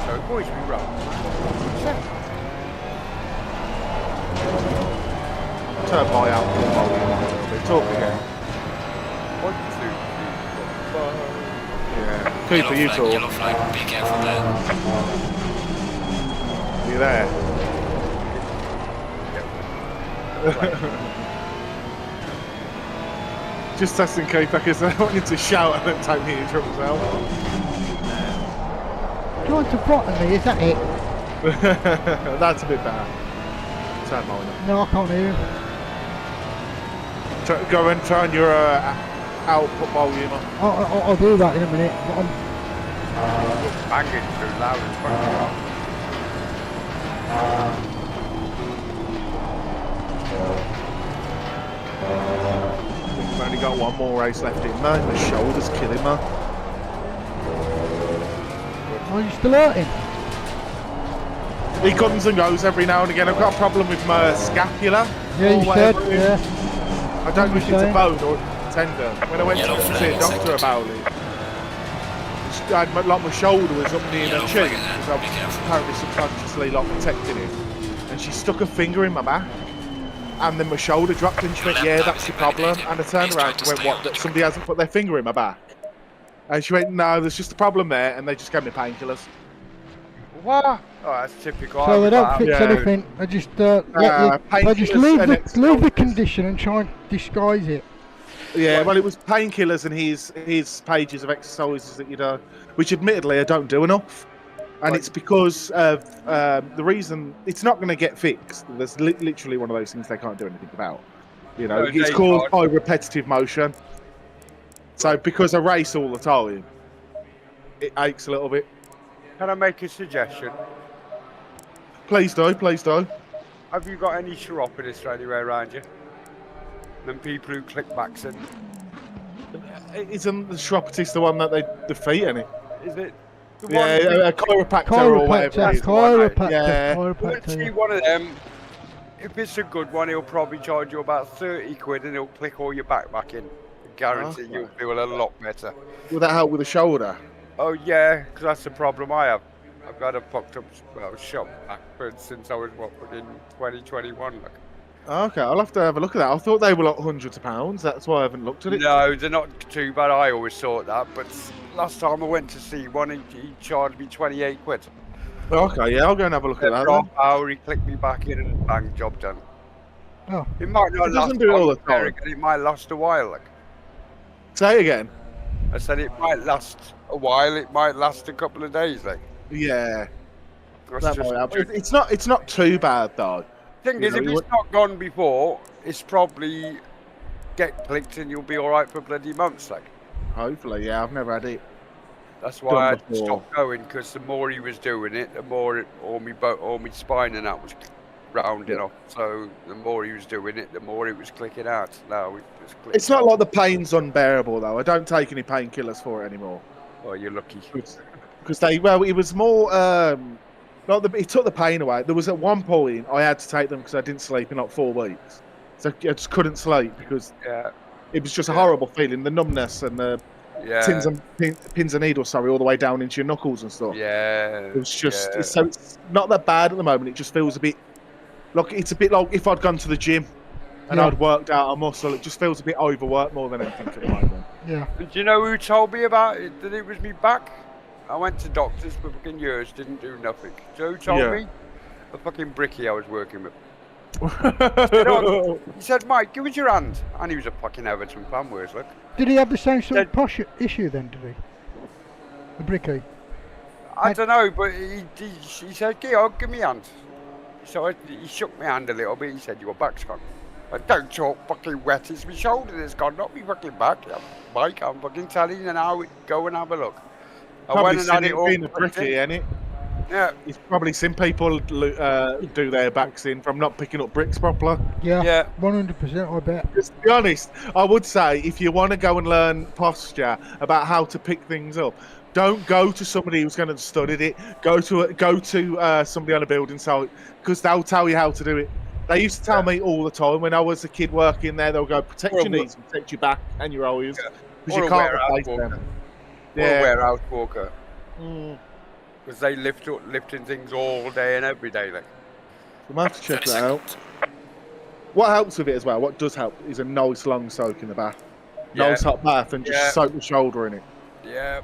So, boys, we roll.
Turn my output volume on a little bit. Talk again.
1, 2, 3, 4, 5.
Yeah. Cooper, you talk.
Yellow flag, be careful there.
Are you there? Just testing Cooper because I want you to shout and then take me in trouble as well.
Do you want to throttle me? Is that it?
That's a bit better. Turn mine up.
No, I can't hear him.
Go and turn your output volume up.
I'll do that in a minute. But I'm...
Banging too loud as fuck.
We've only got one more race left in there. The shoulder's killing me.
Are you still hurting?
He comes and goes every now and again. I've got a problem with my scapula.
Yeah, you said,
whatever it is.
yeah.
I don't know if it's a bone or a tender. When I went
Yellow
to
flag
see a
in
doctor
sector
about it, like my shoulder was up near
Yellow
my chin
flag ahead,
because I
be
was
careful.
apparently subconsciously like protecting it. And she stuck a finger in my back, and then my shoulder dropped, and she went, "Yeah, that's the problem." And I turned around and went, "What? That somebody hasn't put their finger in my back?" And she went, "No, there's just a problem there," and they just gave me painkillers.
What? Oh, that's typical.
So they don't fix
Yeah.
anything. They just they just
painkillers and
leave the condition and try and disguise it.
Yeah, well, it was painkillers and his pages of exercises that you do, which admittedly I don't do enough. And it's because of the reason it's not going to get fixed. There's literally one of those things they can't do anything about. You know,
No,
it's
they
called
can't.
high repetitive motion. So because I race all the time, it aches a little bit.
Can I make a suggestion?
Please do, please do.
Have you got any chiropodists anywhere around you? Them people who click backs in.
Isn't the chiropodist the one that they defeat any?
Is it? The
Yeah, a chiropractor or whatever it is. Yeah.
Go and see one of them. If it's a good one, he'll probably charge you about 30 quid and he'll click all your back in. I guarantee you'll feel a lot better.
Will that help with the shoulder?
Oh yeah, because that's the problem I have. I've got a fucked up shop backwards since I was in 2021. Like.
Okay, I'll have to have a look at that. I thought they were like hundreds of pounds. That's why I haven't looked at it.
No, they're not too bad. I always thought that, but last time I went to see one, he charged me 28 quid.
Okay, yeah, I'll go and have a look at that.
Half hour, he clicked me back in and bang, job done.
Oh.
It might not
It
last
doesn't do it all the
long,
time.
Eric, and it might last a while. Like.
Say it again.
I said it might last a while. It might last a couple of days. Like.
Yeah.
That's
That
just
might happen. It's not too bad though.
thing
You
is,
know,
if
you
it's not gone before, it's probably get clicked and you'll be all right for bloody months. Like.
Hopefully, yeah. I've never had it.
That's why I
Done before.
stopped going, because the more he was doing it, the more all my spine and that was rounding off. So the more he was doing it, the more it was clicking out. Now it just clicks
It's not
out.
like the pain's unbearable though. I don't take any painkillers for it anymore.
Oh, you're lucky.
Because it was more it took the pain away. There was at one point I had to take them because I didn't sleep in like 4 weeks, so I just couldn't sleep because it was just a horrible feeling, the numbness and the pins and needles, all the way down into your knuckles and stuff.
Yeah.
It was just it's not that bad at the moment. It just feels a bit like if I'd gone to the gym and I'd worked out a muscle. It just feels a bit overworked more than anything at the moment.
Yeah.
And do you know who told me about it? That it was me back? I went to doctors for fucking years, didn't do nothing. Do you know who told me? The fucking brickie I was working with. He said, "Mike, give us your hand." And he was a fucking Everton fan, where's look.
Did he have the same sort of posh issue then, did he? The bricky?
I don't know, but he said, "Georg, give me your hand." So he shook my hand a little bit. He said, "Your back's gone." I don't talk fucking wet. It's my shoulder that's gone, not me fucking back. Mike, I'm fucking telling you now. Go and have a look. I
Probably
went and
seen
had
it
it all.
being a bricky, ain't it?
Yeah,
He's probably seen people do their backs in from not picking up bricks properly.
Yeah,
Yeah.
100%, I bet.
Just to be honest, I would say if you want to go and learn posture about how to pick things up, don't go to somebody who's going to study it. Go to somebody on a building site because they'll tell you how to do it. They used to tell me all the time when I was a kid working there. They'll go protect
Or a
your knees, and protect your back and your eyes because
Or
you
a
can't
warehouse
replace
walker.
them.
Or a warehouse walker. Because they lifting things all day and every day. Like.
We might have to check
30
that out.
seconds.
What helps with it as well, what does help, is a nice long soak in the bath.
Yeah.
Nice hot bath and just soak the shoulder in it.
Yeah.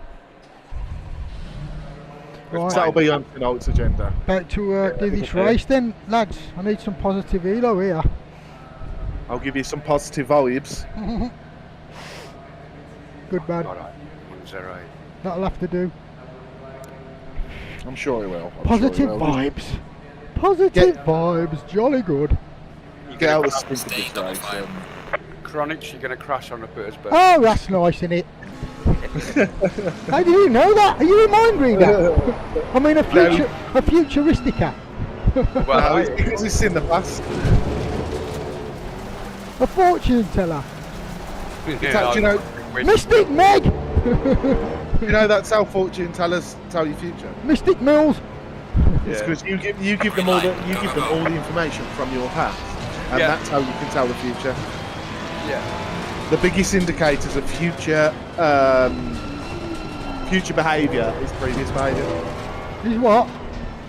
Right,
That'll be on tonight's agenda.
about to do this race then, lads. I need some positive ELO here.
I'll give you some positive vibes.
Good man.
Alright. 1-0.
That'll have to do.
I'm sure he will.
Positive vibes. Positive vibes. Jolly good.
Get out the
Stay
stink of
double
this race.
file.
Chronics, you're going to crash on the first bird.
Oh, that's nice, isn't it? How do you know that? Are you a mind reader? I mean, a futuristic app.
Well, it's because it's in the past.
A fortune teller.
Do you know,
Mystic Meg!
you know that's how fortune tellers tell your future.
Mystic Mills.
It's because you give them all the information from your past, and that's how you can tell the future.
Yeah.
The biggest indicators of future behaviour is previous behaviour.
Is what?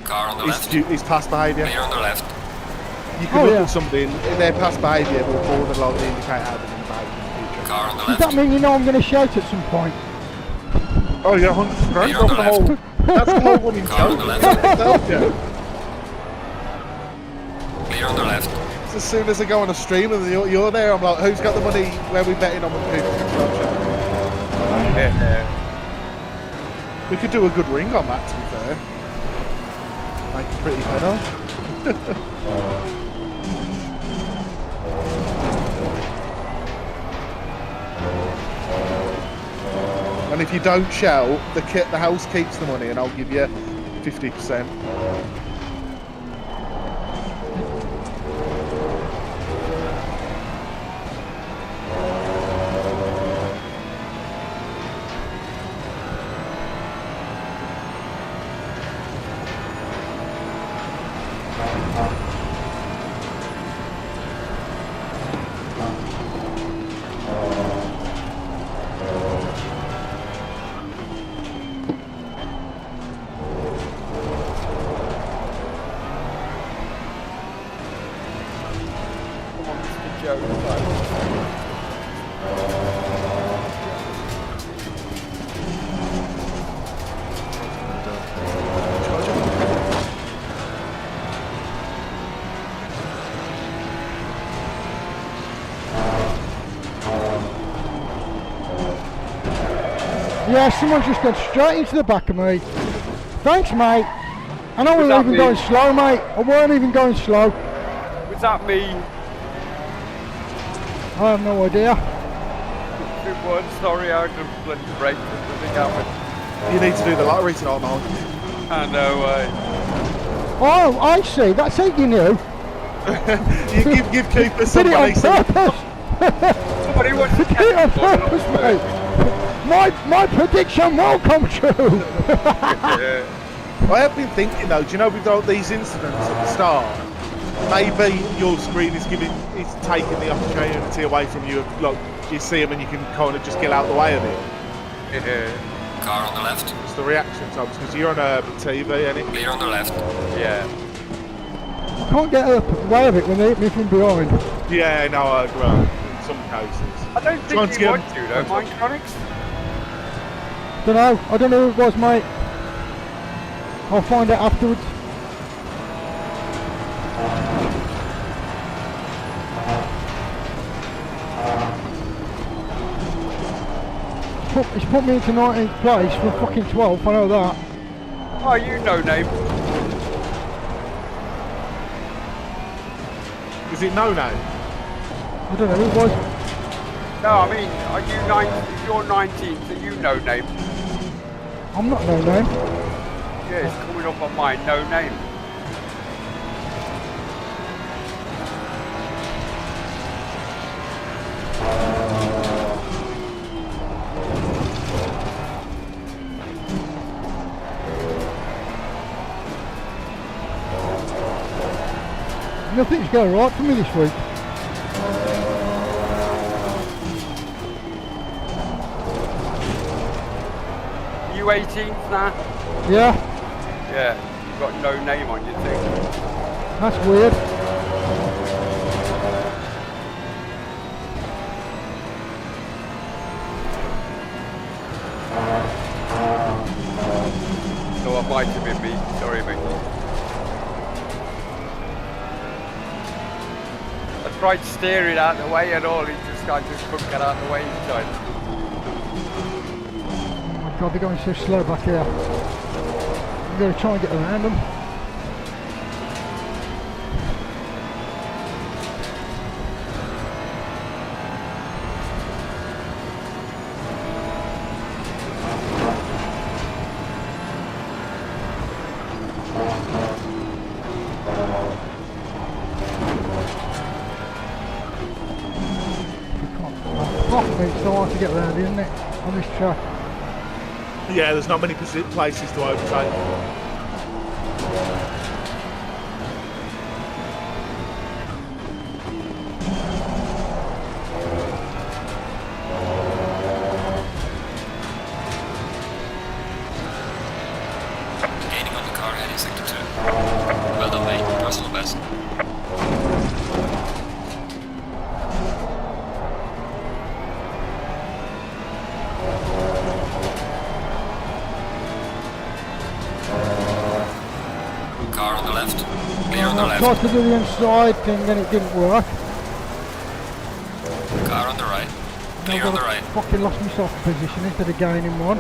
Car on the left.
Is past behaviour.
Clear on the left.
You can look at somebody and their past behaviour will more than likely indicate how they're going to behave in the future.
Car on the
Does
left.
that mean you know I'm going to shout at some point?
Oh, you're 100%.
Clear on the left.
That's the whole winning
Car on the
joke.
left.
Yeah.
Clear on the left.
As soon as I go on a stream and you're there, I'm like, who's got the money? Where we betting on with people? We could do a good ring on that, to be fair. Make it pretty better. And if you don't shout, the house keeps the money, and I'll give you 50%.
Yeah, someone just got straight into the back of me. Thanks, mate. I know we weren't even going slow, mate. I weren't even going slow.
Was that me?
I have no idea.
Good one. Sorry, I just bloody break the happened.
You need to do the lottery tonight, man.
I know.
Oh, I see. That's how you knew.
You give Cooper some
Did it
money.
on purpose.
Somebody wants to
Did it on purpose, mate. My prediction will come true.
I have been thinking though, do you know with all these incidents at the start, maybe your screen is taking the opportunity away from you. Like you see them and you can kind of just get out of the way of it.
Yeah.
Car on the left.
It's the reaction times because you're on a TV and it.
Clear on the left.
Yeah.
I can't get out of the way of it when they hit me from behind.
Yeah, no, well, in some cases.
I don't think you want to, though, mind Chronics?
Dunno, I don't know who it was, mate. I'll find out afterwards. He's put me into 19th place for fucking 12th, I know that.
Oh, you know name.
Is it no name?
I don't know who it was.
No, I mean, are you 19th? If you're 19th, are you no name?
I'm not no name.
Yeah, it's coming up on mine, no name.
Nothing's going right for me this week.
You 18th now?
Yeah,
Yeah, you've got no name on your thing.
that's weird.
So I might have been me. Sorry, mate. I tried to steer it out the way and all. I just couldn't get out the way each time.
Oh God, they're going so slow back here. I'm going to try and get around them. It's so hard to get around, isn't it, on this track?
Yeah, there's not many places to overtake.
Gaining on the car heading sector 2. Well done, mate. Personal best. Car on the left. Clear on the
I
left.
tried to do the inside thing and it didn't work.
Car on the right. Clear on the right.
Fucking lost myself a position instead of gaining one.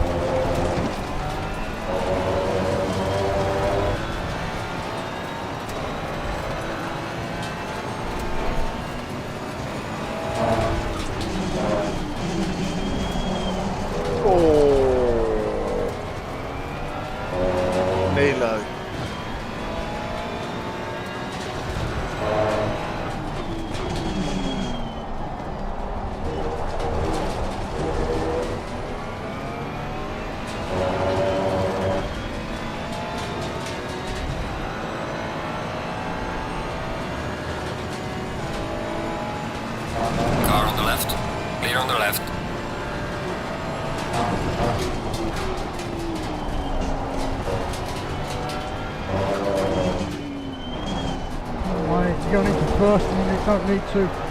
ELO.
Car on the left. Clear on the left.
Why you're going into first and you don't need to.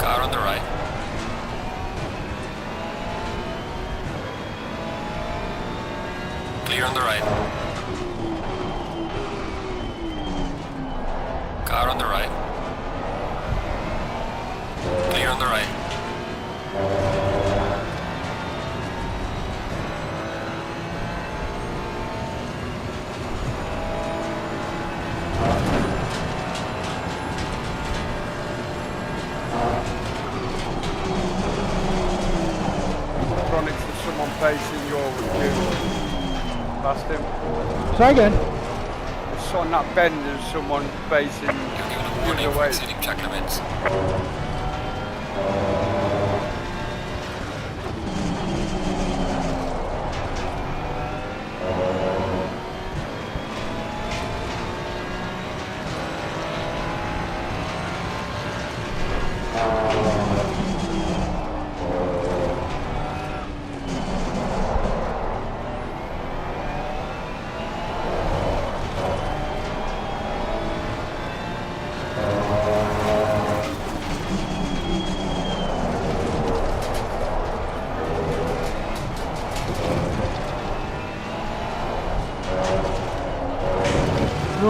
Car on the right. Clear on the right. Car on the right. Clear on the right.
Cronix, there's someone facing your review. Past him.
Say again.
It's on that bend, there's someone facing
You're given a
the
warning
other
for
way.
exceeding track limits.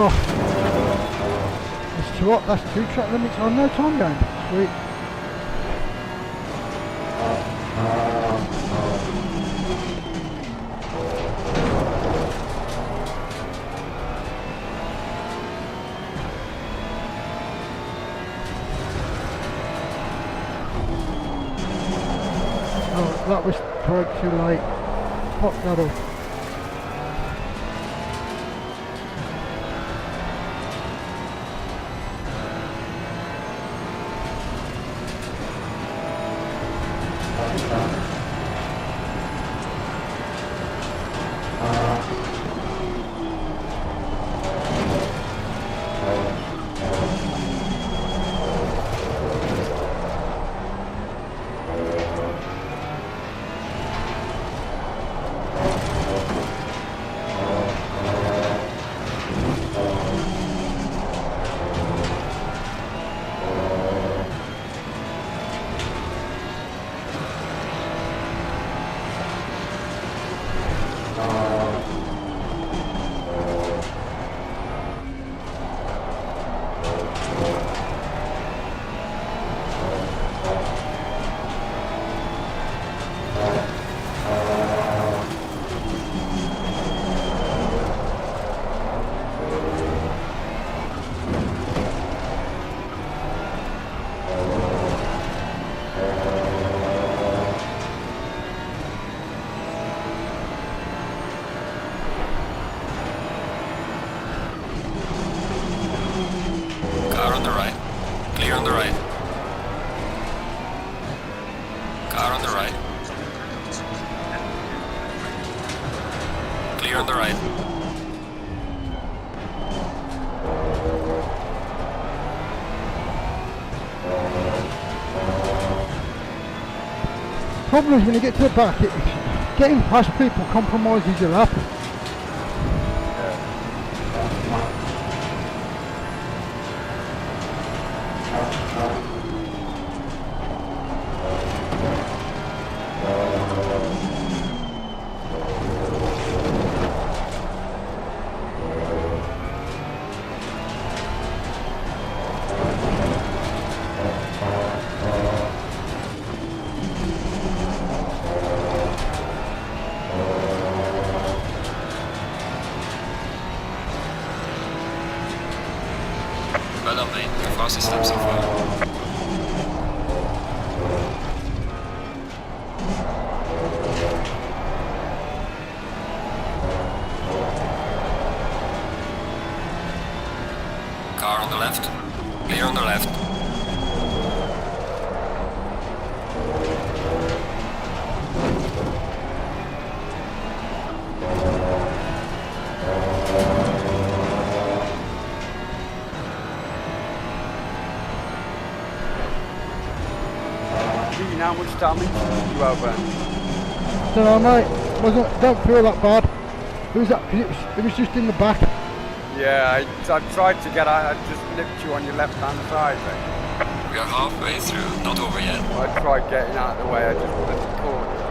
Oh. That's two track limits on no time going. Sweet. Oh, that was quite too late. Fuck that up.
Car on the right. Clear on the right. Car on the right. Clear on the right.
Problem is when you get to the back, getting past people compromises your lap.
Well done, mate. Your fastest lap so far. Car on the left. Clear on the left.
How much damage did you have then?
Don't know, mate. Don't feel that bad. It was that, it was just in the back.
Yeah, I tried to get out, I just nipped you on your left hand side then.
We are halfway through, not over yet.
I tried getting out of the way, I just wanted to caught you.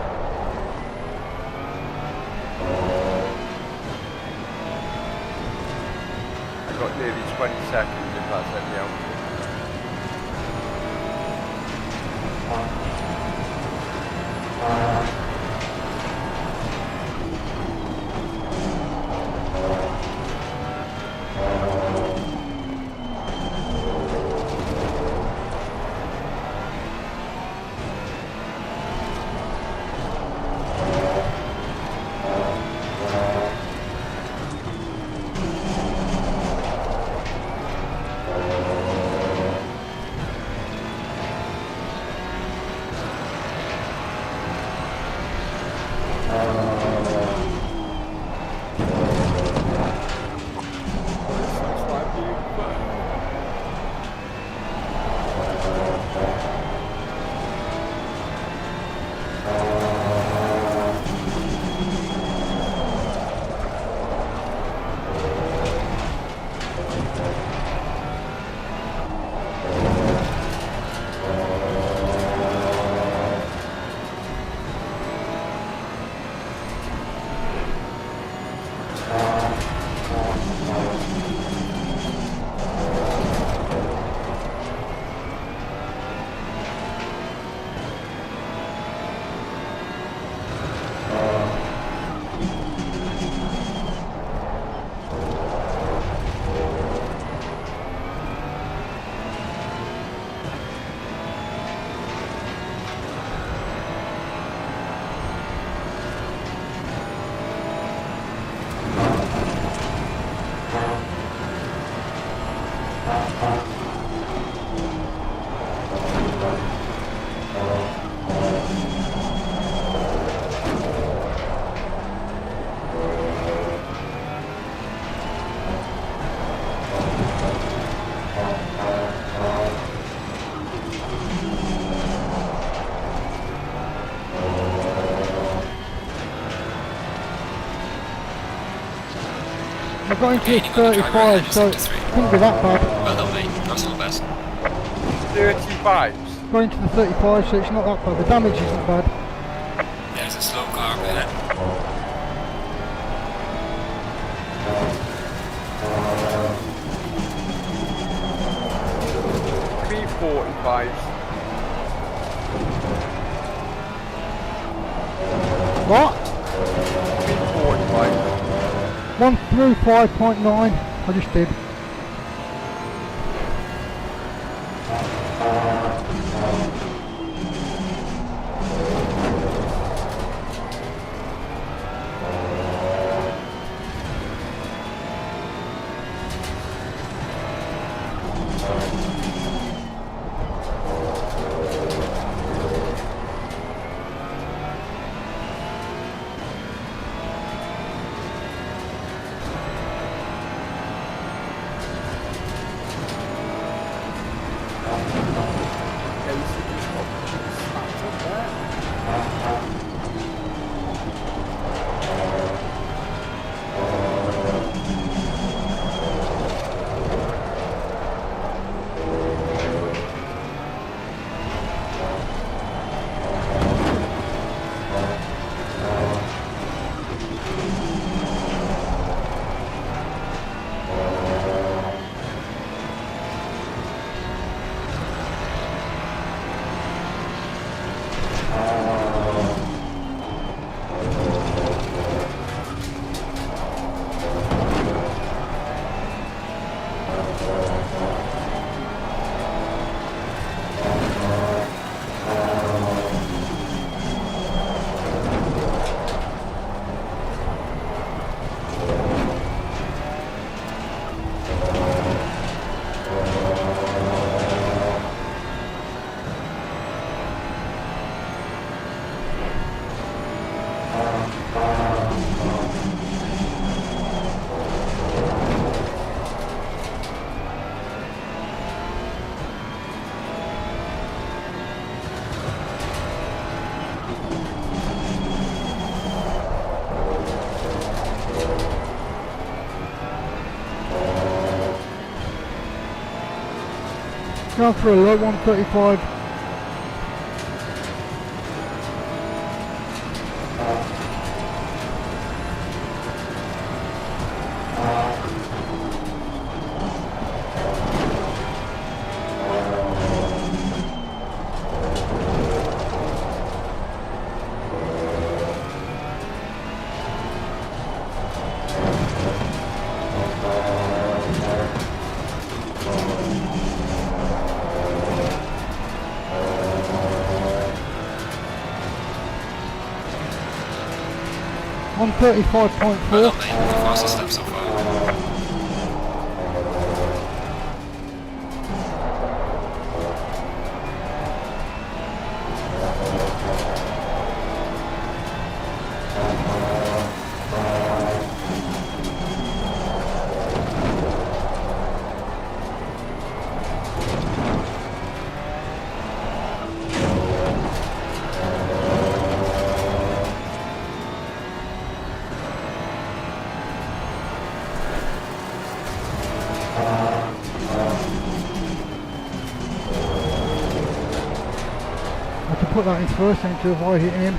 I got nearly 20 seconds if that's any help.
I got into 35, so it couldn't be that bad.
Well done, mate. Personal best.
35s.
Got into the 35, so it's not that bad. The damage isn't bad.
There's a slow car ahead.
B45s.
What?
B45s.
1 through 5.9. I just did. Going for a low 135.
Well
135.4.
done, mate. The fastest lap so far.
I have to put that in first then to avoid hitting him.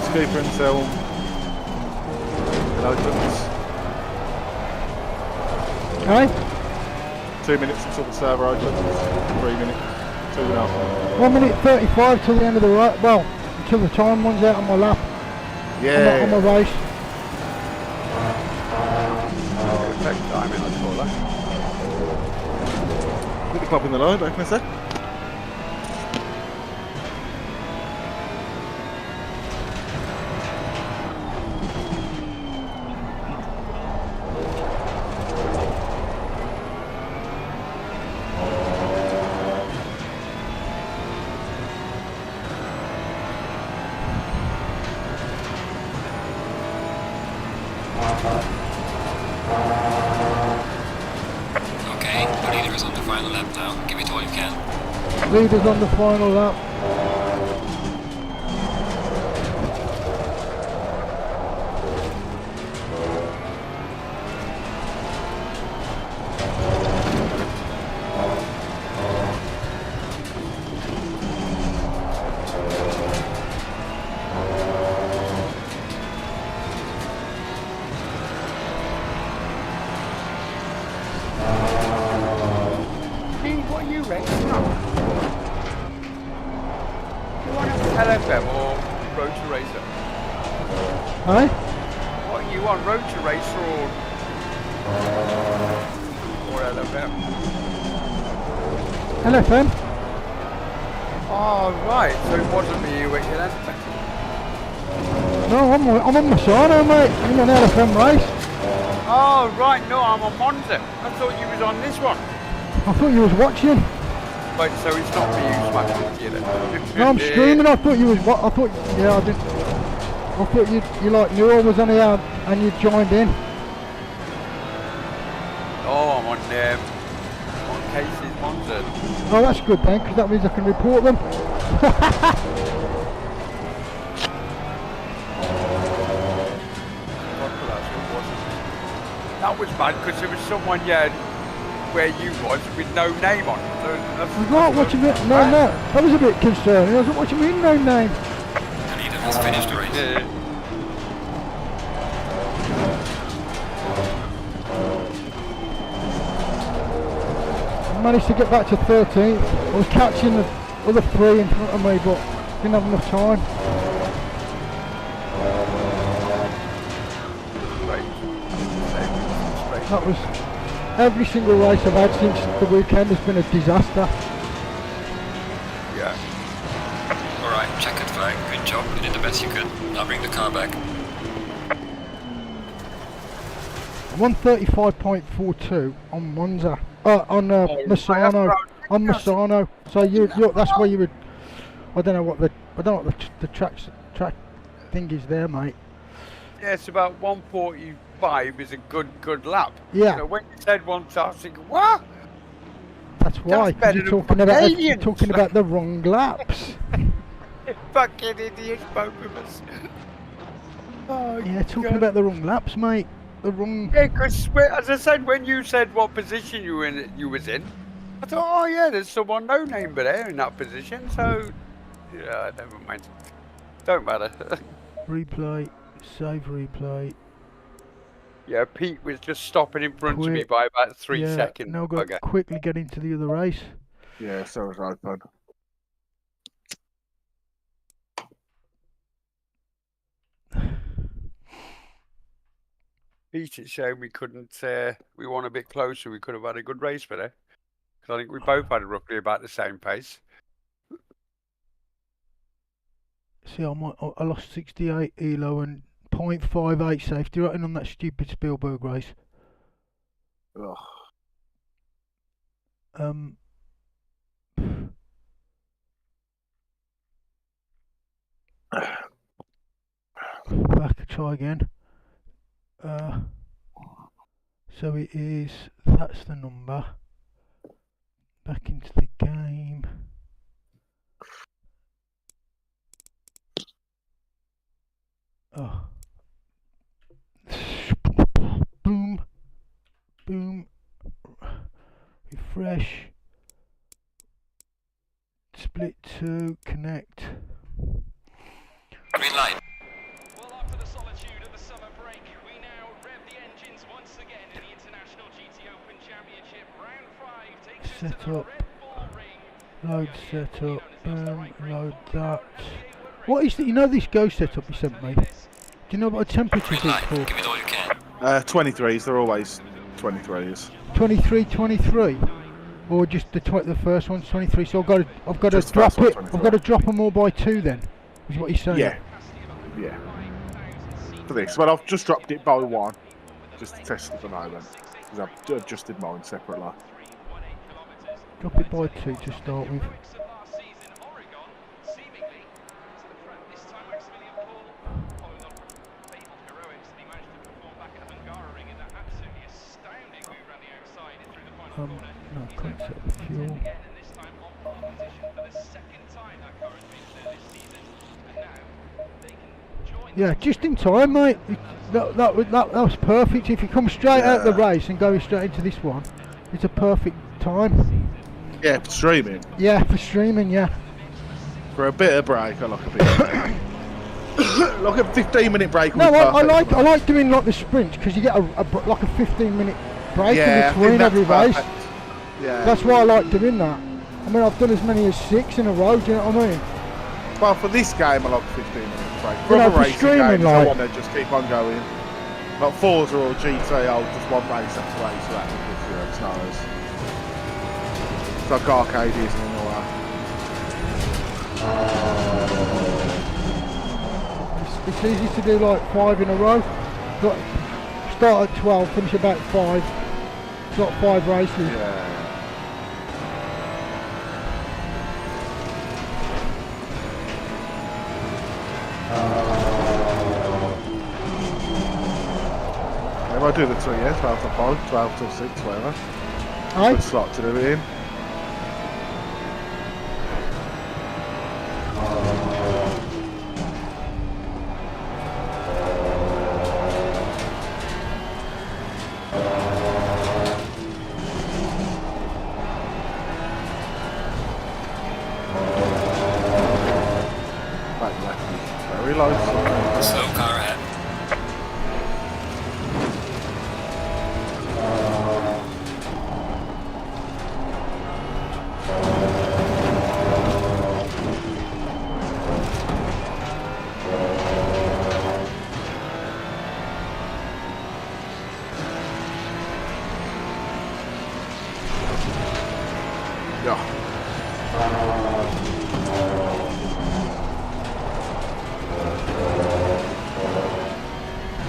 Skeeper until it opens.
Okay.
2 minutes until the server opens. 3 minutes. 2.5.
1 minute 35 till the end of the race. Well, until the time runs out on my lap.
Yeah.
On my race.
Perfect timing, I'd call that.
Put the club in the line, back in a sec.
Okay, the leader is on the final lap now. Give it all you can.
Leaders on the final lap.
What are you racing on? You want an LFM or Road to Racer?
Hey?
What are you on, Road to Racer or LFM?
LFM?
Oh, right, so it wasn't me you were in LFM.
No, I'm on Masano, mate. I'm on LFM race.
Oh, right, no, I'm on Monza. I thought you was on this one.
I thought you was watching.
Right, so it's not for you smashing into you then?
No, I'm streaming. I thought you was what? I thought, yeah, I didn't. I thought you like knew I was on here and you joined in.
Oh, I'm on Casey's Monza.
Oh, that's good then, because that means I can report them.
That was bad because there was someone, yeah, where you was with no name on it. So
Right, what you mean? No, that was a bit concerning. I was like, what you mean, no name?
The leader has finished the race.
Yeah.
I managed to get back to 13th. I was catching the other 3 in front of me, but didn't have enough time. That was every single race I've had since the weekend has been a disaster.
Yeah.
Alright, checkered flag. Good job. You did the best you could. Now bring the car back.
135.42 on Monza. Masano. On Masano. So you that's where you would. I don't know what the track thing is there, mate.
Yeah, it's about 145 is a good lap.
Yeah.
So when you said 1, I was thinking, what?
That's why. 'Cause
better
you're
than
talking about the wrong laps.
Fucking idiots, both of us. Oh,
Yeah, talking about the wrong laps, mate. The wrong.
Yeah, because as I said, when you said what position you was in, I thought, oh yeah, there's someone no name but there in that position. So yeah, never mind. Don't matter.
Replay. Save replay.
Yeah, Pete was just stopping in front of me by about 3 seconds.
Now I've got to quickly get into the other race.
Yeah, so was I, bud.
Pete, it's a shame we couldn't. We won a bit closer. We could have had a good race for there. Because I think we both had roughly about the same pace.
See, I lost 68 ELO and 0.58 safety rating on that stupid Spielberg race.
Ugh.
Back, try again. So it is, that's the number. Back into the game. Oh. Boom. Boom. Refresh. Split 2, connect.
Green light.
summer break, we now rev the engines once again in the International GT Open Championship. Round 5 takes us
Set
to the
up.
Red Bull Ring.
Load setup. Load that. What is the, you know this Go setup you sent me? Do you know what a temperature
Green
is
light,
for?
give it all you can.
23s, they're always 23s.
23, 23, or just the first one's 23. So I've got to
Just the
drop
first one's
it.
23.
I've got to drop them all by 2 then. Is what you're saying?
Yeah. Yeah. For this, well, I've just dropped it by 1, just to test it for the moment, because I've adjusted mine separately.
Drop it by 2 to start with. No, can't set the fuel. Yeah, just in time, mate. That was perfect. If you come straight out the race and go straight into this one, it's a perfect time.
Yeah, for streaming.
Yeah, for streaming, yeah.
For a bit of break, I like a bit. Like a 15-minute break.
No, I
perfect.
like doing like the sprints because you get like a 15-minute break
Yeah,
in between every race.
perfect. Yeah.
That's why I like doing that. I mean, I've done as many as 6 in a row. Do you know what I mean?
Well, for this game, I like 15 minutes break.
You
For
know,
other
for
racing
streaming,
games, I
like-
want to just keep on going. Like Forza or GT, I'll just one race after race for that because, you know, it's not as... It's like arcade, isn't it, and all that.
It's easy to do like 5 in a row. Start at 12, finish about 5. It's got 5 races.
Yeah. If I do the 2, yeah, 12 to 5, 12 till 6, whatever.
Aye.
Good slot to do it in. Back left, very low.
Slow car ahead.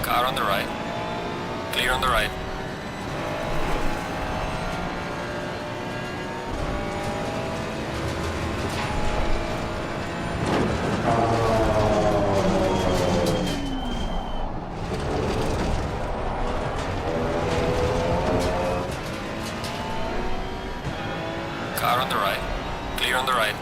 Car on the right. Clear on the right. Car on the right. Clear on the right.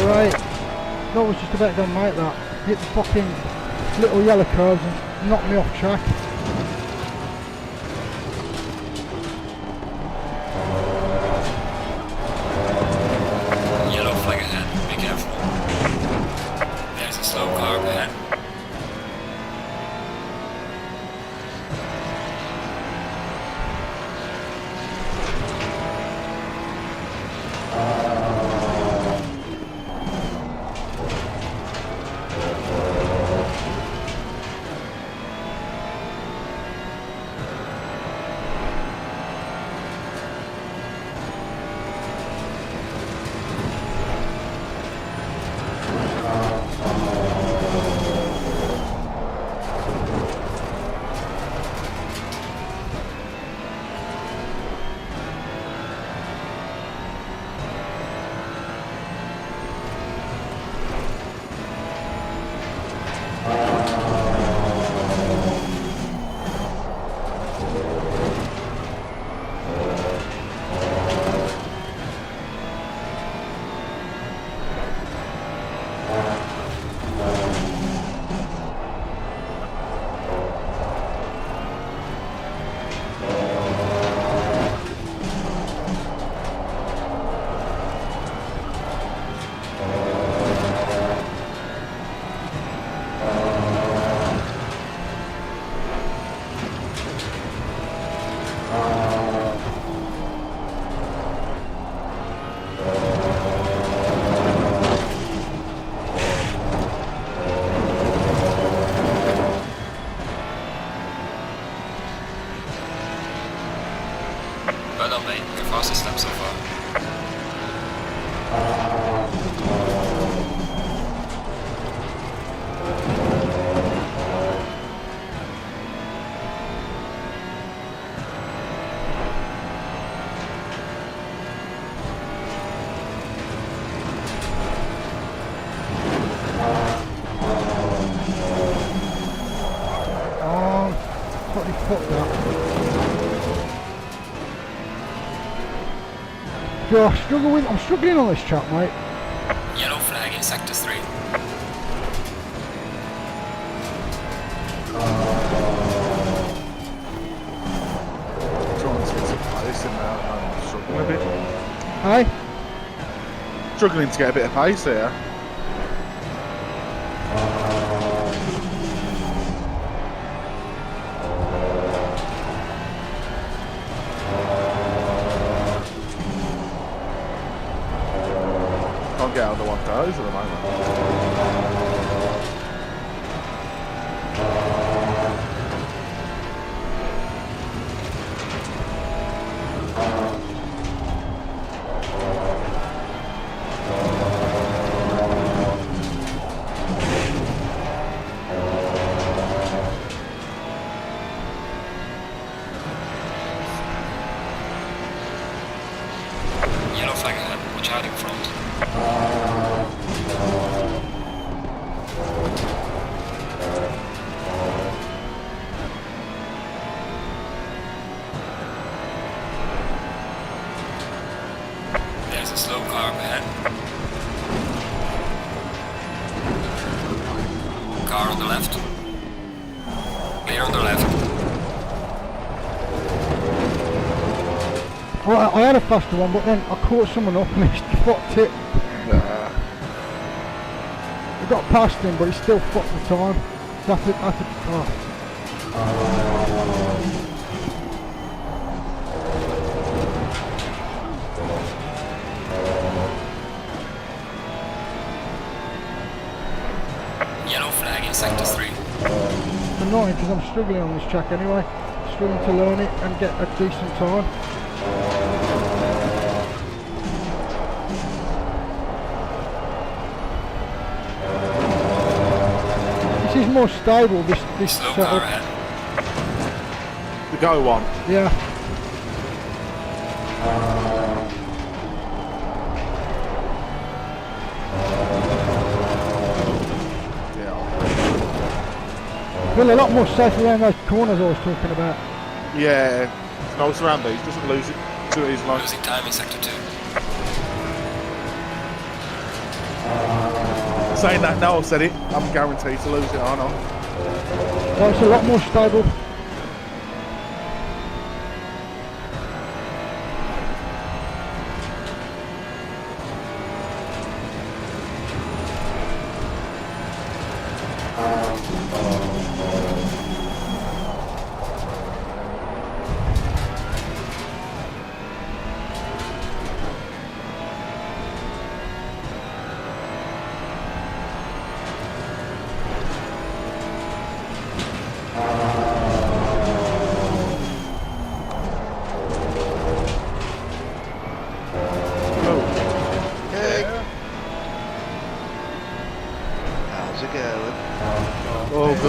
Right. I was just about done like that. Hit the fucking little yellow curves and knocked me off track.
Yellow flag ahead. Be careful. There's a slow car up ahead.
Fuck that. Yeah, I'm struggling on this track, mate.
Yellow flag in sector 3.
Trying to get some pace in there. I'm struggling a bit.
Hey?
Struggling to get a bit of pace here. Can't get out of the one those at the moment.
Yellow flag ahead. Watch out in front. There's a slow car up ahead. Car on the left. Clear on the left.
Well, I had a faster one, but then I caught someone up and he fucked it. I got past him, but he still fucked the time. So
Yellow flag in sector 3.
it's annoying because I'm struggling on this track anyway. Struggling to learn it and get a decent time. This is more stable, this
Slow
setup.
car ahead.
The go one.
Yeah. Well, a lot more safe around those corners I was talking about.
Yeah, it's nice around these, doesn't lose it too easily.
Losing time in sector 2.
Saying that now I've said it, I'm guaranteed to lose it, aren't I?
Well, it's a lot more stable.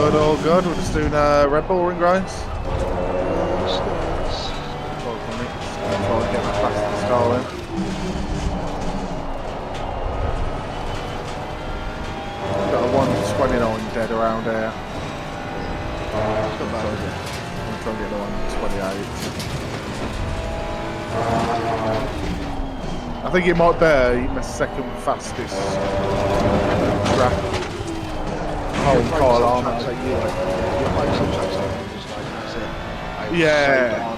All good. We're just doing Red Bull ring race. 12 minutes. Try and get that fastest car in. Got a 129 dead around here. I'm trying to get the 128. I think it might be my second fastest track. Car arm. Yeah.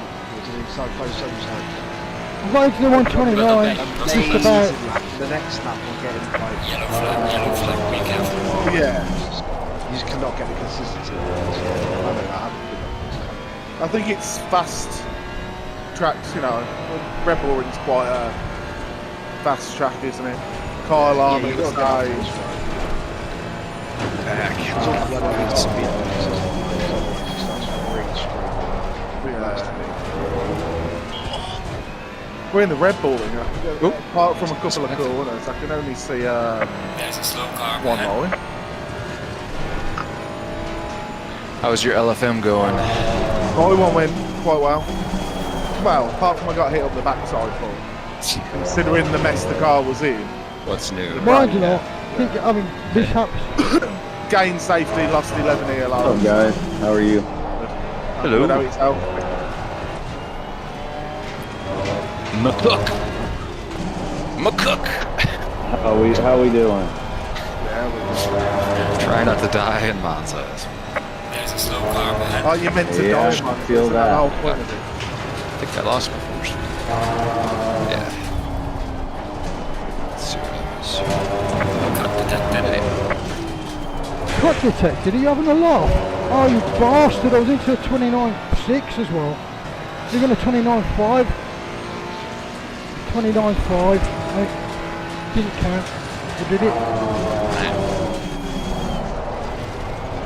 I'm going to the 129, just about.
The next lap will get him like...
Yellow flag, be careful.
Yeah.
You just cannot get the consistency.
I think it's fast tracks, you know. Red Bull Ring's quite a fast track, isn't it? Car alarm at the stage. We're in the Red Bull Ring. Apart from a couple of corners, I can only see
There's a slow car
one
ahead.
line.
How's your LFM going?
My one went quite well. Well, apart from I got hit up the backside for considering the mess the car was in.
What's new?
Mind you know, I mean, this happens.
Gained safety, lost 11 ELO.
Hello guys, how are you?
Hello.
Know it's out.
McCook. McCook.
How we doing?
Try not to die in Monza's.
There's a slow car behind.
Oh, you meant to
Yeah,
dodge.
I feel
Isn't
that.
the whole point of it?
I think I lost my first. Yeah. Let's see what happens.
Cut detected, are you having a laugh? Oh, you bastard, I was into a 29.6 as well. You're going to 29.5. 29.5. Didn't count. Or did it?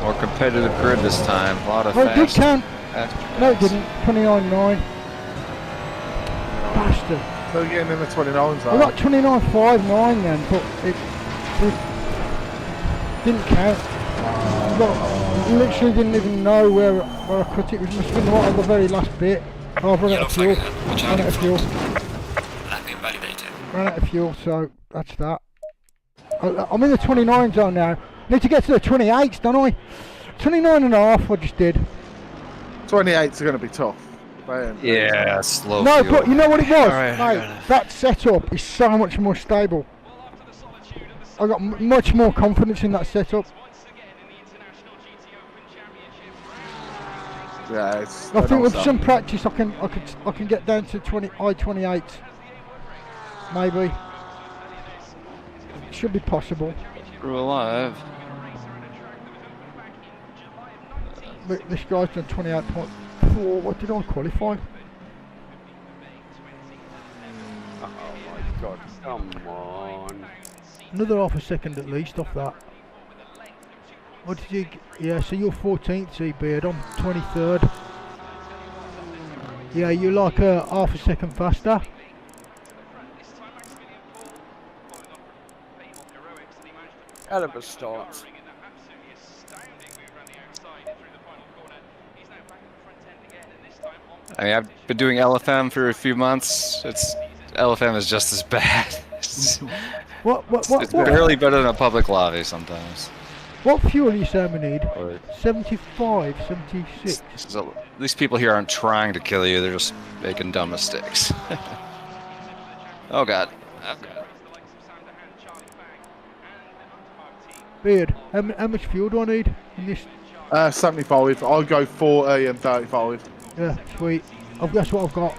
More competitive grid this time. A lot of
Oh, it did
fast.
count.
fast
No, it didn't. 29.9. Bastard.
So you're getting in the 29s,
I got 29.59 then, but it didn't count. But literally didn't even know where I cut it. It must have been right on the very last bit. Oh, I've run out of fuel. Run out of fuel.
Lap invalidated.
Ran out of fuel, so that's that. I'm in the 29 zone now. Need to get to the 28s, don't I? 29.5 I just did.
28s are going to be tough.
Yeah, slow
No,
fuel.
but you know what it was?
Alright,
Mate, that setup is so much more stable. I got much more confidence in that setup.
Yeah, it's.
I think with some practice, I can get down to I-28, maybe. Should be possible.
We're alive.
But this guy's done 28.4. What did I qualify?
Oh my god, come on.
Another half a second at least off that. What did you? Yeah, so you're 14th, C-Beard. I'm 23rd. Yeah, you're like half a second faster.
Hell of a start.
I mean, I've been doing LFM for a few months. LFM is just as bad. It's barely better than a public lobby sometimes.
What fuel are you saying we need? 75, 76.
So, these people here aren't trying to kill you, they're just making dumb mistakes. Oh god. Oh god.
Beard, how much fuel do I need in this?
75. I'll go 40 and 35.
Yeah, sweet. That's what I've got.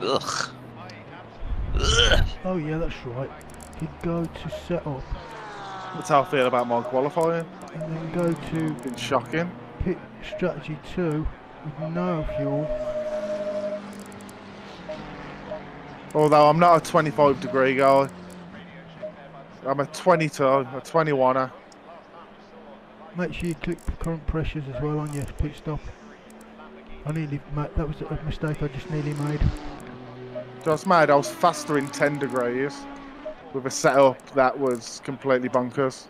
Ugh.
Oh yeah, that's right. You go to set up.
That's how I feel about my qualifying.
And then go to
Been shocking.
pit strategy 2 with no fuel.
Although I'm not a 25 degree guy. I'm a 22, a 21er.
Make sure you click current pressures as well on your pit stop. That was a mistake I just nearly made.
Just mad, I was faster in 10 degrees with a setup that was completely bonkers.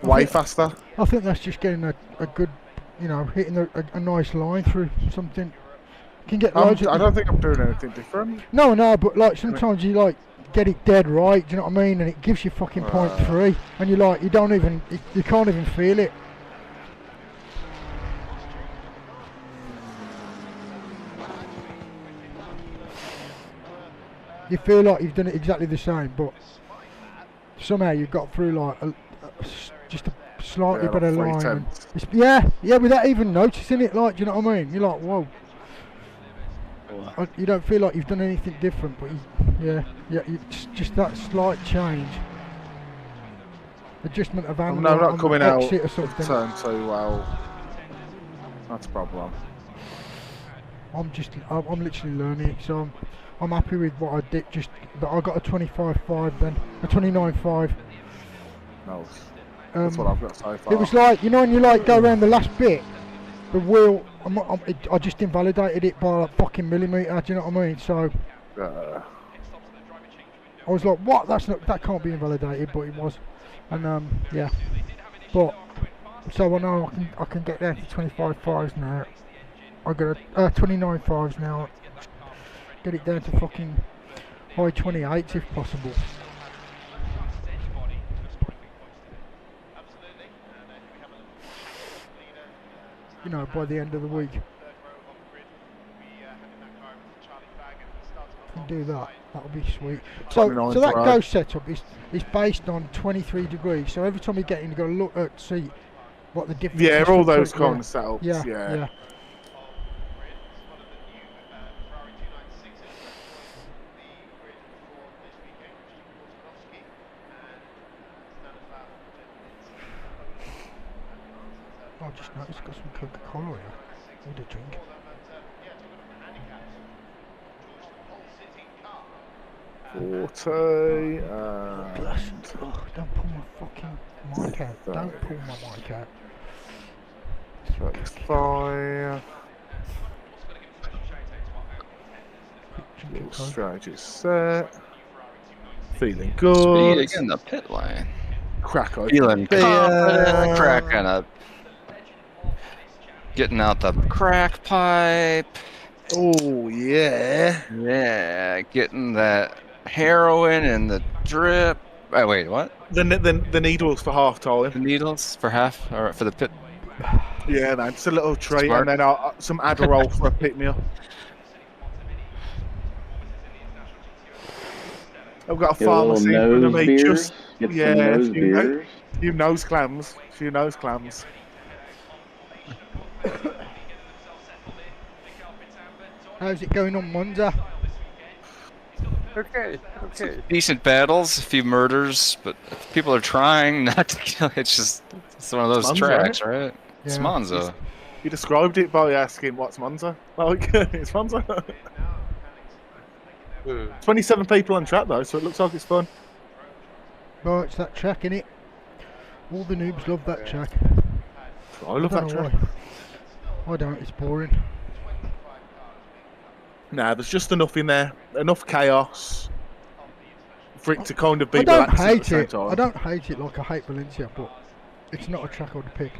Way faster.
I think that's just getting a good, hitting a nice line through something. You can get loads
I don't think I'm doing anything different.
No, but like sometimes you like get it dead right, do you know what I mean? And it gives you fucking 0.3, and you don't even, you can't even feel it. You feel like you've done it exactly the same, but somehow you've got through like just a slightly better line. And yeah, without even noticing it. Like, do you know what I mean? You're like, whoa. You don't feel like you've done anything different, but just that slight change, adjustment of angle.
No, I'm not coming out
exit or something.
turn too well. That's a problem.
I'm literally learning it, so I'm happy with what I did. Just that I got a 25.5 then, a 29.5.
No, that's what I've got so far.
It was like, when you like go around the last bit, the wheel, I just invalidated it by like fucking millimetre. Do you know what I mean? So I was like, what? That can't be invalidated, but it was. And yeah, but So I know I can get down to 25.5s now. I got 29.5s now. Get it down to fucking high 28s if possible. You know, by the end of the week. Can do that. That'll be sweet. So that go setup is based on 23 degrees. So every time you get in, you got to look at see what the difference.
Yeah,
is
all
from
those
yeah.
kind of setups.
Yeah,
Yeah.
yeah. I just noticed got some Coca-Cola here. Need a drink.
Forte.
Bless. Oh, don't pull my fucking mic out. Don't pull my mic out.
35. Little strategy set. Feeling good.
Speed in the pit lane.
Crack open.
Feeling confident. Cracking up. Getting out the crack pipe.
Oh yeah.
Yeah, getting that heroin and the drip. Oh, wait, what?
The needles for half time.
The needles for half, or for the pit.
Yeah, man, just a little treat,
Smart.
and then some Adderall for a pick me up. I've got a pharmacy in front of me. Just few nose clams.
How's it going on Monza?
Okay.
Decent battles, a few murders, but people are trying not to kill. It's one of those
Monza,
tracks, right? It's
Yeah.
Monza.
You described it by asking what's Monza. Like, it's Monza. 27 people on track though, so it looks like it's fun.
Oh, it's that track, innit? All the noobs love that track.
I love that
don't know
track.
why. I don't, it's boring.
Nah, there's just enough in there, enough chaos for it to kind of be
I don't
relaxing at the
hate
same
it.
time.
I don't hate it like I hate Valencia, but it's not a track I'd pick.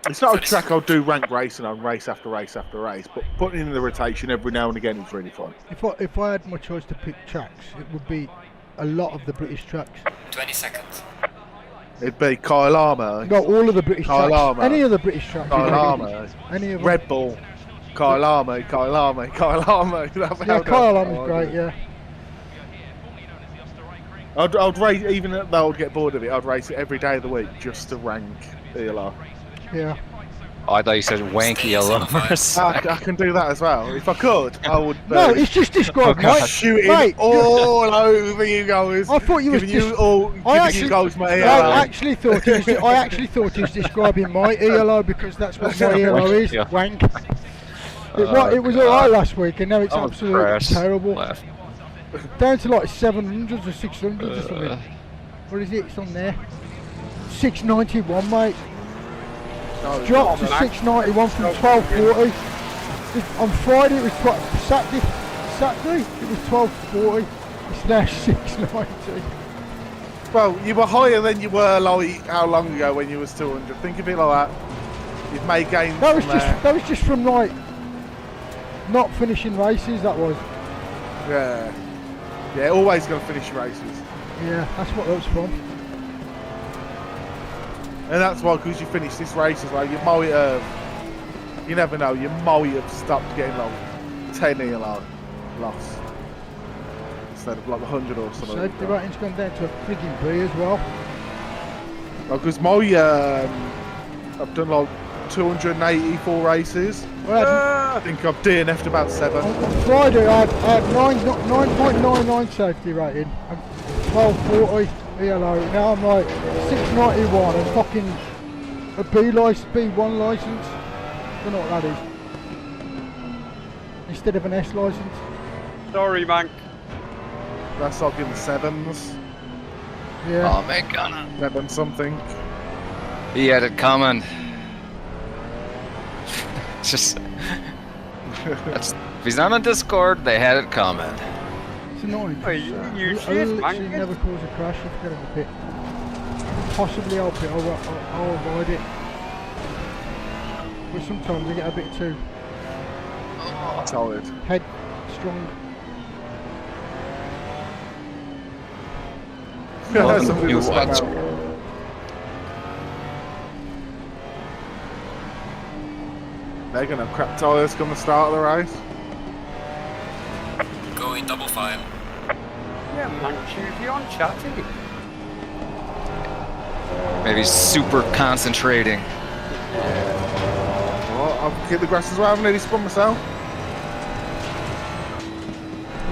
It's not a track I'll do rank racing on race after race after race, but putting in the rotation every now and again is really fun.
If I had my choice to pick tracks, it would be a lot of the British tracks.
20 seconds.
It'd be Kyle Armour.
No, all of the British
Kyle
tracks.
Armour.
Any of the British tracks.
Kyle Armour.
Any of them.
Red Bull. Kyle Armour. Kyle Armour.
Yeah, Kyle Armour's great, yeah.
I'd race, even though I'd get bored of it, I'd race it every day of the week just to rank ELO.
Yeah.
Oh, I thought you said wanky ELO for a sec.
I can do that as well. If I could, I would.
No, it's just described, mate.
Shooting
Mate,
all over you guys.
I thought you was
giving you guys my ELO.
I actually thought he was describing my ELO because that's what my ELO is.
Yeah.
Wank. It was alright last week, and now it's absolutely
impressed.
terrible.
Left.
Down to like 700s or 600s or something. What is it? It's on there. 691, mate.
No,
Dropped to 691 from 1240. On Friday it was Saturday it was 1240. It's now 690.
Well, you were higher than you were like how long ago when you was 200. Think of it like that. You've made gains.
That was just from like not finishing races. That was.
Yeah, always gonna finish races.
Yeah, that's what that was from.
And that's why, because you finished this race as well, you might have, you never know, you might have stopped getting like 10 ELO loss instead of like 100 or something.
Safety rating's gone down to a frigging B as well.
Because my, I've done like 284 races.
Well,
I think I've DNF'd about 7.
on Friday I had 9.99 safety rating and 1240 ELO. Now I'm like 691 and fucking a B1 license. Don't know what that is. Instead of an S license.
Sorry, man.
That's like in the 7s.
Yeah.
Oh, my God.
7 something.
He had it coming. Just. If he's not on Discord, they had it coming.
It's annoying.
Oh, you
I
shit,
literally
man.
never cause a crash if you get in the pit.
possibly help it, I'll avoid it. But sometimes I get a bit too
Tired.
headstrong.
Somebody will spam out. They're gonna have crap tyres come the start of the race.
Going double file.
Yeah, man, choosy on chatty.
Maybe super concentrating.
Well, I'll keep the grass as well. I've nearly spun myself.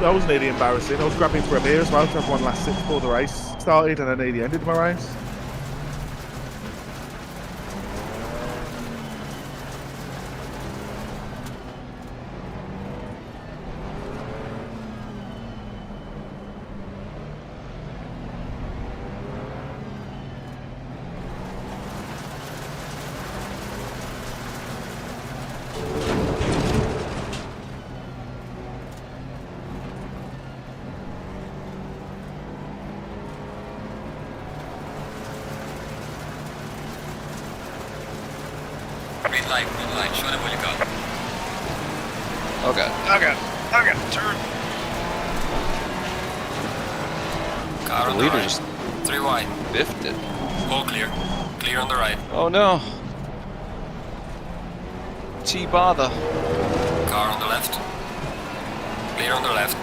That was nearly embarrassing. I was grabbing for a beer as well to have one last sip before the race started, and I nearly ended my race.
Green light, show them what you got.
Okay.
Turn. Car
The
on the
leader
right.
just
3 wide.
biffed it.
All clear. Clear on the right.
Oh no. T-bother.
Car on the left. Clear on the left.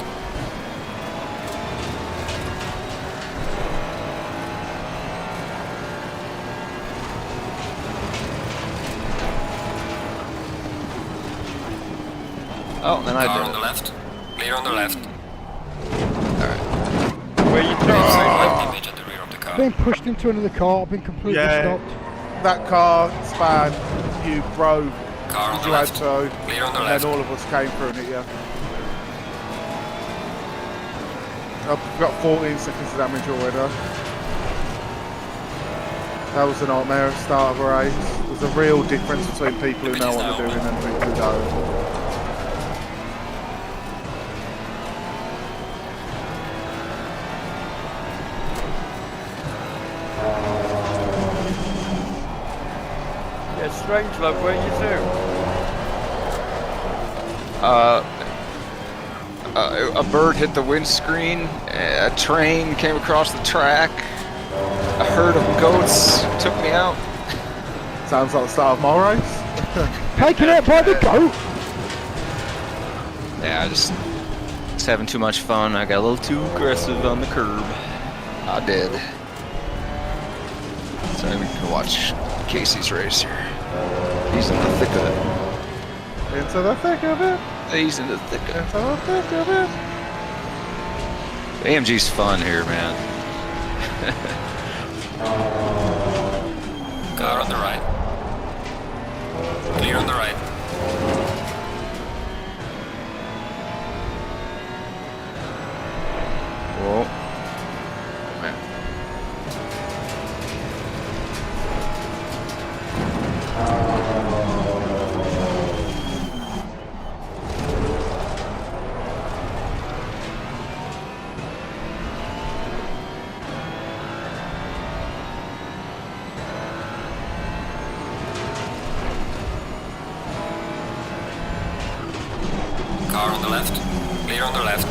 Oh, then I
Car
did
on the
it.
left. Clear on the left.
Where you
White image at the rear of the car.
I've been pushed into another car, I've been completely stopped.
That car span, you broke.
Car on the
You had
left.
to,
Clear on the
and
left.
then all of us came through and hit you. I've got 14 seconds of damage already. That was a nightmare at the start of a race. There's a real difference between people who know what they're doing and people who don't.
Yeah, strange love, where you to?
A bird hit the windscreen, a train came across the track, a herd of goats took me out.
Sounds like the start of my race.
Taken out by the goat!
Yeah, I just was having too much fun. I got a little too aggressive on the curb. I did. So we can watch Casey's race here. He's in the thick of it.
Into the thick of it.
He's in the thick of it.
Into the thick of it.
AMG's fun here, man.
Car on the right. Clear on the right.
Whoa. Man.
Car on the left. Clear on the left.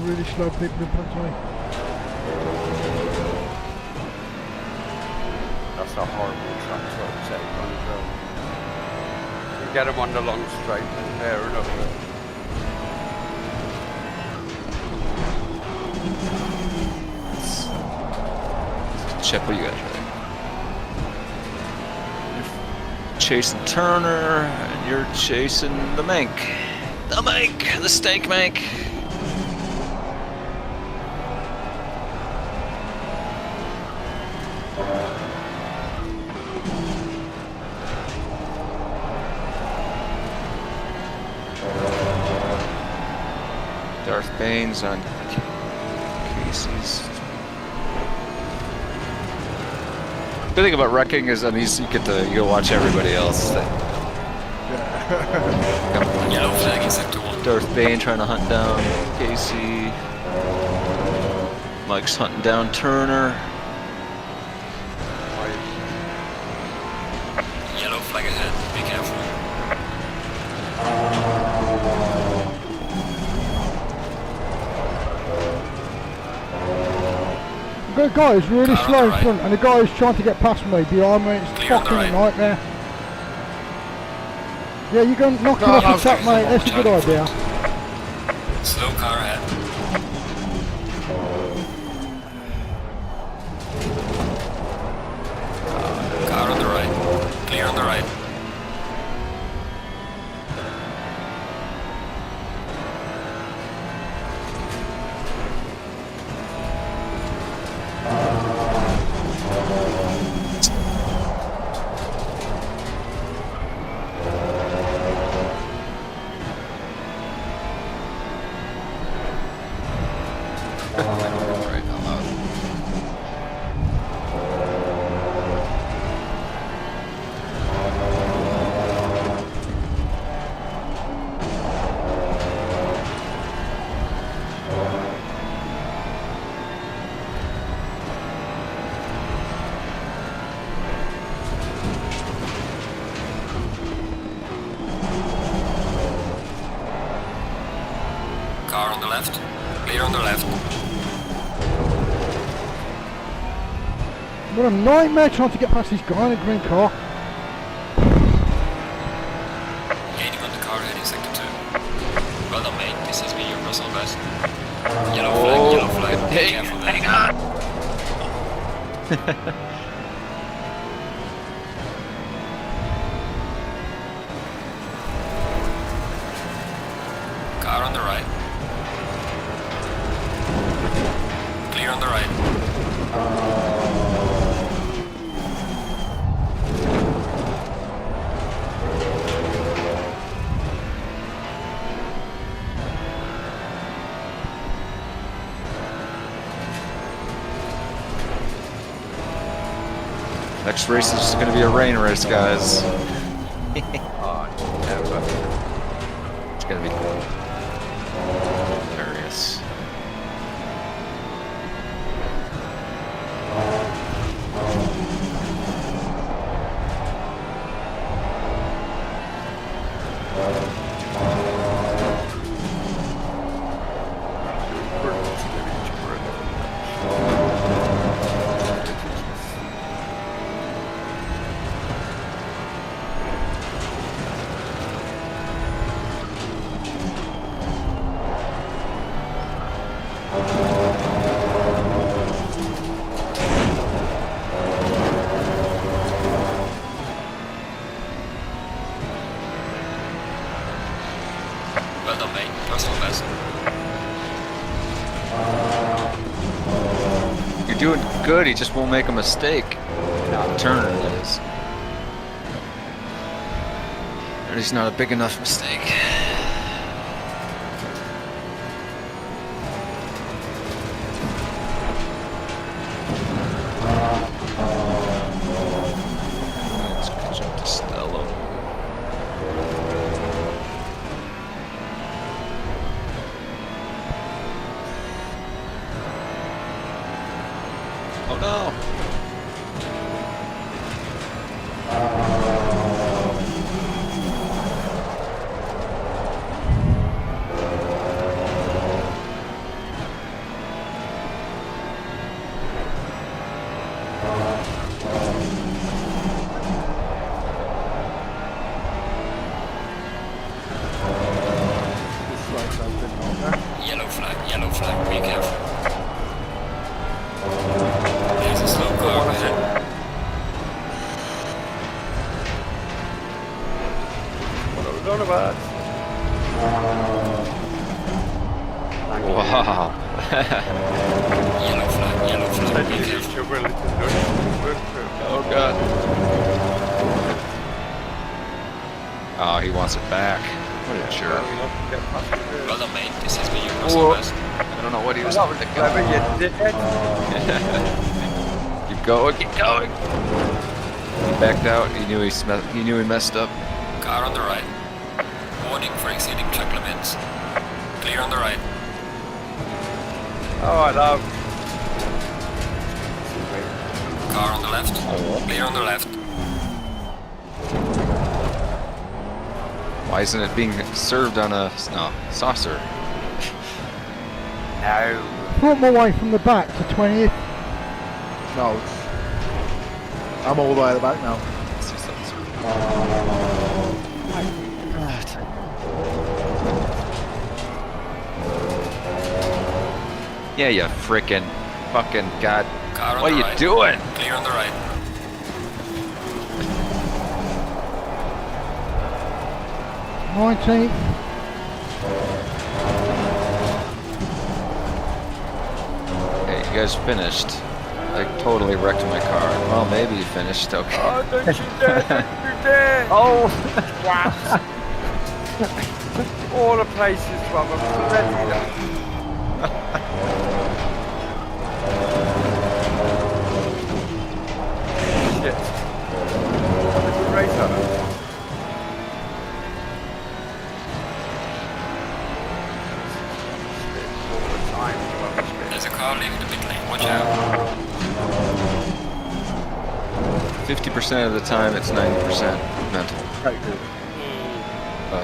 really slow people in front of me.
That's a horrible track to overtake on as well. You get them on the long straight and fair enough.
Check what you got. You're chasing Turner, and you're chasing the Mank. The Mank! The Stank Mank! Darth Bane's on Casey's. The thing about wrecking is, I mean, you get to watch everybody else.
Yellow flag in sector 1.
Darth Bane trying to hunt down Casey. Mike's hunting down Turner.
Yellow flag ahead, be careful.
The guy is really slow in front, and the guy is trying to get past me behind me. It's fucking a nightmare. Yeah, you're going to knock it off the top, mate. That's a good idea.
Slow car ahead. Car on the right. Clear on the right. Car on the left. Clear on the left.
What a nightmare trying to get past this guy in a green car.
Gaining on the car ahead in sector 2. Well done, mate. This has been your personal best. Yellow flag, be careful there.
Hang on!
Car on the right. Clear on the right.
Next race is going to be a rain race, guys. It's going to be hilarious.
Well done, mate. Personal best.
You're doing good, he just won't make a mistake. Turner, that is. And he's not a big enough mistake. Let's catch up to Stella. Oh no!
Yellow flag, be careful.
Oh god. Oh, he wants it back. What a jerk.
Well done, mate. This has been your Russell West.
I don't know what he was
That was clever, you dickhead.
Keep going, keep going. He backed out. He knew he messed up.
Car on the right. Warning for exceeding track limits. Clear on the right.
Oh, I love.
Car on the left. Clear on the left.
Why isn't it being served on a saucer?
No.
Brought my way from the back to 20th.
No, I'm all the way at the back now.
Yeah, you frickin' fucking god.
Car on
What
the
are you
right.
doing?
Clear on the right.
Nineteenth.
Hey, you guys finished. I totally wrecked my car. Well, maybe you finished. Okay.
Oh, don't you dare, don't you dare.
Oh!
Wow. All the places, Rob. I'm ready. Shit. There's a race on it. All the time.
There's a car leaving the pit lane. Watch out.
50% of the time, it's 90% mental.
Right, good.
Wait.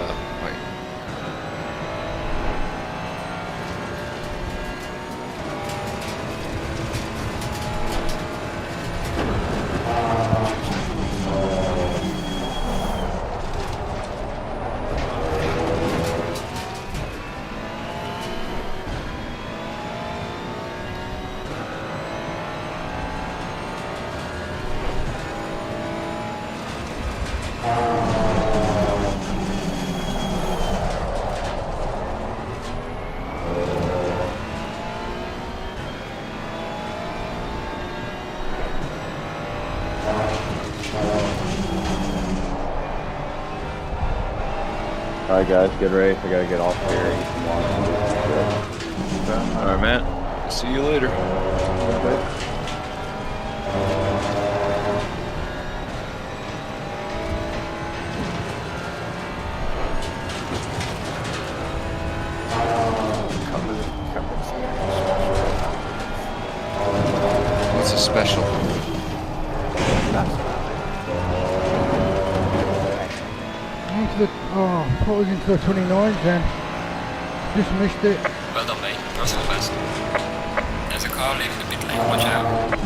Alright guys, good race. I gotta get off here and eat some lunch.
Alright, man. See you later. What's a special?
Into the, oh, I thought it was into the 29s then. Just missed it.
Well done, mate. Russell West. There's a car leaving the pit lane. Watch out.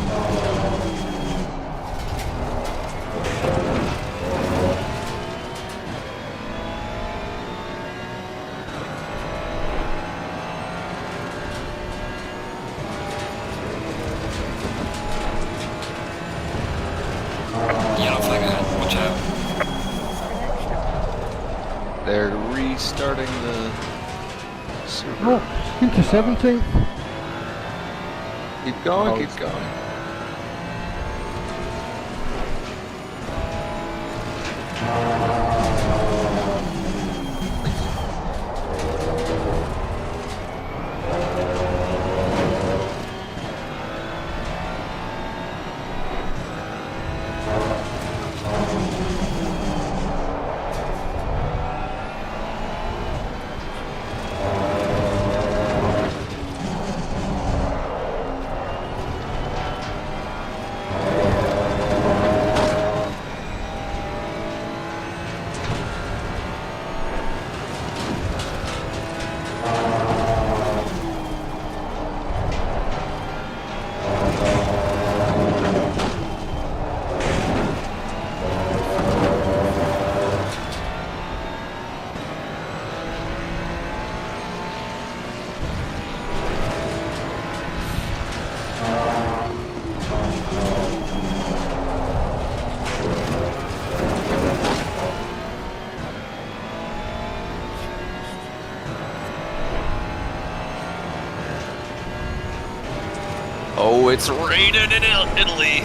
Yellow flag ahead. Watch out.
They're restarting the super.
Oh, into 17th.
Keep going, keep going. it's raining in Italy.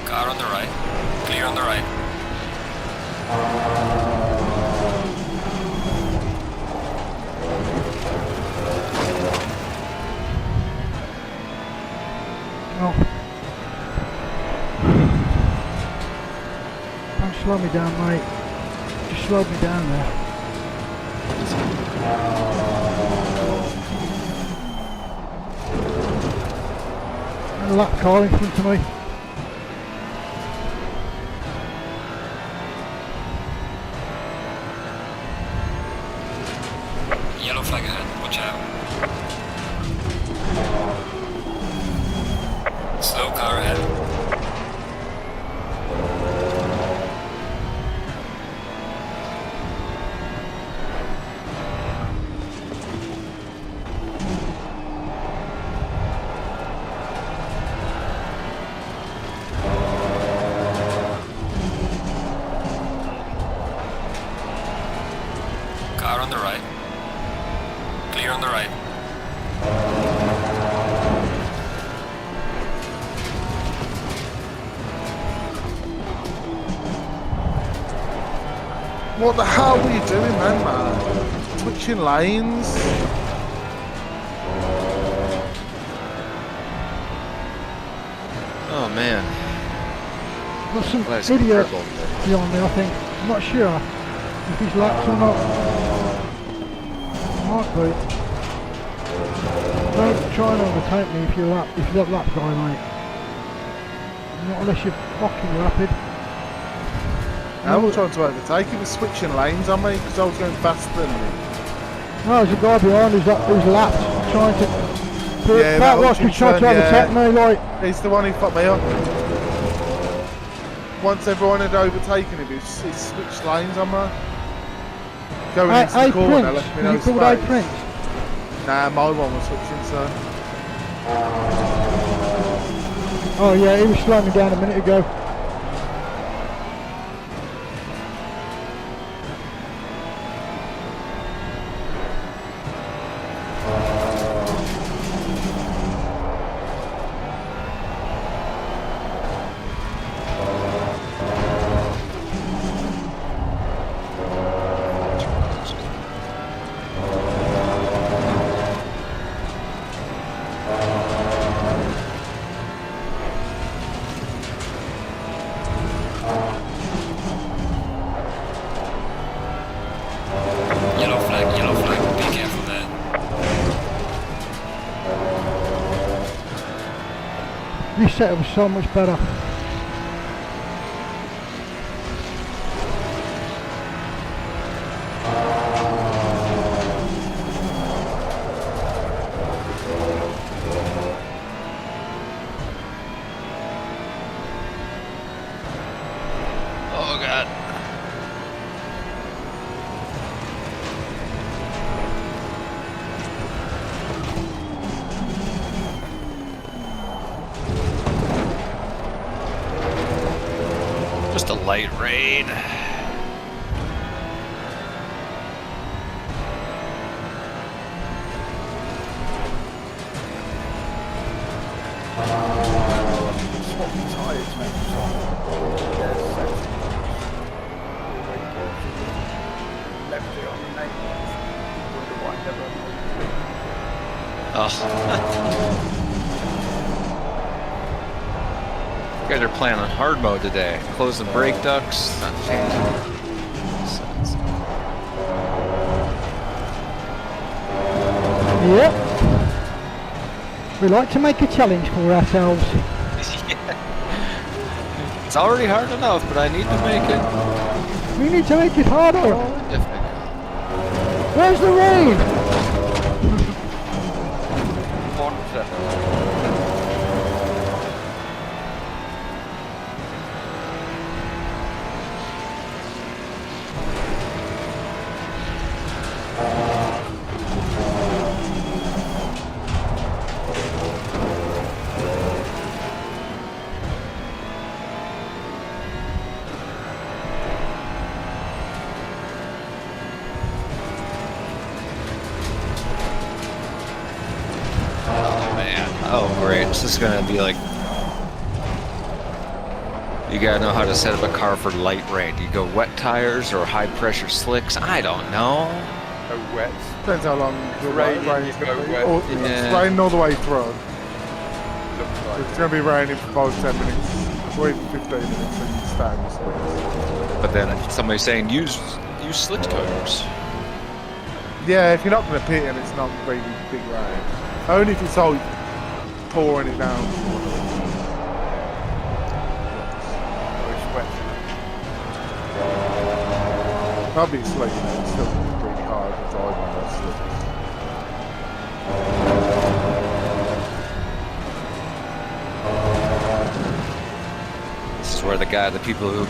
Car on the right. Clear on the right.
Oh. Don't slow me down, mate. Just slow me down there. And a lap car in front of me.
Yellow flag ahead. Watch out. Slow car ahead. Car on the right. Clear on the right.
What the hell were you doing then, man? Switching lanes?
Oh man.
Got some
That's
idiot
incredible.
behind me, I think. I'm not sure if he's lapped or not. Might be. Don't try and overtake me if you're that guy, mate. Not unless you're fucking rapid.
I was trying to overtake. He was switching lanes on me because I was going faster than him.
No, there's a guy behind who's lapped, trying to...
Yeah,
that was just trying to overtake me, like...
He's the one who fucked me up. Once everyone had overtaken him, he switched lanes on me. Going into the corner, left me no space.
Called A Prince?
Nah, my one was switching, so...
Oh yeah, he was slowing me down a minute ago.
Yellow flag, be careful there.
This setup was so much better.
Oh god. Just a light rain.
empty on the name. Wonder why I never
You guys are playing on hard mode today. Closing brake ducts, not changing.
Yep. We like to make a challenge for ourselves.
It's already hard enough, but I need to make it.
We need to make it harder. Where's the rain?
Oh great, this is gonna be like... You gotta know how to set up a car for light rain. Do you go wet tires or high pressure slicks? I don't know.
go wet.
Depends how long the rain
Raining,
is
you go
going to be.
wet.
Or it's raining all the way through.
Looks like.
It's going to be raining for 5-10 minutes, or even 15 minutes, and you stay on the slicks.
But then somebody's saying use slick tires.
Yeah, if you're not going to pit and it's not really big rain. Only if it's like pouring it down. Obviously, you know, it's still pretty hard to drive on those slicks.
This is where the people who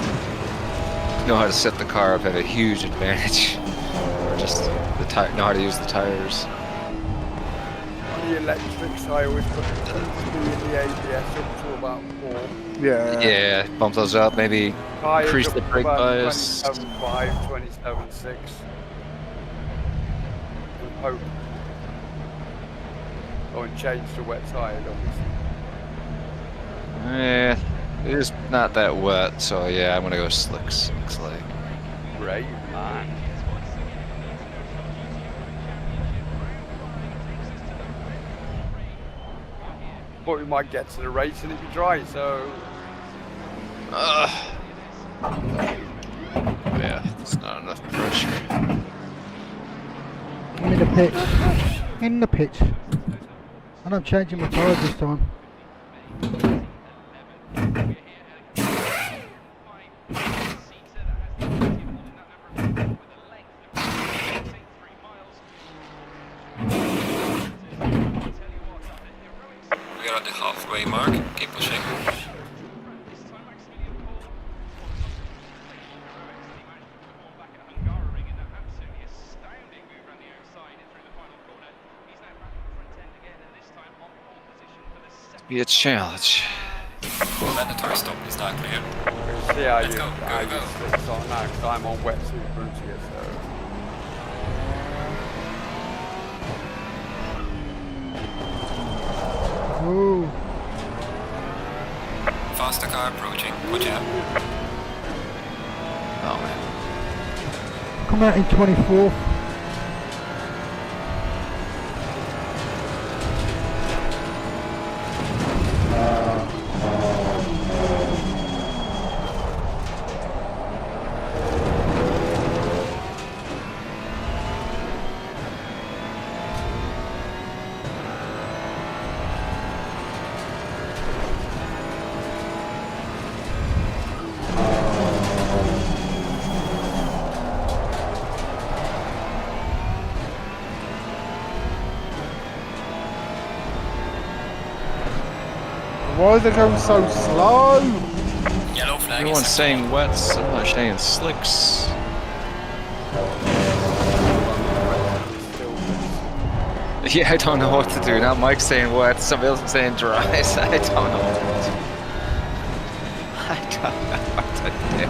know how to set the car up have a huge advantage. Or just know how to use the tires.
On the electrics, I always put the speed in the ABS up to about 4.
Yeah.
Yeah, bump those up, maybe
Tires
increase
up
the
to
brake
about
bias.
27.5, 27.6. And hope. Oh, and change to wet tire, obviously.
Eh, it is not that wet, so yeah, I'm gonna go slicks, looks like.
Great, man. Thought we might get to the race and it'd be dry, so...
Yeah, it's not enough pressure.
I'm in the pit. In the pit. And I'm changing my tyres this time.
We are at the halfway mark. Keep pushing.
Be a challenge.
Mandatory stop is not clear.
See how
Let's
you,
go,
how
go,
you
go.
slicks on now, because I'm on wetsuit boots here, so...
Ooh.
Faster car approaching. Watch out.
Oh man.
Come out in 24th.
Why are they going so slow?
Yellow flag.
Everyone's saying wets, I'm not saying slicks. Yeah, I don't know what to do. Now Mike's saying wet, somebody else is saying dry, so I don't know what to do. I don't know what to do.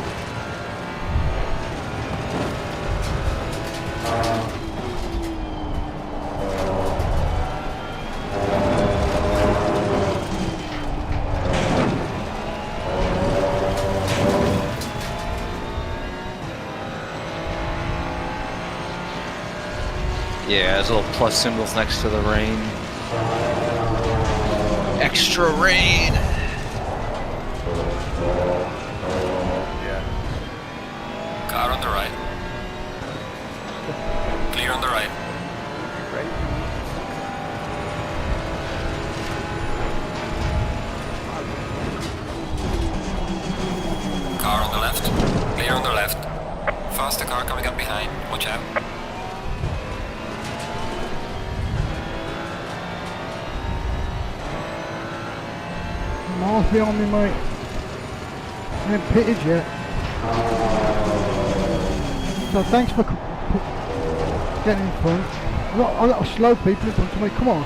Yeah, there's little plus symbols next to the rain. Extra rain!
Yeah.
Car on the right. Clear on the right.
Great.
Car on the left. Clear on the left. Faster car coming up behind. Watch out.
Miles behind me, mate. I ain't pitted yet. So thanks for getting in front. I got slow people in front of me, come on.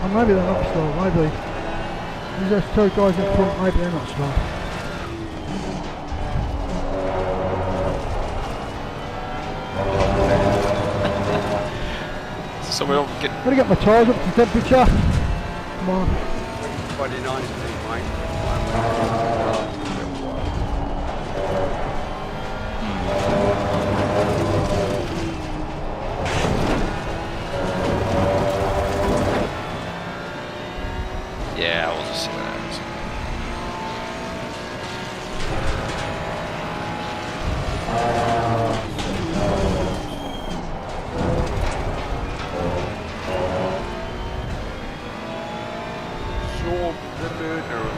Oh, maybe they're not slow, maybe. There's those 2 guys in front, maybe they're not slow.
So we'll get...
Gotta get my tyres up to temperature. Come on.
29 feet, mate.
Yeah, we'll just see what happens.
Shaw the murderer.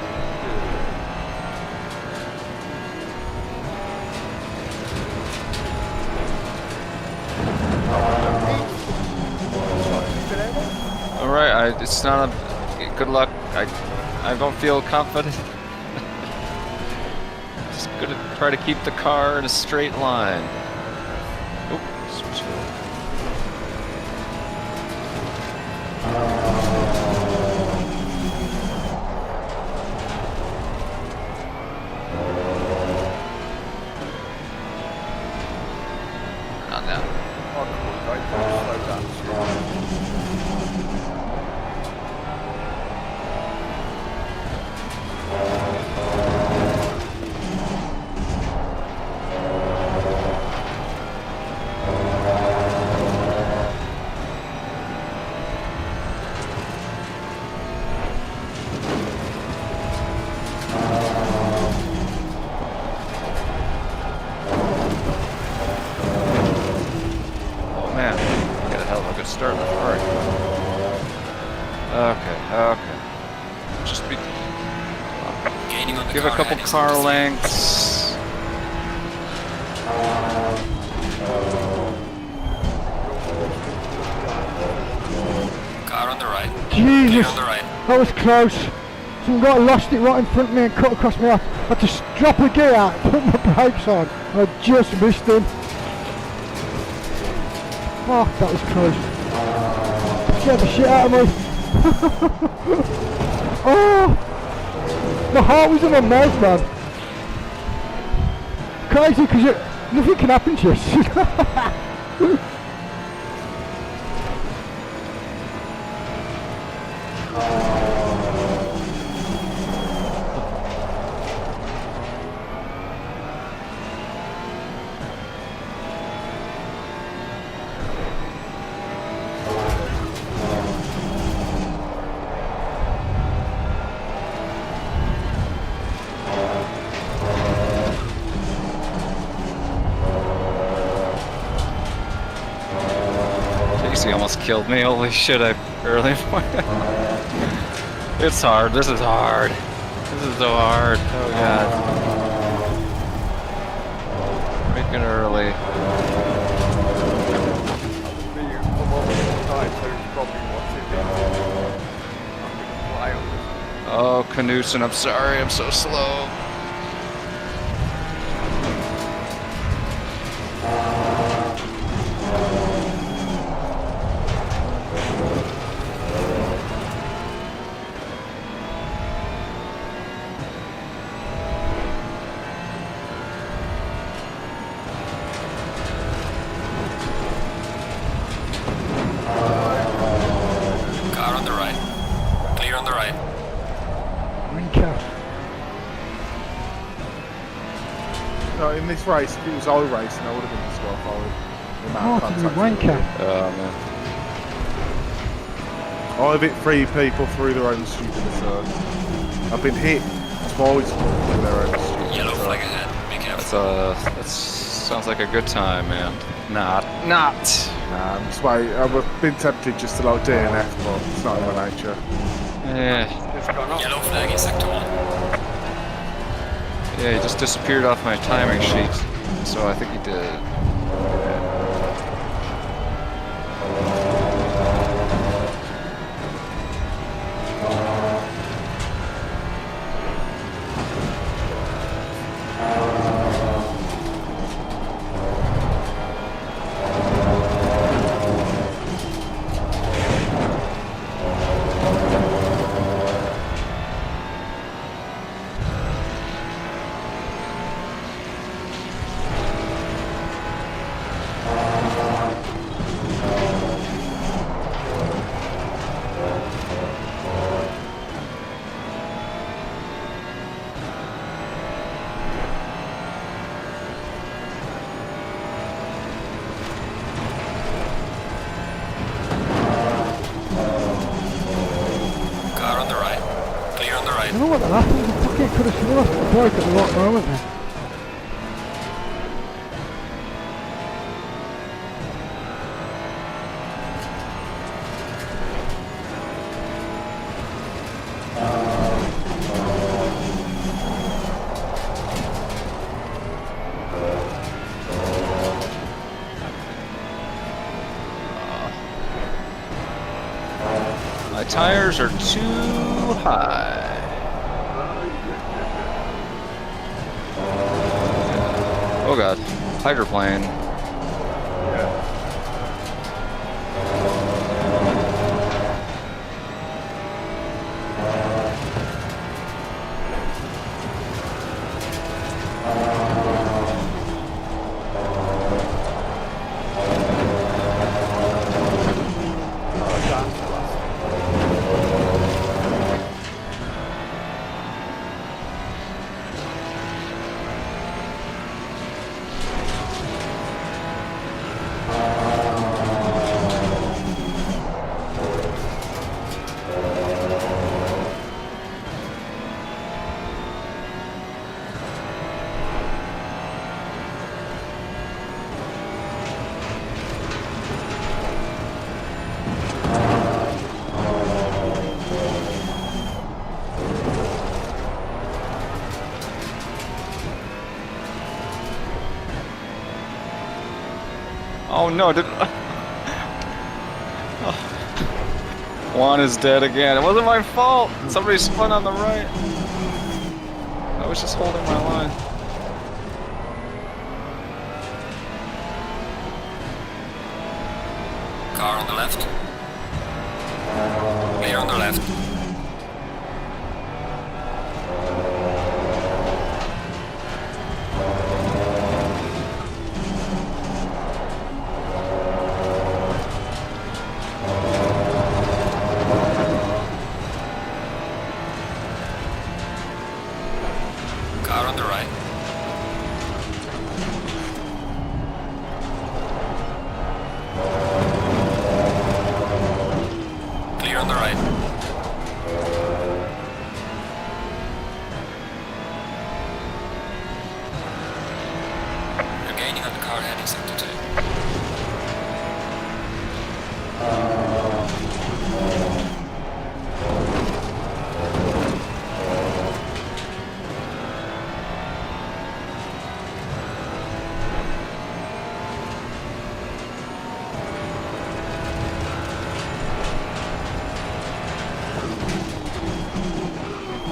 Alright, it's not a... Good luck. I don't feel confident. Just gonna try to keep the car in a straight line. Oop, switch it. Not now.
Oh, come on, guys. Slow down.
Start with Ferrari. Okay. Just be...
Gaining on the
Give a
car
couple
ahead is
car
interesting.
lengths.
Car on the right.
Jesus,
Clear on the right.
that was close. Some guy lost it right in front of me and cut across me. I had to drop a gear out, put my brakes on, and I just missed him. Oh, that was close. Scared the shit out of me. Oh, my heart was in my mouth, man. Crazy, because nothing can happen to you.
He almost killed me. Holy shit, I barely... It's hard. This is hard. This is so hard. Oh god. Freaking early. Oh, Knudsen, I'm sorry. I'm so slow.
So in this race, if it was I racing, I would have been disqualified. The amount of
Martin, you
contact
wanker.
Oh man.
I've hit 3 people through their own stupid turn. I've been hit twice through their own stupid
Yellow
turn.
flag ahead. Be careful.
That sounds like a good time, man. Not.
Nah, I'm just wait. I've been tempted just to like DNF, but it's not in my nature.
Yeah.
It's gone up.
Yellow flag in sector 1.
Yeah, he just disappeared off my timing sheet. So I think he did.
Car on the right. Clear on the right.
You know what that happened? I fucking could have sworn off the brake at the right moment then.
My tires are too high. Oh god. Hydroplane. Oh no, did Juan is dead again. It wasn't my fault. Somebody spun on the right. I was just holding my line.
Car on the left. Clear on the left. Car on the right. Clear on the right. You're gaining on the car heading sector 2.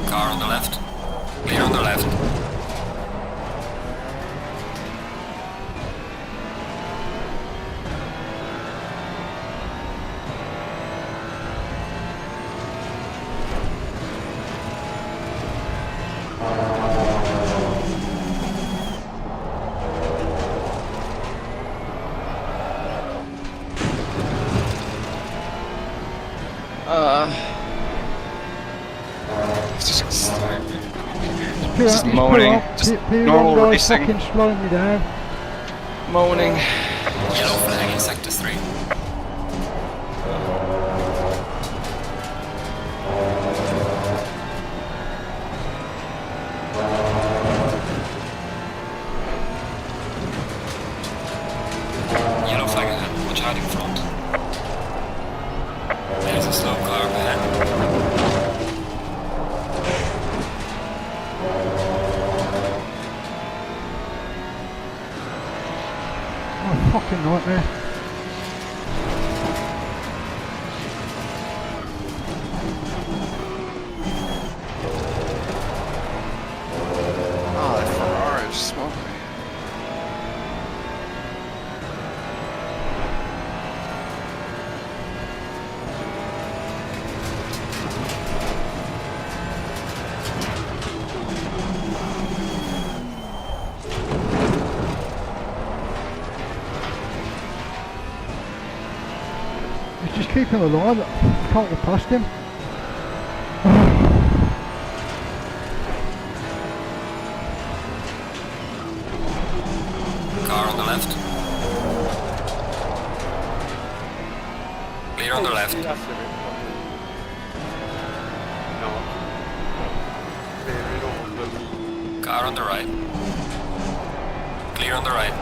Car on the left. Clear on the left.
It's
Just moaning. Just normal racing.
Fucking slowing me down.
Moaning.
Yellow flag in sector 3. Yellow flag ahead. Watch out in front. There's a slow car up ahead.
Oh, fucking nightmare.
Oh, that Ferrari is smoking.
He's just keeping alive. Can't get past him.
Car on the left. Clear on the left.
That's a bit fucking... No. Clearing all the...
Car on the right. Clear on the right.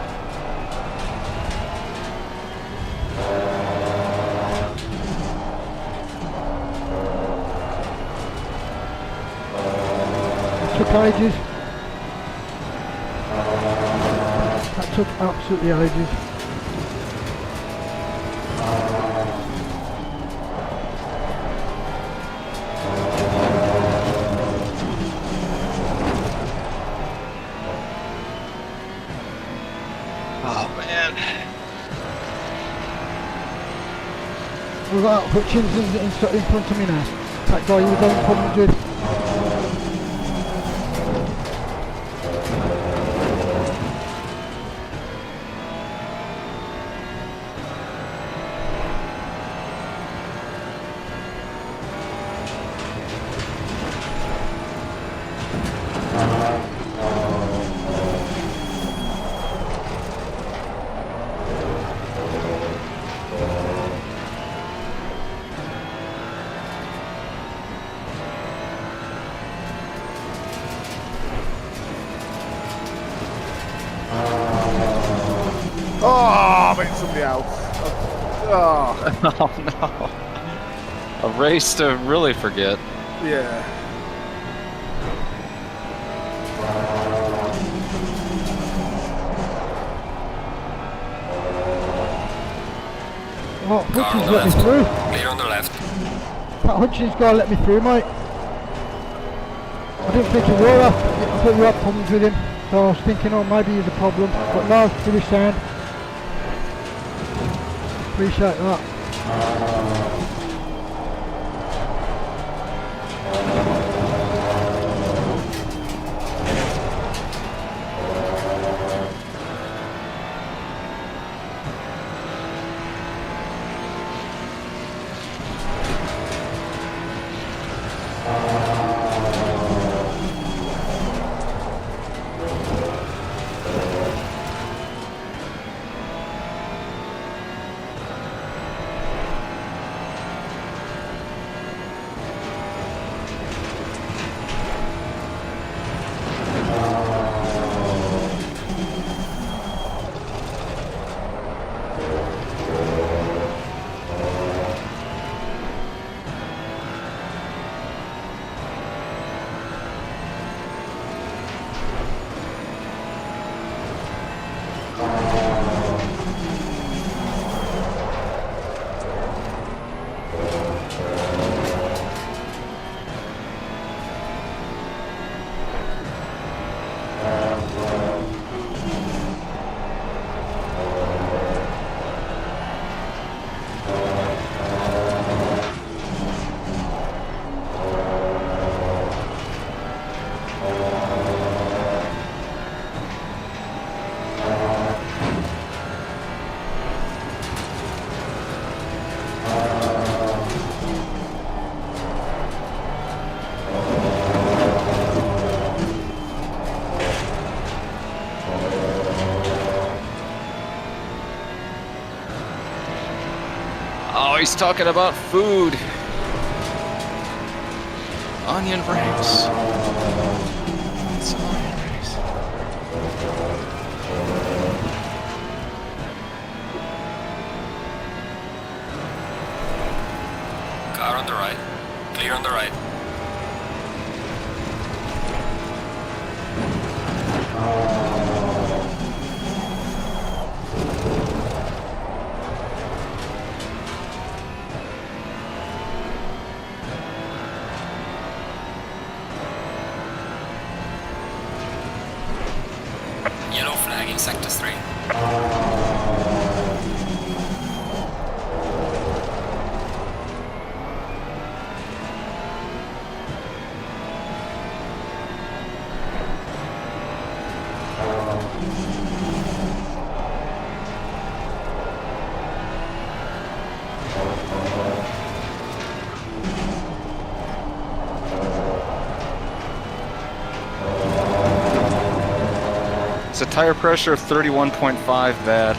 Took ages. That took absolutely ages.
Oh man.
We've got Hutchins in front of me now. That guy you were having problems with.
Oh, I meant somebody else. Oh,
Oh no. A race to really forget.
yeah.
Oh,
Car on
Hutchins
the
let me
left.
through.
Clear on the left.
That Hutchins guy let me through, mate. I didn't think he were. I thought we had problems with him. So I was thinking, oh, maybe he's a problem. But no, he was sound. Appreciate that.
he's talking about food. Onion rings. It's onion rings.
Car on the right. Clear on the right. Yellow flag in sector 3.
It's a tire pressure of 31.5 bad.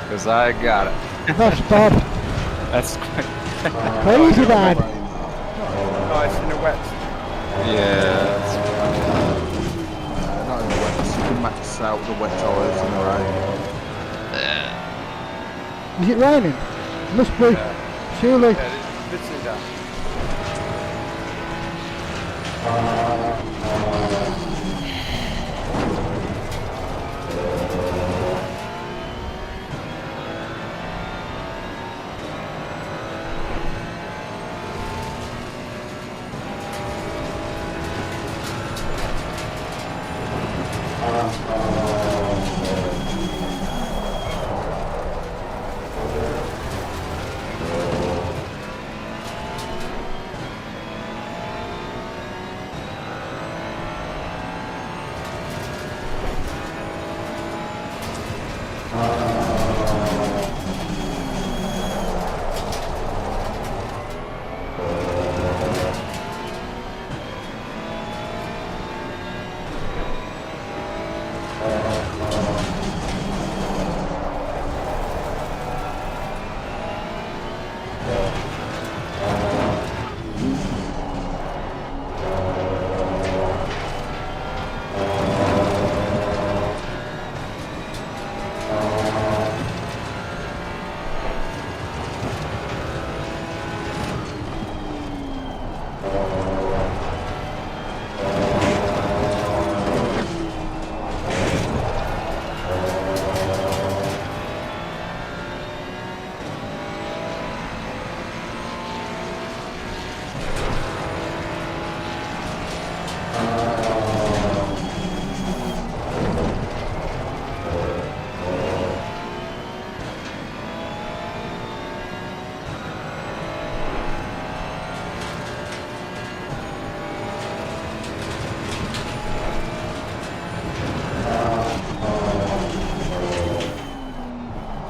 Because I got it.
That's bad.
That's quite
Crazy bad.
Nice in the wet.
Yeah.
Not in the wet. You can max out the wet tyres in the rain.
Is it raining? Must be. Surely.
Yeah, this is that.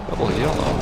Double yellow.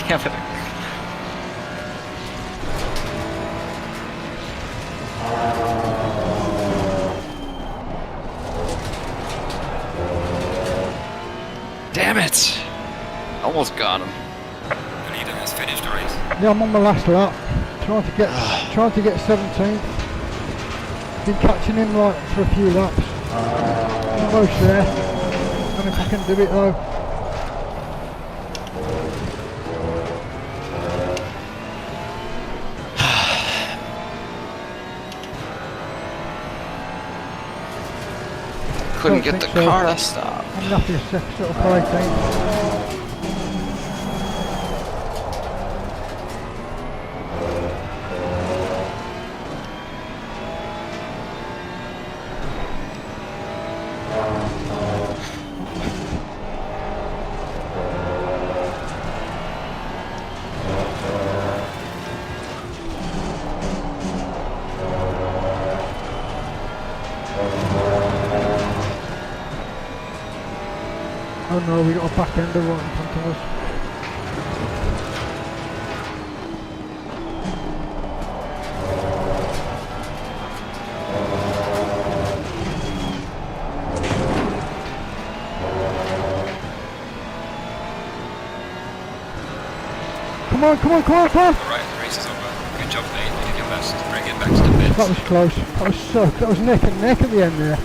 Yeah, but damn it! Almost got him.
The leader has finished the race.
Yeah, I'm on my last lap. Trying to get 17th. Been catching him like for a few laps. Almost there. And if I can do it though.
Couldn't get the car to stop.
I'm happy to settle for 18th. Oh no, we got a back ender right in front of us. Come on!
Alright, the race is over. Good job, mate. You did your best. Bring it back to the pits.
That was close. That was neck and neck at the end there.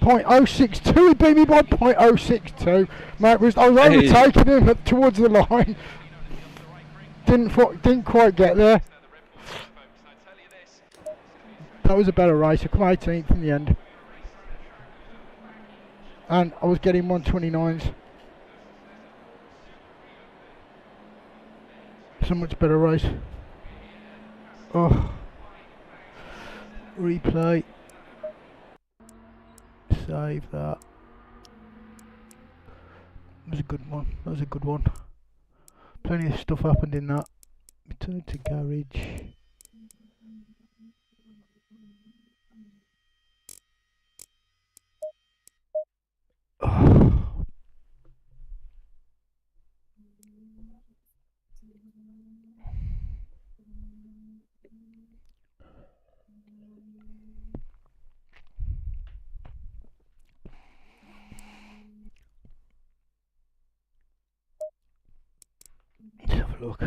.062, he beat me by .062. Mate, I was overtaking him towards the line. Didn't quite get there. That was a better race. I come 18th in the end. And I was getting 129s. It's a much better race. Oh. Replay. Save that. That was a good one. That was a good one. Plenty of stuff happened in that. Return to garage. Let's have a look.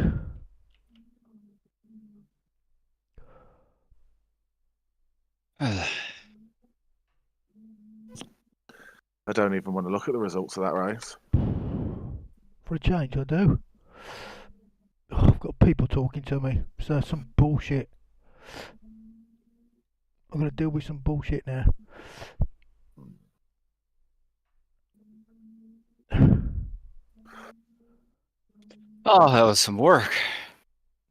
I don't even want to look at the results of that race.
For a change, I do. Oh, I've got people talking to me, so some bullshit. I'm gonna deal with some bullshit now.
Oh, that was some work.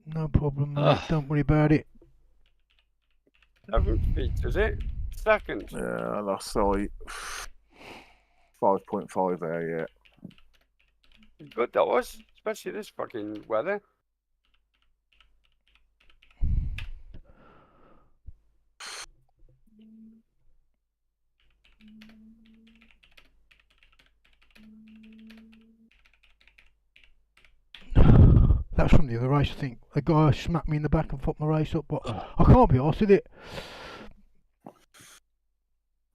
No problem, mate. Don't worry about it.
7th feet, is it? Second.
Yeah, I lost like 5.5 there, yeah.
Good that was, especially this fucking weather.
That's from the other race, I think. The guy smacked me in the back and fucked my race up, but I can't be arsed with it.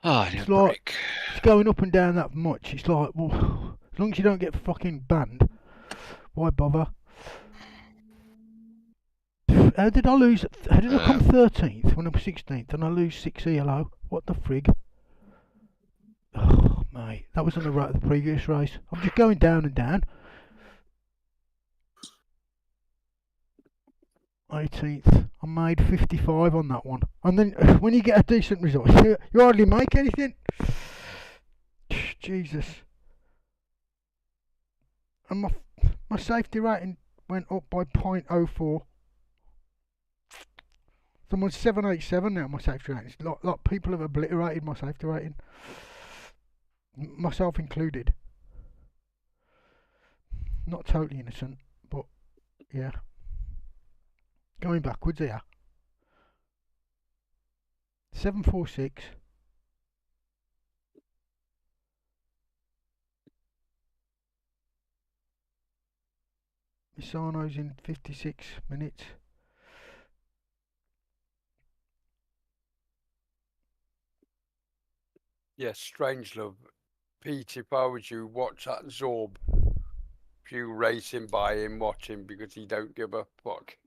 Oh,
it's like, it's going up and down that much. It's like, well, as long as you don't get fucking banned, why bother? How did I lose? How did I come 13th when I'm 16th and I lose 6 ELO? What the frig? Oh, mate, that was on the previous race. I'm just going down and down. 18th. I made 55 on that one. And then when you get a decent result, you hardly make anything. Jesus. And my safety rating went up by 0.04. So I'm on 787 now, my safety rating. A lot of people have obliterated my safety rating. Myself included. Not totally innocent, but yeah. Going backwards here. 746. Misano's in 56 minutes.
Yes, strange love. Pete, if I was you, watch that Zorb. If you racing by him, watch him because he don't give a fuck.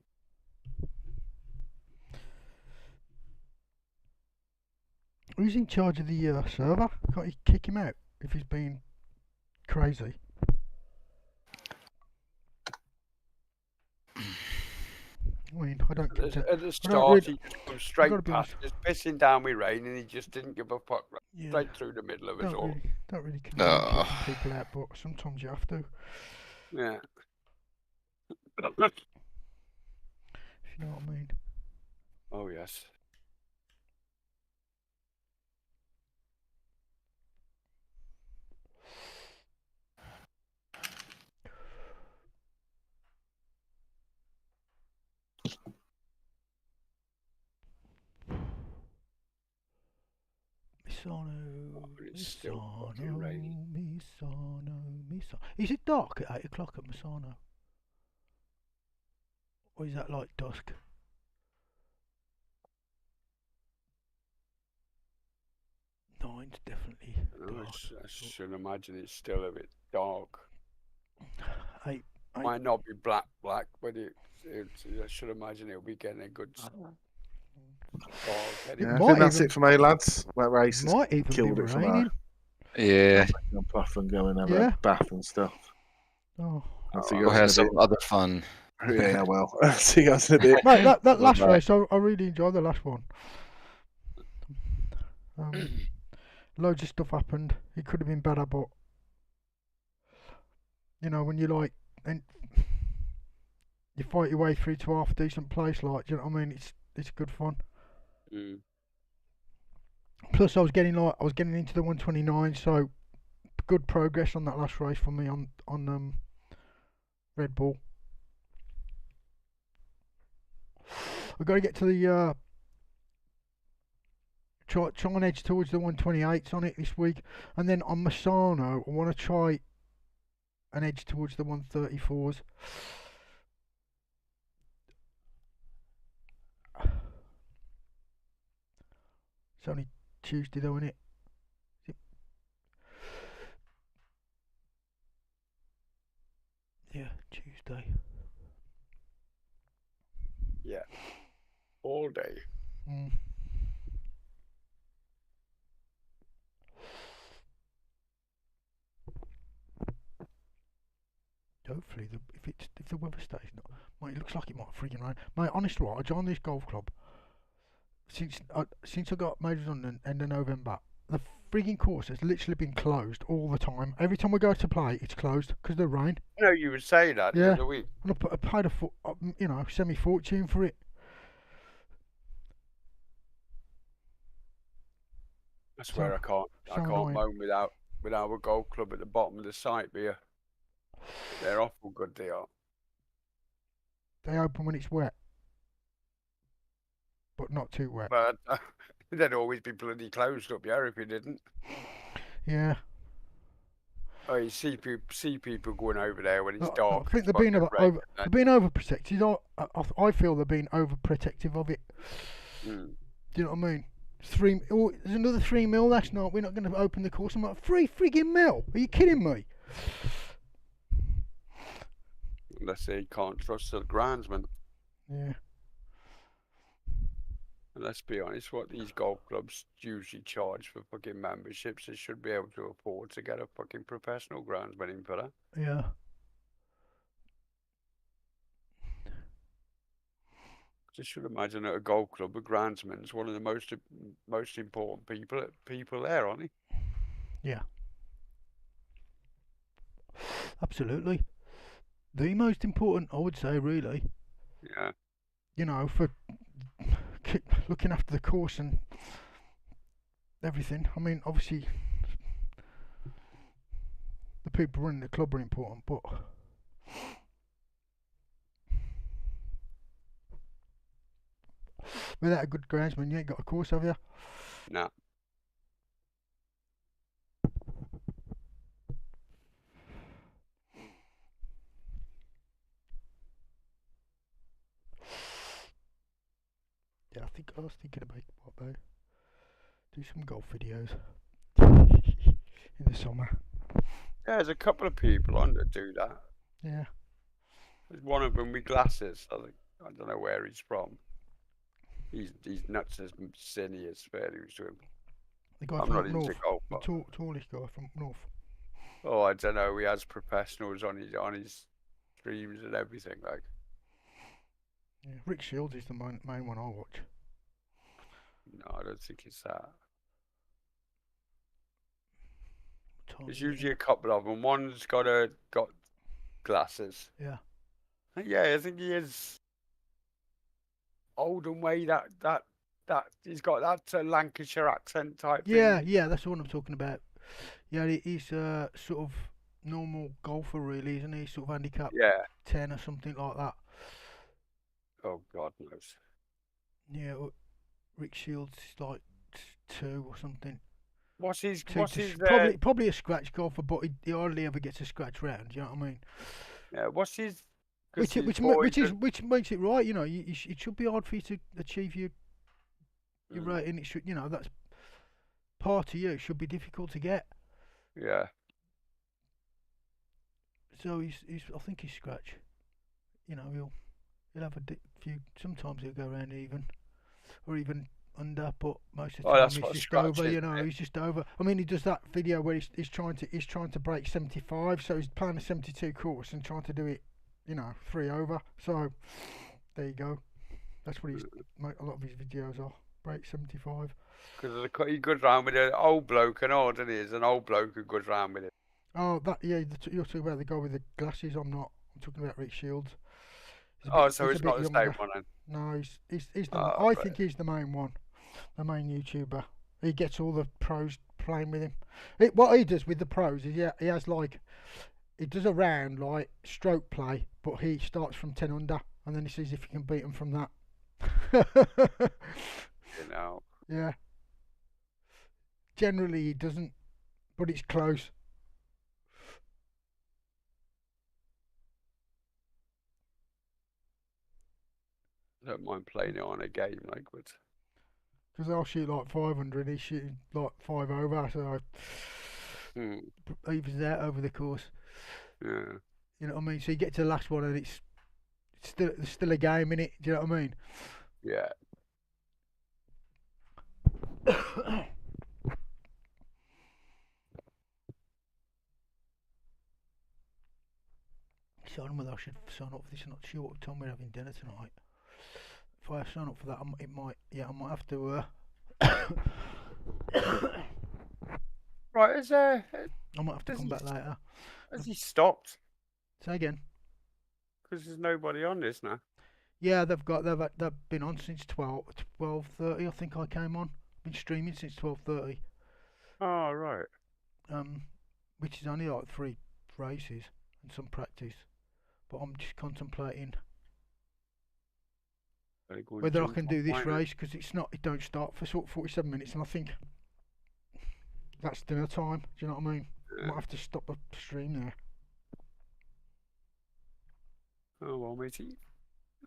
Who's in charge of the server? Can't you kick him out if he's been crazy? I mean, I don't.
At the start, he just comes straight past, just pissing down with rain, and he just didn't give a fuck.
Yeah.
Straight through the middle of us all.
Don't really condone kicking people out, but sometimes you have to.
Yeah.
If you know what I mean.
Oh yes.
Misano. Is it dark at 8 o'clock at Misano? Or is that like dusk? Nine's definitely dark.
I should imagine it's still a bit dark.
Eight.
Might not be black, but I should imagine it'll be getting a good dark.
Yeah, I think that's it for me, lads. That race has
might even
killed
be
it for me.
raining.
Yeah.
I'm puff and go and have a bath and stuff.
Oh.
We'll have some other fun.
Yeah, well, see you guys in a bit.
Mate, that last race, I really enjoyed the last one. Loads of stuff happened. It could have been better, but you know, when you like, and you fight your way through to half a decent place, like, do you know what I mean? It's good fun.
Mm.
Plus, I was getting into the 129, so good progress on that last race for me on Red Bull. I've got to get to the try and edge towards the 128s on it this week, and then on Misano I want to try and edge towards the 134s. It's only Tuesday though, isn't it? Yeah, Tuesday.
Yeah. All day.
Mm. Hopefully, if the weather stays not, mate, it looks like it might friggin' rain. Mate, honestly, I joined this golf club since I got made redundant end of November. The frigging course has literally been closed all the time. Every time we go to play, it's closed because of the rain.
No, you would say that the other week.
And I paid semi-fortune for it.
I swear I can't moan without a golf club at the bottom of the site beer. They're awful good, they are.
They open when it's wet, but not too wet.
But they'd always be bloody closed up here if you didn't.
Yeah.
Oh, you see people going over there when it's dark.
I think they're being overprotected. I feel they're being overprotective of it.
Mm.
Do you know what I mean? There's another 3 mil last night. We're not going to open the course. I'm like, 3 friggin' mil? Are you kidding me?
Unless they can't trust the groundsman.
Yeah.
And let's be honest, what these golf clubs usually charge for fucking memberships, they should be able to afford to get a fucking professional groundsman in for that.
Yeah.
I should imagine at a golf club, a groundsman's one of the most important people there, aren't he?
Yeah. Absolutely. The most important, I would say, really.
Yeah.
You know, for looking after the course and everything. I mean, obviously, the people running the club are important, but without a good groundsman, you ain't got a course, have you?
No.
I was thinking about do some golf videos in the summer.
Yeah, there's a couple of people on that do that.
Yeah.
There's one of them with glasses. I don't know where he's from. He's nuts as sin he is. Fair dues to him.
The guy
I'm
from
not
up
into
north.
golf.
The
But,
tallest guy from north.
oh, I don't know. He has professionals on his streams and everything. Like,
Yeah. Rick Shields is the main one I watch.
no, I don't think it's that.
Tom,
There's usually a couple of them. One's got glasses.
Yeah.
Yeah, I think he is old and way that he's got that Lancashire accent type
Yeah,
thing.
yeah, that's the one I'm talking about. Yeah, he's sort of normal golfer, really, isn't he? Sort of handicap
Yeah.
10 or something like that.
Oh, God knows.
Yeah, Rick Shields is like 2 or something.
What's his
Probably a scratch golfer, but he hardly ever gets a scratch round. You know what I mean?
Yeah, what's his?
Which makes it right. You know, it should be hard for you to achieve your rating. It should, you know, that's part of you. It should be difficult to get.
Yeah.
So I think he's scratch. You know, he'll have a few. Sometimes he'll go around even, or even under, but most of the time he's just over. You know, he's just over. I mean, he does that video where he's trying to break 75, so he's playing a 72 course and trying to do it, you know, 3 over. So there you go. That's what a lot of his videos are. Break 75.
Because he goes round with an old bloke and all, doesn't he? There's an old bloke who goes round with it.
Oh, you're talking about the guy with the glasses. I'm not. I'm talking about Rick Shields.
So it's not the same one then?
No, he's the. I think he's the main one, the main YouTuber. He gets all the pros playing with him. What he does with the pros is he has like, he does a round like stroke play, but he starts from 10 under, and then he sees if he can beat them from that.
You know.
Yeah. Generally he doesn't, but it's close.
I don't mind playing it on a game, like, but
because I'll shoot like 500, he's shooting like 5 over, so evens out over the course.
Yeah.
You know what I mean? So you get to the last one and it's still a game in it. Do you know what I mean?
Yeah.
So I don't know whether I should sign up for this or not. Sure, Tom, we're having dinner tonight. If I sign up for that, I might have to.
Right,
I might have to come back later.
Has he stopped?
Say again.
Because there's nobody on this now.
Yeah, they've been on since 12:30. I think I came on. Been streaming since 12:30.
Oh right.
Which is only like 3 races and some practice. But I'm just contemplating whether I can do this race, because it don't start for sort of 47 minutes, and I think that's dinner time. Do you know what I mean? I might have to stop the stream there.
Oh well, matey.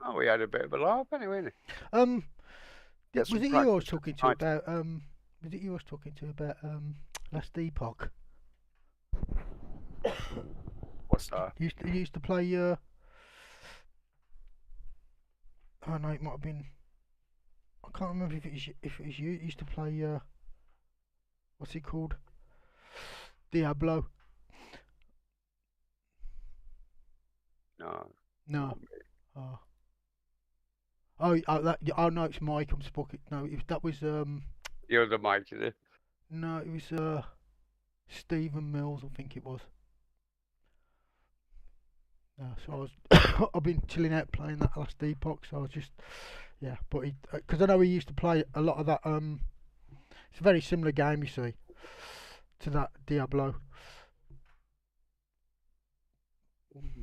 Oh, we had a bit of a laugh anyway.
Was it you I was talking to about? Was it you I was talking to about last epoch?
What's that?
You used to play. Oh no, it might have been. I can't remember if it was you. You used to play. What's it called? Diablo.
No.
No. Oh. No, it's Mike. I'm spoken. No, that was
You're the Mike, is it?
No, it was Stephen Mills, I think it was. So I was I've been chilling out playing that last epoch, so I was just but because I know he used to play a lot of that. It's a very similar game, you see, to that Diablo.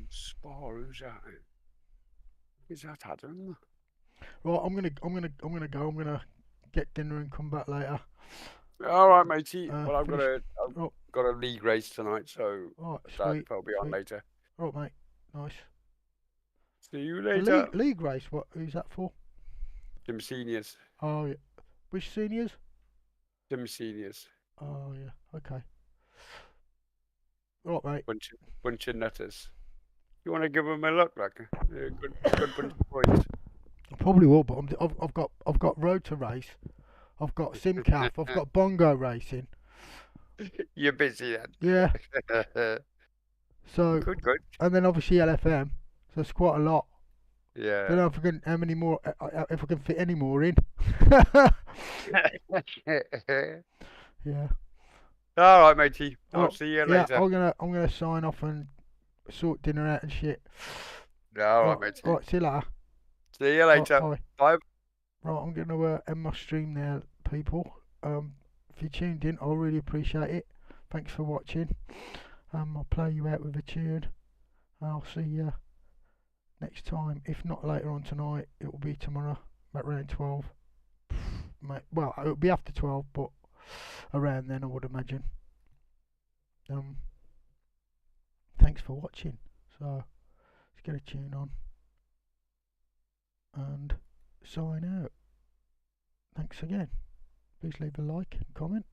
Spar, who's that? Is that Adam?
Right, I'm gonna go. I'm gonna get dinner and come back later.
All right, matey. Well, I've
finish-
got a league race tonight, so
Right,
that will be on later.
All right, mate. Nice.
See you
A
later.
league race. Who's that for?
Some seniors.
Oh, yeah. Which seniors?
Some seniors.
Oh, yeah. Okay. All right, mate.
Bunch of nutters. You want to give them a look, like a good bunch of boys.
I probably will, but I've got road to race. I've got SimCaf. I've got bongo racing.
You're busy then.
Yeah. So
Good.
and then obviously LFM. So it's quite a lot.
Yeah.
Don't know if I can how many more if I can fit any more in. Yeah.
All right, matey. I'll
Oh,
see you
yeah,
later.
I'm gonna sign off and sort dinner out and shit.
All right, matey.
Right, see you later.
See you later.
Bye.
Bye.
Right, I'm gonna end my stream now, people. If you tuned in, I really appreciate it. Thanks for watching. I'll play you out with a tune. I'll see you next time. If not later on tonight, it will be tomorrow at around 12. Well, it'll be after 12, but around then I would imagine. Thanks for watching. So let's get a tune on and sign out. Thanks again. Please leave a like and comment.